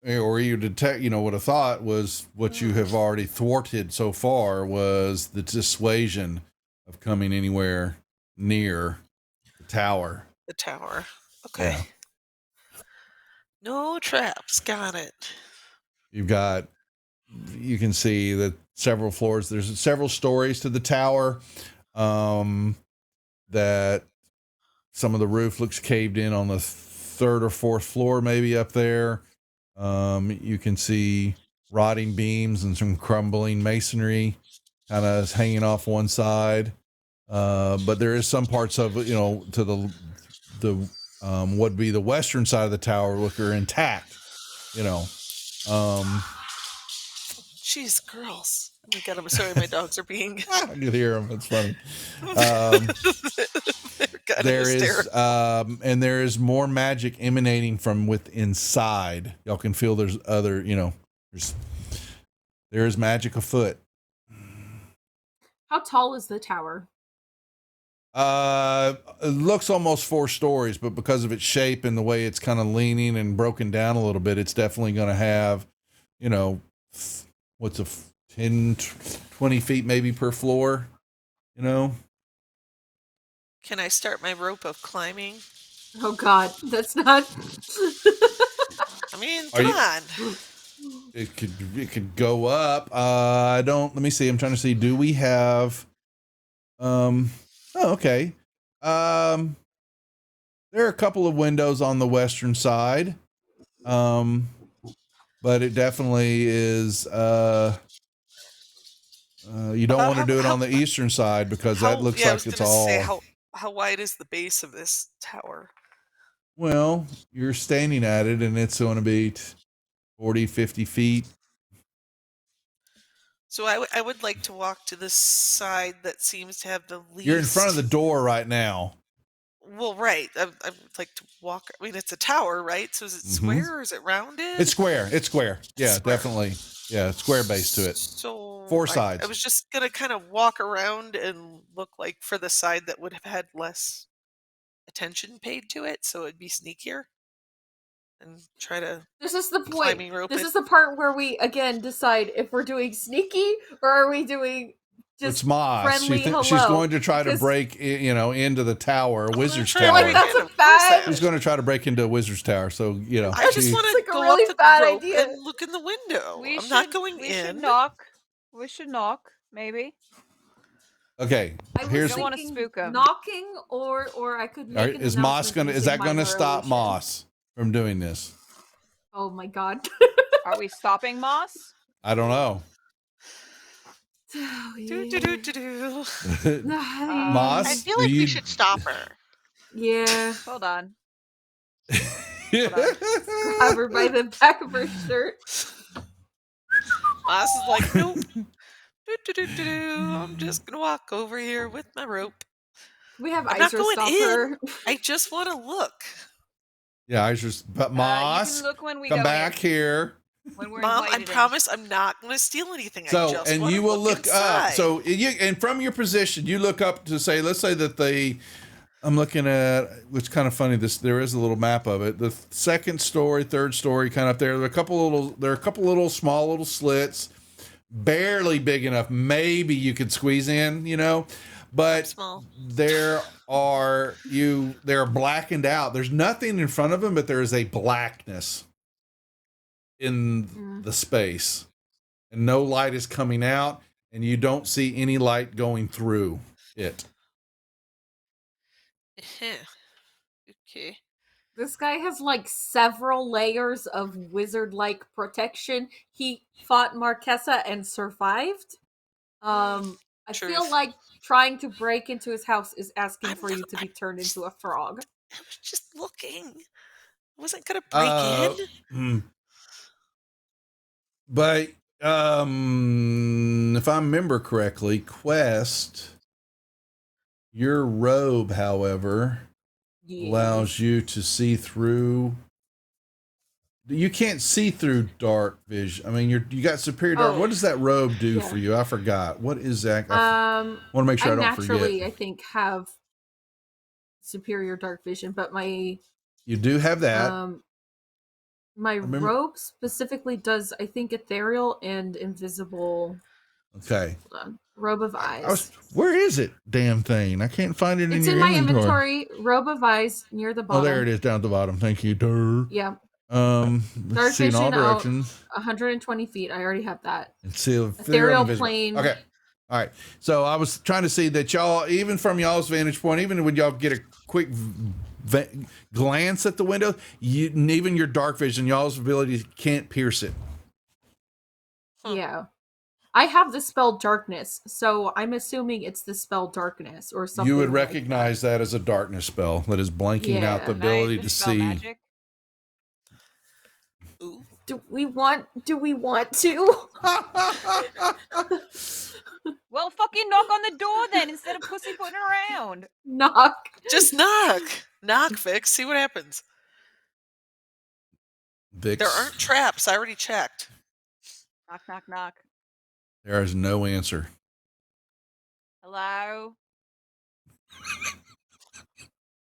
or you detect, would have thought was what you have already thwarted so far, was the dissuasion of coming anywhere near the tower. The tower. Okay. Yeah. No traps. Got it. You can see that several floors. There's several stories to the tower. That some of the roof looks caved in on the third or fourth floor, maybe up there. You can see rotting beams and some crumbling masonry kind of hanging off one side. But there is some parts of it, to the would be the western side of the tower look are intact, Jeez, girls. Oh my god, I'm sorry my dogs are being... I can hear them. It's funny. They're And there is more magic emanating from within inside. Y'all can feel there's other, there is magic afoot. How tall is the tower? It looks almost 4 stories, but because of its shape and the way it's kind of leaning and broken down a little bit, it's definitely going to have, what's 10, 20 feet maybe per floor, Can I start my rope of climbing? Oh god, that's not... I mean, come on. It could go up. Let me see. I'm trying to see. Do we have, okay. There are a couple of windows on the western side. But it definitely is, you don't want to do it on the eastern side because that looks like it's all. Say, how wide is the base of this tower? Well, you're standing at it and it's going to be 40, 50 feet. So I would like to walk to the side that seems to have the least. You're in front of the door right now. Well, right. I would like to walk. I mean, it's a tower, right? So is it square or is it rounded? It's square. It's square. Yeah, Square. definitely. Yeah, square base to it. So 4 sides. I was just gonna kind of walk around and look like for the side that would have had less attention paid to it, so it'd be sneakier, and try to. This is the point. Climbing rope This it. is the part where we again decide if we're doing sneaky or are we doing just It's Moss. friendly hello. She's going to try to Because break, into the tower, a wizard's try to tower. break that's in, a of course bad. She's going to try to break into a wizard's tower. So I just she- want It's to like a go really up to bad the rope idea. and look in the window. We I'm should, not going we in. Should knock. We should knock, maybe. Okay, I was here's. Don't wanna thinking spook 'em. knocking, or I could make All right, an is Moss announcement going to? Is using that my going to stop narration. Moss from doing this? Oh my god. Are we stopping Moss? I don't know. Oh, Do, yeah. do, do, do, do. Moss, I feel do like you- we should stop her. Yeah. Hold on. Grab her by the back of her shirt. Moss is like, nope. I'm just gonna walk over here with my rope. We have I'm not Iser going stop in. her. I just want to look. Yeah, I just. But You Moss, can look when we come go back here. When we're Mom, I invited in. promise I'm not going to steal anything. I So, just and wanna you will look up. inside. So, and from your position, you look up to say, let's say that I'm looking at, which kind of funny. There is a little map of it. The second story, third story, kind of up there. There are a couple little small little slits, barely big enough. Maybe you could squeeze in, but small. they're blackened out. There's nothing in front of them, but there is a blackness in the space, and no light is coming out, and you don't see any light going through it. Okay. This guy has like several layers of wizard-like protection. He fought Marquesa and survived. I Truth. feel like trying to break into his house is asking for you to be turned into a frog. I was just looking. I wasn't going to break in. But if I remember correctly, Quest, your robe, however, allows you to see through. You can't see through dark vision. I mean, you got superior dark. Oh. What does that robe do Yeah. for you? I forgot. What is that? I want to make sure I don't naturally, forget. I think, have superior dark vision, but my You do have that. my remember- robe specifically does, I think, ethereal and invisible. Okay. Hold on. Robe of eyes. Where is it? Damn thing! I can't find it It's in in your my inventory. Robe of eyes near the bottom. Oh, there it is, down at the bottom. Thank you. Durr. Yeah. Let's Dark see in all vision out directions. 120 feet. I already have that. And see Ethereal invisible. plane. Okay. All right. So I was trying to see that y'all, even from y'all's vantage point, even when y'all get a quick glance at the window, even your dark vision, y'all's ability can't pierce it. Yeah. I have the spell darkness, so I'm assuming it's the spell darkness or something. You would like recognize that as a darkness spell that is blanking out the Yeah. ability Nice, to spell see. magic. Do we want to? Well, fucking knock on the door then instead of pussyfooting around. Knock. Just knock. Knock, Vix. See what happens. Vix, There aren't traps. I already checked. Knock, knock, knock. there is no answer. Hello?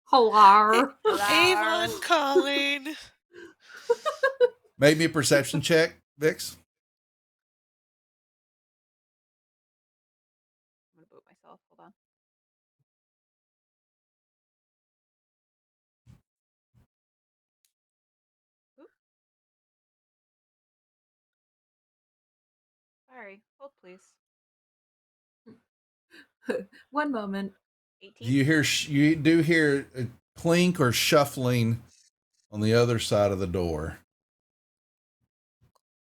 Hello. Avon calling. Make me a perception check, Vix. I'm gonna boot myself. Hold on. Oop. Sorry. Hold, please. One moment. 18. You do hear a clink or shuffling on the other side of the door.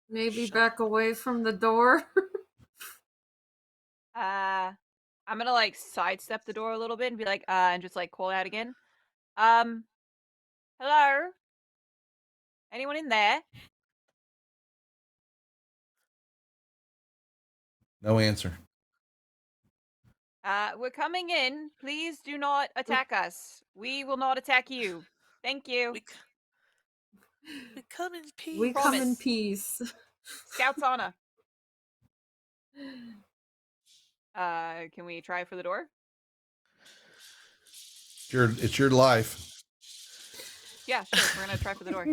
Maybe back away from the door. I'm gonna like sidestep the door a little bit and be like, and just like call out again. Hello? Anyone in there? No answer. We're coming in. Please do not attack us. We will not attack you. Thank you. We come in peace. We come in Promise. peace. Scout's honor. Can we try for the door? It's your life. Yeah, sure. We're gonna try for the door.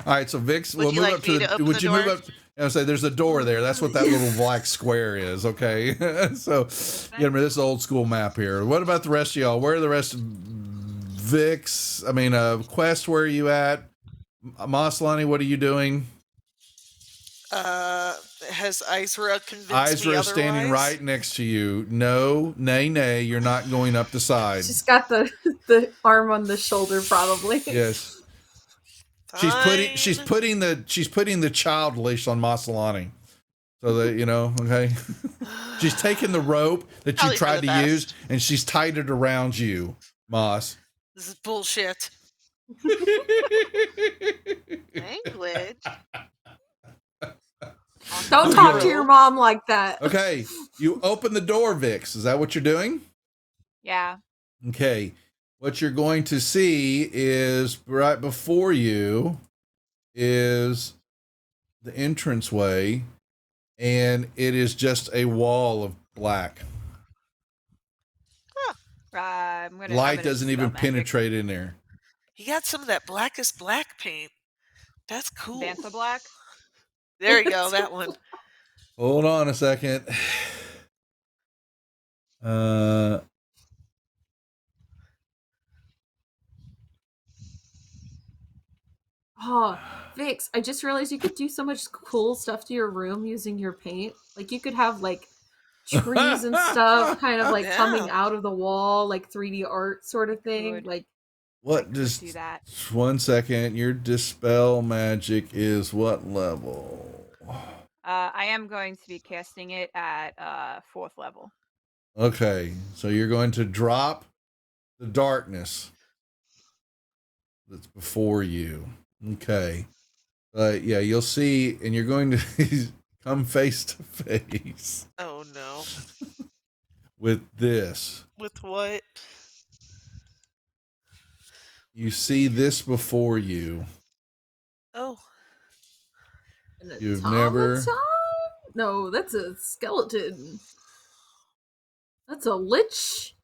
All right, so Vix, Would we'll you move like up to me the. to open Would the you move door? up? I say there's a door there. That's what that little black square is. Okay, so you remember this old school map here. What about the rest of y'all? Where are the rest of Vix? I mean, Quest. Where are you at? Maslani, what are you doing? Has Isra convinced me Isra otherwise? standing right next to you. No, nay, you're not going up the side. She's got the arm on the shoulder, probably. Yes. She's putting the child leash on Maslani. So that, you know, okay. She's taken the rope that you Probably for tried the to best. use and she's tied it around you, Moss. This is bullshit. Language. Don't talk to your mom like that. Okay. You open the door, Vix. Is that what you're doing? Yeah. Okay. What you're going to see is right before you is the entranceway, and it is just a wall of black. Light doesn't even penetrate in there. He got some of that blackest black paint. That's cool. Bantha black. There you go. That one. Hold on a second. Oh, Vix, I just realized you could do so much cool stuff to your room using your paint. Like, you could have, like, trees and stuff kind of, like, coming out of the wall, like 3D art sort of thing. Like, What does do that. 1 second? Your dispel magic is what level? I am going to be casting it at 4th level. Okay, so you're going to drop the darkness that's before you. Okay. Yeah, you'll see, and you're going to come face to face Oh no. with this. With what? You see this before you. Oh. an You've never. automaton? No, that's a skeleton. That's a lich.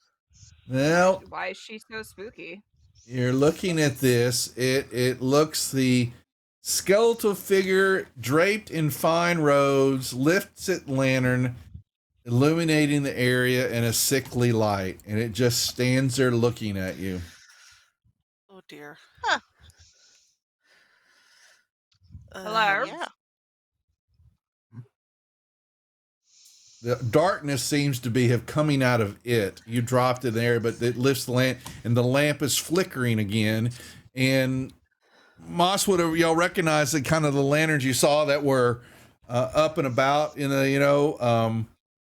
Well, Why is she so spooky? you're looking at this. It looks the skeletal figure draped in fine robes lifts its lantern, illuminating the area in a sickly light, and it just stands there looking at you. Oh dear. Huh. Hello? Yeah. The darkness seems to be coming out of it. You dropped it there, but it lifts the lamp, and the lamp is flickering again. And Moss would have y'all recognized the kind of the lanterns you saw that were up and about in the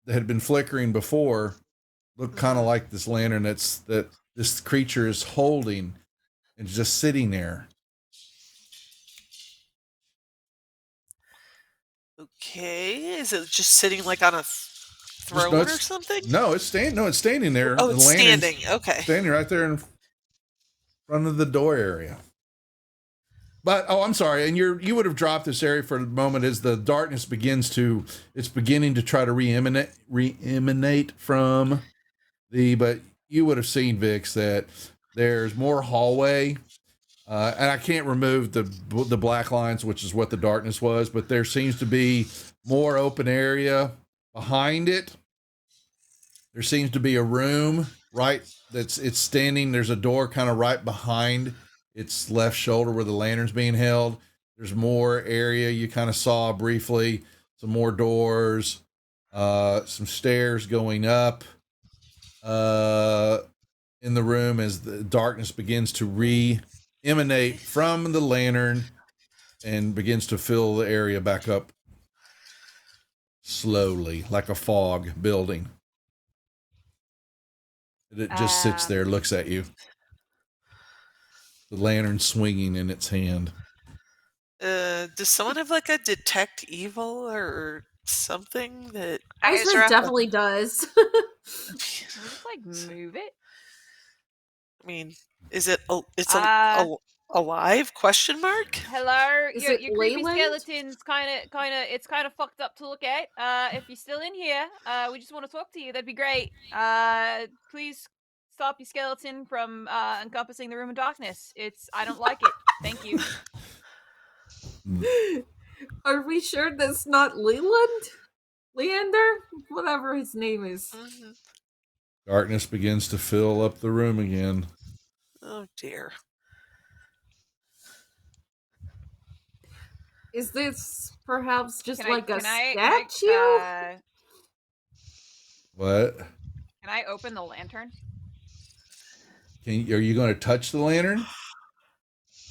that had been flickering before. Look kind of like this lantern that this creature is holding and just sitting there. Okay. Is it just sitting like on a throne No, or it's- something? No, it's standing there. Oh, The it's lantern's standing. Okay. Standing right there in front of the door area. But I'm sorry, and you would have dropped this area for a moment as the darkness it's beginning to try to re-emanate from but you would have seen, Vix, that there's more hallway, and I can't remove the black lines, which is what the darkness was, but there seems to be more open area behind it. There seems to be a room it's standing. There's a door kind of right behind its left shoulder where the lantern's being held. There's more area you kind of saw briefly, some more doors, some stairs going up in the room as the darkness begins to re-emanate from the lantern and begins to fill the area back up slowly, like a fog building. It just sits there, looks at you. The lantern swinging in its hand. Does someone have like a detect evil or something that Iceman definitely does. Just like move it. I mean, is it? Alive? Question mark. Hello, Is your it creepy Leyland? skeleton's it's kind of fucked up to look at. If you're still in here, we just want to talk to you. That'd be great. Please stop your skeleton from encompassing the room in darkness. I don't like it. Thank you. Are we sure that's not Leland? Leander? Whatever his name is. Darkness begins to fill up the room again. Oh dear. Is this perhaps just Can I- like a can I- statue? What? Can I open the lantern? Are you going to touch the lantern?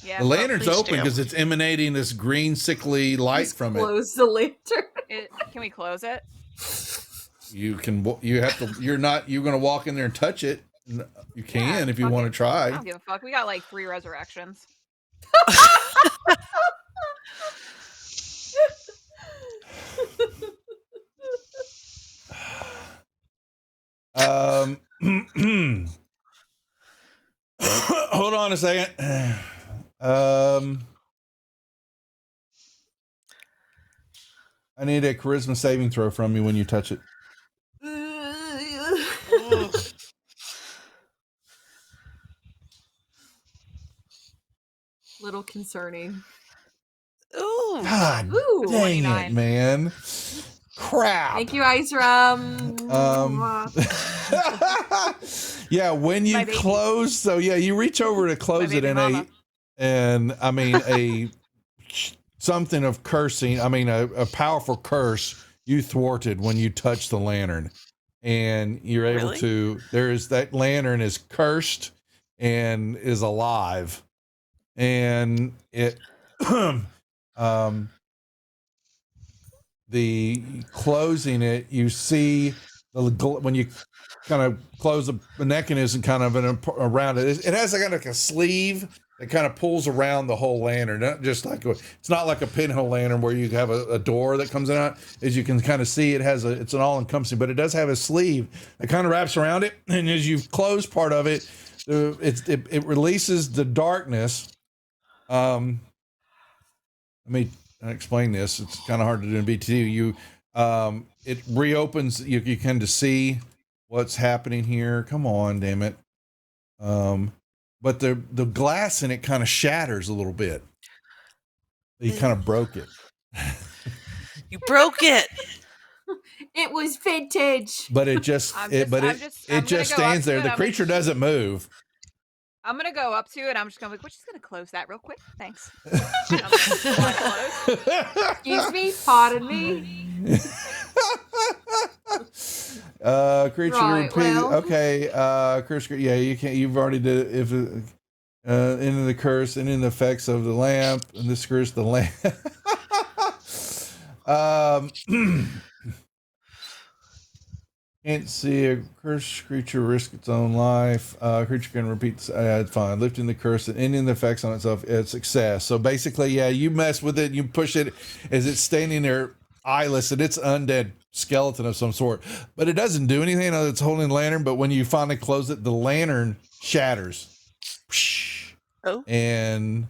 Yeah. The lantern's open because it's emanating this green, sickly light from it. Close the lantern. Can we close it? You can. You have to. You're not. You're going to walk in there and touch it. You can if you want to try. I don't give a fuck. We got like 3 resurrections. Hold on a second. I need a charisma saving throw from you when you touch it. Little concerning. Ooh. God Ooh. dang it, man. Crap. Thank you, Iceram. Yeah, when you My baby. close, so yeah, you reach over to close it baby in mama. something of cursing. I mean, a powerful curse you thwarted when you touch the lantern, and you're able Really? to. That lantern is cursed and is alive, and it, the closing it, you see when you kind of close the mechanism kind of around it. It has like a sleeve that kind of pulls around the whole lantern. Not just like it's not like a pinhole lantern where you have a door that comes out. As you can kind of see, it's an all-encompassing, but it does have a sleeve that kind of wraps around it. And as you close part of it, it releases the darkness. Let me explain this. It's kind of hard to do in BTD. It reopens. You can to see what's happening here. Come on, damn it. But the glass in it kind of shatters a little bit. You kind of broke it. You broke it. It was vintage. But it just stands there. The creature doesn't move. I'm gonna go up to it. I'm just gonna we're just gonna close that real quick. Thanks. Excuse me, pardon me. Creature Right, repeat. well. Okay, curse. Yeah, you can't. You've already did it. If into the curse and in the effects of the lamp and this curse the lamp. Can't see a cursed creature risk its own life. Creature can repeat. Fine. Lifting the curse and ending the effects on itself. It's success. So basically, yeah, you mess with it. You push it as it's standing there eyeless, and it's undead skeleton of some sort. But it doesn't do anything other than it's holding the lantern. But when you finally close it, the lantern shatters. Oh. And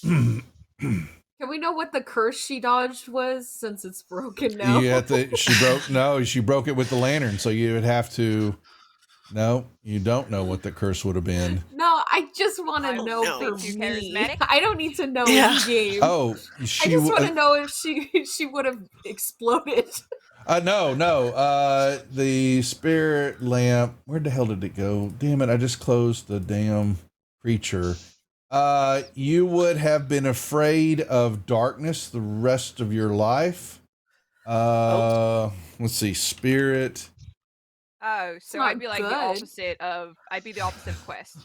Can we know what the curse she dodged was since it's broken now? she broke it with the lantern, so you would have to. No, you don't know what the curse would have been. No, I just want to know for Too me. charismatic? I don't need to know Yeah. in game. Oh, I just want to know if she would have exploded. No. The spirit lamp. Where the hell did it go? Damn it! I just closed the damn creature. You would have been afraid of darkness the rest of your life. Let's see, spirit. Oh, so not I'd be like good. the opposite of of Quest.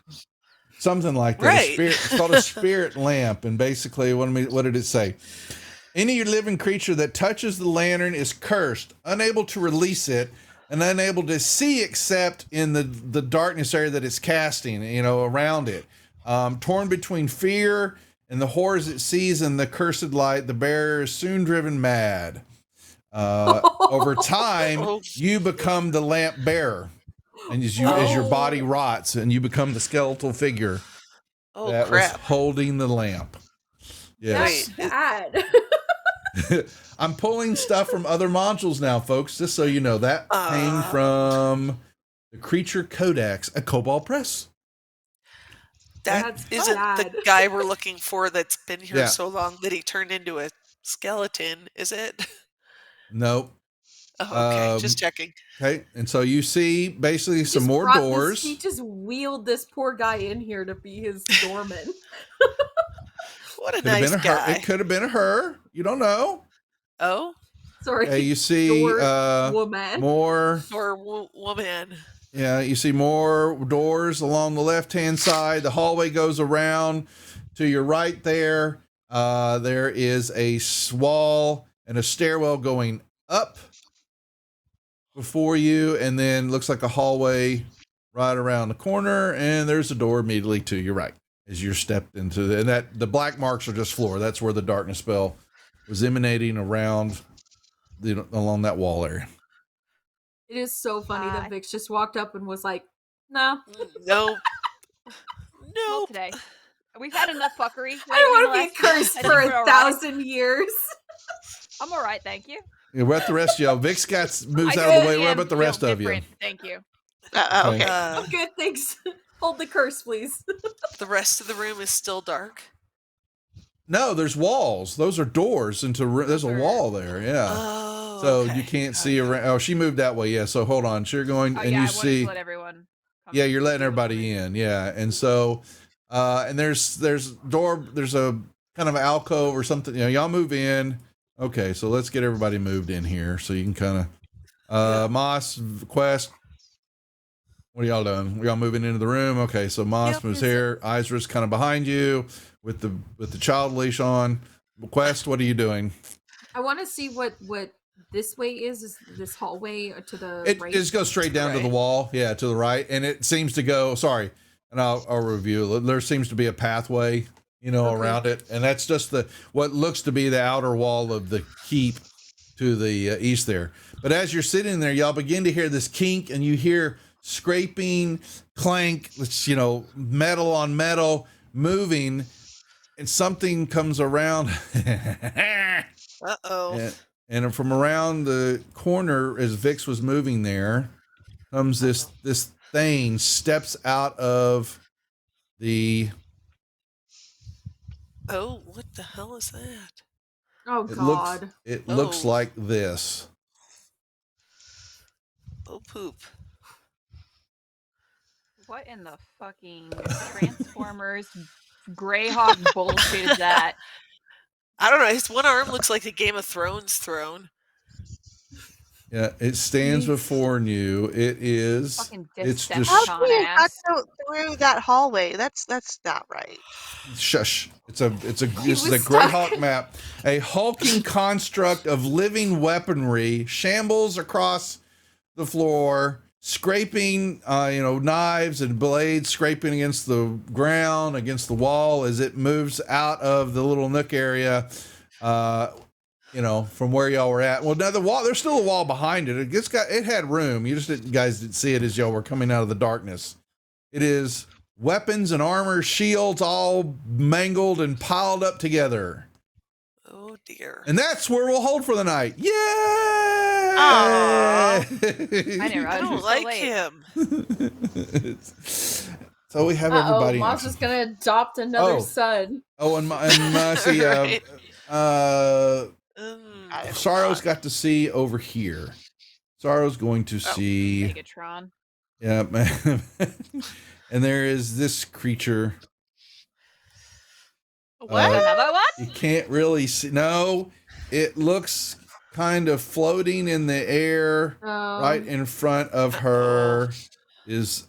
Something like that. Right. It's called a spirit lamp, and basically, what did it say? Any living creature that touches the lantern is cursed, unable to release it, and unable to see except in the darkness area that it's casting, around it. Torn between fear and the horrors it sees in the cursed light, the bearer is soon driven mad. Over time, you become the lamp bearer, and as your body rots, and you become the skeletal figure that was holding the lamp. Yes. That's bad. I'm pulling stuff from other modules now, folks, just so you know. That came from the Creature Codex at Cobalt Press. That isn't the guy we're looking for that's been here so long that he turned into a skeleton, is it? Nope. Oh, okay, just checking. Okay, and so you see basically some Just more brought doors. He just wheeled this poor guy in here to be his doorman. What a Could have nice been a guy. her. It could have been a her. You don't know. Oh, sorry. Okay, you see woman. more. Or woman. Yeah, you see more doors along the left-hand side. The hallway goes around to your right there. There is a wall and a stairwell going up before you, and then looks like a hallway right around the corner, and there's a door immediately to your right as you're stepped into and that the black marks are just floor. That's where the darkness spell was emanating around along that wall area. It is so funny that Vix just walked up and was like, "No, no, no." Today, we've had enough fuckery. I don't want to be cursed for 1,000 years." I'm all right, thank you. Yeah, we're at the rest of y'all. Vix moves out of the way. What about the rest of you? Thank you. Okay. I'm good, thanks. Hold the curse, please. The rest of the room is still dark. No, there's walls. Those are doors into. There's a wall there. Yeah. Oh, so you can't see around. Oh, she moved that way. Yeah. So hold on. So you're going and yeah, you I see. to let everyone Yeah, you're letting everybody in. Yeah, and so, and there's a kind of alcove or something. You know, y'all move in. Okay, so let's get everybody moved in here so you can kind of. Moss, Quest. What are y'all doing? Y'all moving into the room? Okay, so Moss moves here. Izra's kind of behind you with the child leash on. Quest, what are you doing? I want to see what this way is this hallway to the It right? just goes straight down to the wall. Yeah, to the right, and it seems to go. Sorry, and I'll review. There seems to be a pathway, around it, and that's just what looks to be the outer wall of the keep to the east there. But as you're sitting there, y'all begin to hear this kink, and you hear scraping, clank, metal on metal moving, and something comes around. Uh-oh. And from around the corner, as Vix was moving there, comes this thing, steps out of the. Oh, what the hell is that? Oh God! It looks like this. Oh poop! What in the fucking Transformers Greyhawk bullshit is that? I don't know. His one arm looks like a Game of Thrones throne. Yeah, it stands before you. It is. Fucking It's Decepticon just. How can you not go through that hallway? That's not right. Shush. This is a Greyhawk map. A hulking construct of living weaponry shambles across the floor, scraping, knives and blades scraping against the ground, against the wall as it moves out of the little nook area, from where y'all were at. Well, now the wall, there's still a wall behind it. It had room. You guys didn't see it as y'all were coming out of the darkness. It is weapons and armor, shields all mangled and piled up together. Oh dear. And that's where we'll hold for the night. Yay! I don't like him. So we have everybody. Mom's just gonna adopt another son. Oh, and see, Sorrow's got to see over here. Sorrow's going to see Megatron. Yeah, man. And there is this creature. What? Another one? You can't really see. No, it looks kind of floating in the air. Right in front of her is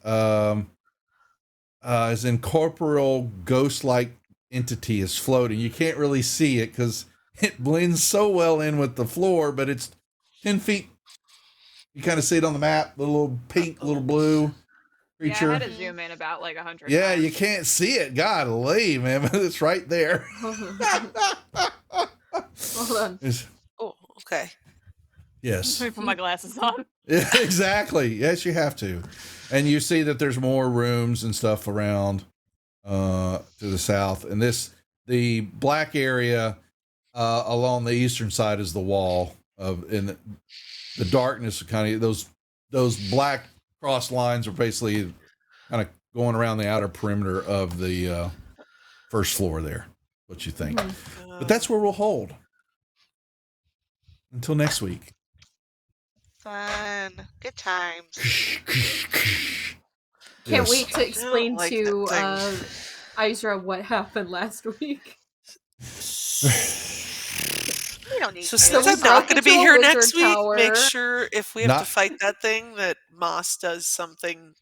incorporeal ghost-like entity is floating. You can't really see it because it blends so well in with the floor, but it's 10 feet. You kind of see it on the map, the little pink, little blue creature. Yeah, I had to zoom in about like 100 Yeah, times. you can't see it. Golly, man, but it's right there. Hold on. Oh, okay. Yes. Let me put my glasses on. Yeah, exactly. Yes, you have to. And you see that there's more rooms and stuff around to the south. And the black area along the eastern side is the wall and the darkness kind of those black cross lines are basically kind of going around the outer perimeter of the first floor there. What you think? But that's where we'll hold until next week. Fun. Good times. Can't Yes. wait to explain like to that Isra what happened last week. We don't need So to. since we I'm broke not going to into be a here wizard next week, make tower. sure if we have Not- to fight that thing that Moss does something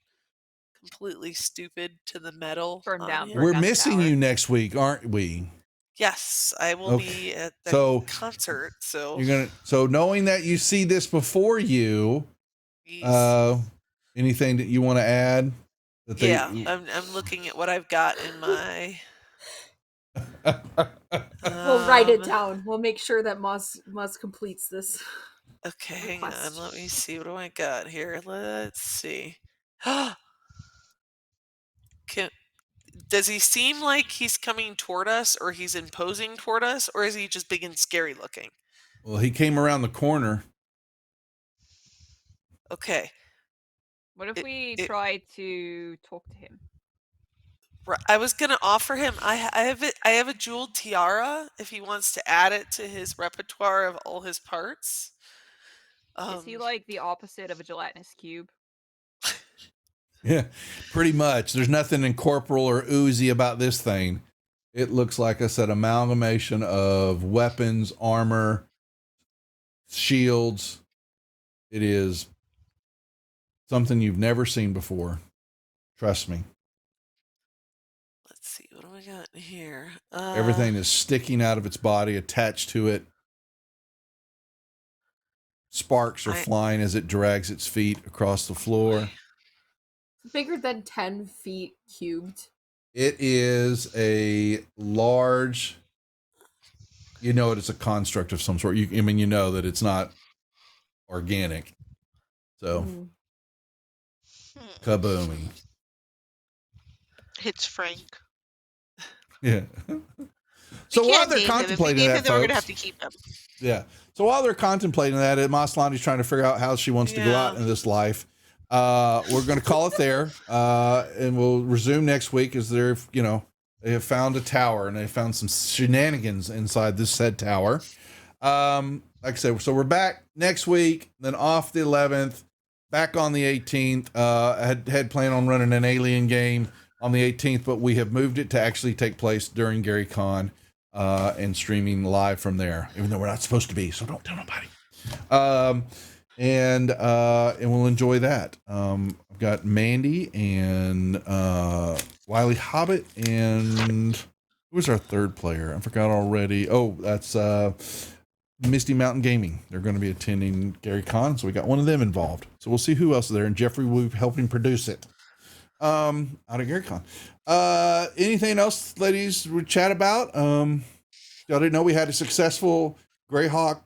completely stupid to the metal. Burn on down, him. burn We're down the missing tower. you next week, aren't we? Yes, I will Okay. be at the So, concert. So So knowing that you see this before you, anything that you want to add? That they, yeah, I'm looking at what I've got in my. We'll write it down. We'll make sure that Moss completes this. Okay, hang on. request. Let me see. What do I got here? Let's see. Does he seem like he's coming toward us, or he's imposing toward us, or is he just big and scary looking? well, he came around the corner. Okay. What if we try to talk to him? I was gonna offer him. I have a jeweled tiara. If he wants to add it to his repertoire of all his parts. Is he like the opposite of a gelatinous cube? Yeah, pretty much. There's nothing incorporeal or oozy about this thing. It looks like I said, amalgamation of weapons, armor, shields. It is something you've never seen before. Trust me. Let's see. What do we got here? Everything is sticking out of its body, attached to it. Sparks are flying as it drags its feet across the floor. Bigger than 10 feet cubed. It is a large, it's a construct of some sort. You know that it's not organic. So, kaboomy. It's Frank. Yeah. So We while can't they're name him. If we contemplating name that, him, then we're gonna folks, have to keep him. yeah. So while they're contemplating that, Maslani's trying to figure out how she wants to go out in this life. We're going to call it there, and we'll resume next week as they have found a tower and they found some shenanigans inside this said tower. Like I said, so we're back next week, then off the 11th, back on the 18th. I had planned on running an Alien game on the 18th, but we have moved it to actually take place during Gary Con and streaming live from there, even though we're not supposed to be, so don't tell nobody. And we'll enjoy that. I've got Mandy and Wiley Hobbit, and who was our third player? I forgot already. Oh, that's Misty Mountain Gaming. They're going to be attending Gary Con, so we got one of them involved. So we'll see who else is there, and Jeffrey will be helping produce it out of Gary Con. Anything else, ladies, we chat about? Y'all didn't know we had a successful Greyhawk.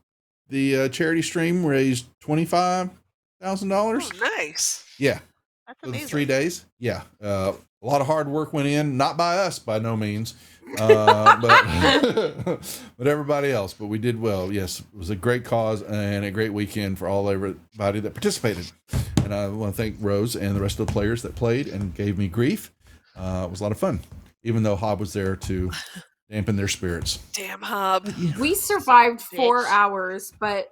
The charity stream raised $25,000. Oh, nice. Yeah. That's For the amazing. 3 days. Yeah. A lot of hard work went in, not by us, by no means, but but everybody else. But we did well. Yes, it was a great cause and a great weekend for everybody that participated. And I want to thank Rose and the rest of the players that played and gave me grief. It was a lot of fun, even though Hob was there to dampen their spirits. Damn Hob. We survived 4 hours, but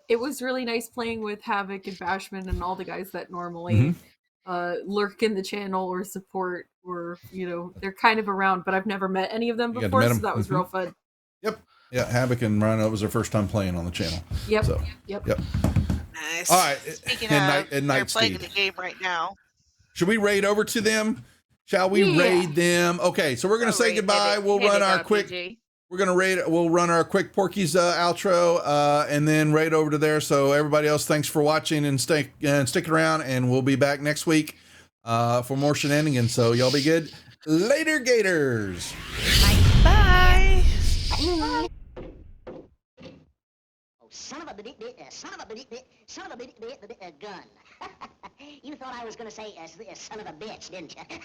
it was really nice playing with Havoc and Bashman and all the guys that normally lurk in the channel or support, or they're kind of around, but I've never met any of them You got to before, meet so 'em. that was real fun. Yep. Yeah, Havoc and Rhino, it was their first time playing on the channel. Yep. So, Yep. Nice. All right. Speaking And of, they're Night playing Speed. the game right now. Should we raid over to them? Shall we Yeah. raid them? Okay, so we're gonna say goodbye. We'll run our quick. We're gonna raid. We'll run our quick Porky's outro, and then raid over to there. So everybody else, thanks for watching and stick around, and we'll be back next week for more shenanigans. So y'all be good. Later, Gators. Bye. Bye. son of a gun. You thought I was going to say son of a bitch, didn't you?